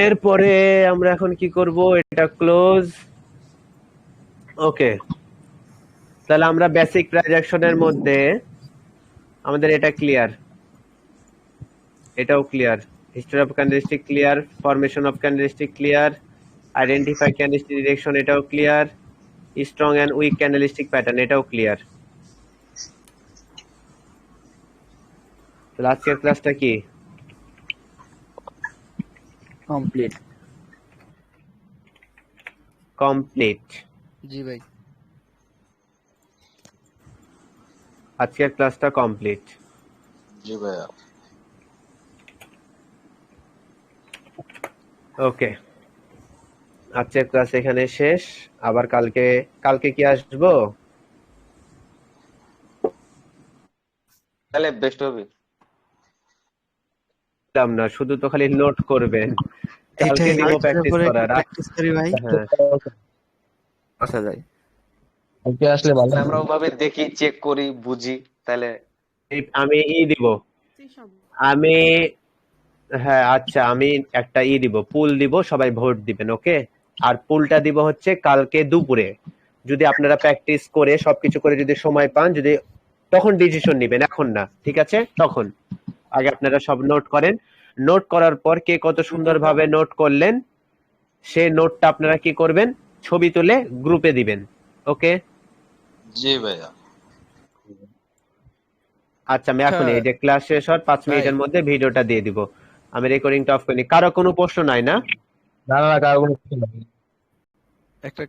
এরপরে আমরা এখন কি করব, এটা ক্লোজ। ওকে, তাহলে আমরা বেসিক প্রাইস অ্যাকশনের মধ্যে আমাদের এটা ক্লিয়ার, এটাও clear, history of candlestick clear, formation of candlestick clear, identify candlestick direction এটাও clear, strong and weak candlestick pattern এটাও ক্লিয়ার। তাহলে আজকের ক্লাসটা কি? কমপ্লিট। কমপ্লিট। জি ভাই। আজকের ক্লাসটা কমপ্লিট। জি ভাইয়া। ওকে, আজকের ক্লাস এখানে শেষ। আবার কালকে, কালকে কি আসবো? তাহলে বেস্ট হবে। বুঝলাম না, শুধু তো খালি নোট করবেন, কালকে দিব প্র্যাকটিস করার। প্র্যাকটিস করি ভাই। হ্যাঁ আসা যায়। কালকে আসলে ভালো তাহলে আমরা ওভাবে দেখি, চেক করি, বুঝি, তাহলে আমি দিব, আমি হ্যাঁ আচ্ছা আমি একটা দিব, পুল দিব, সবাই ভোট দিবেন, ওকে? আর পুলটা দিব হচ্ছে কালকে দুপুরে, যদি আপনারা প্র্যাকটিস করে সবকিছু করে যদি সময় পান, যদি তখন ডিসিশন নেবেন, এখন না, ঠিক আছে? তখন আগে আপনারা সব নোট করেন, নোট করার পর কে কত সুন্দরভাবে নোট করলেন সেই নোটটা আপনারা কি করবেন, ছবি তুলে গ্রুপে দিবেন, ওকে? জি ভাইয়া। আচ্ছা আমি এখন এই যে ক্লাস শেষ হওয়ার 5 মিনিটের মধ্যে ভিডিওটা দিয়ে দিব, আমি রেকর্ডিংটা অফ করি। কারো কোনো প্রশ্ন নাই না? না না কারো কোনো কিছু নাই। একটা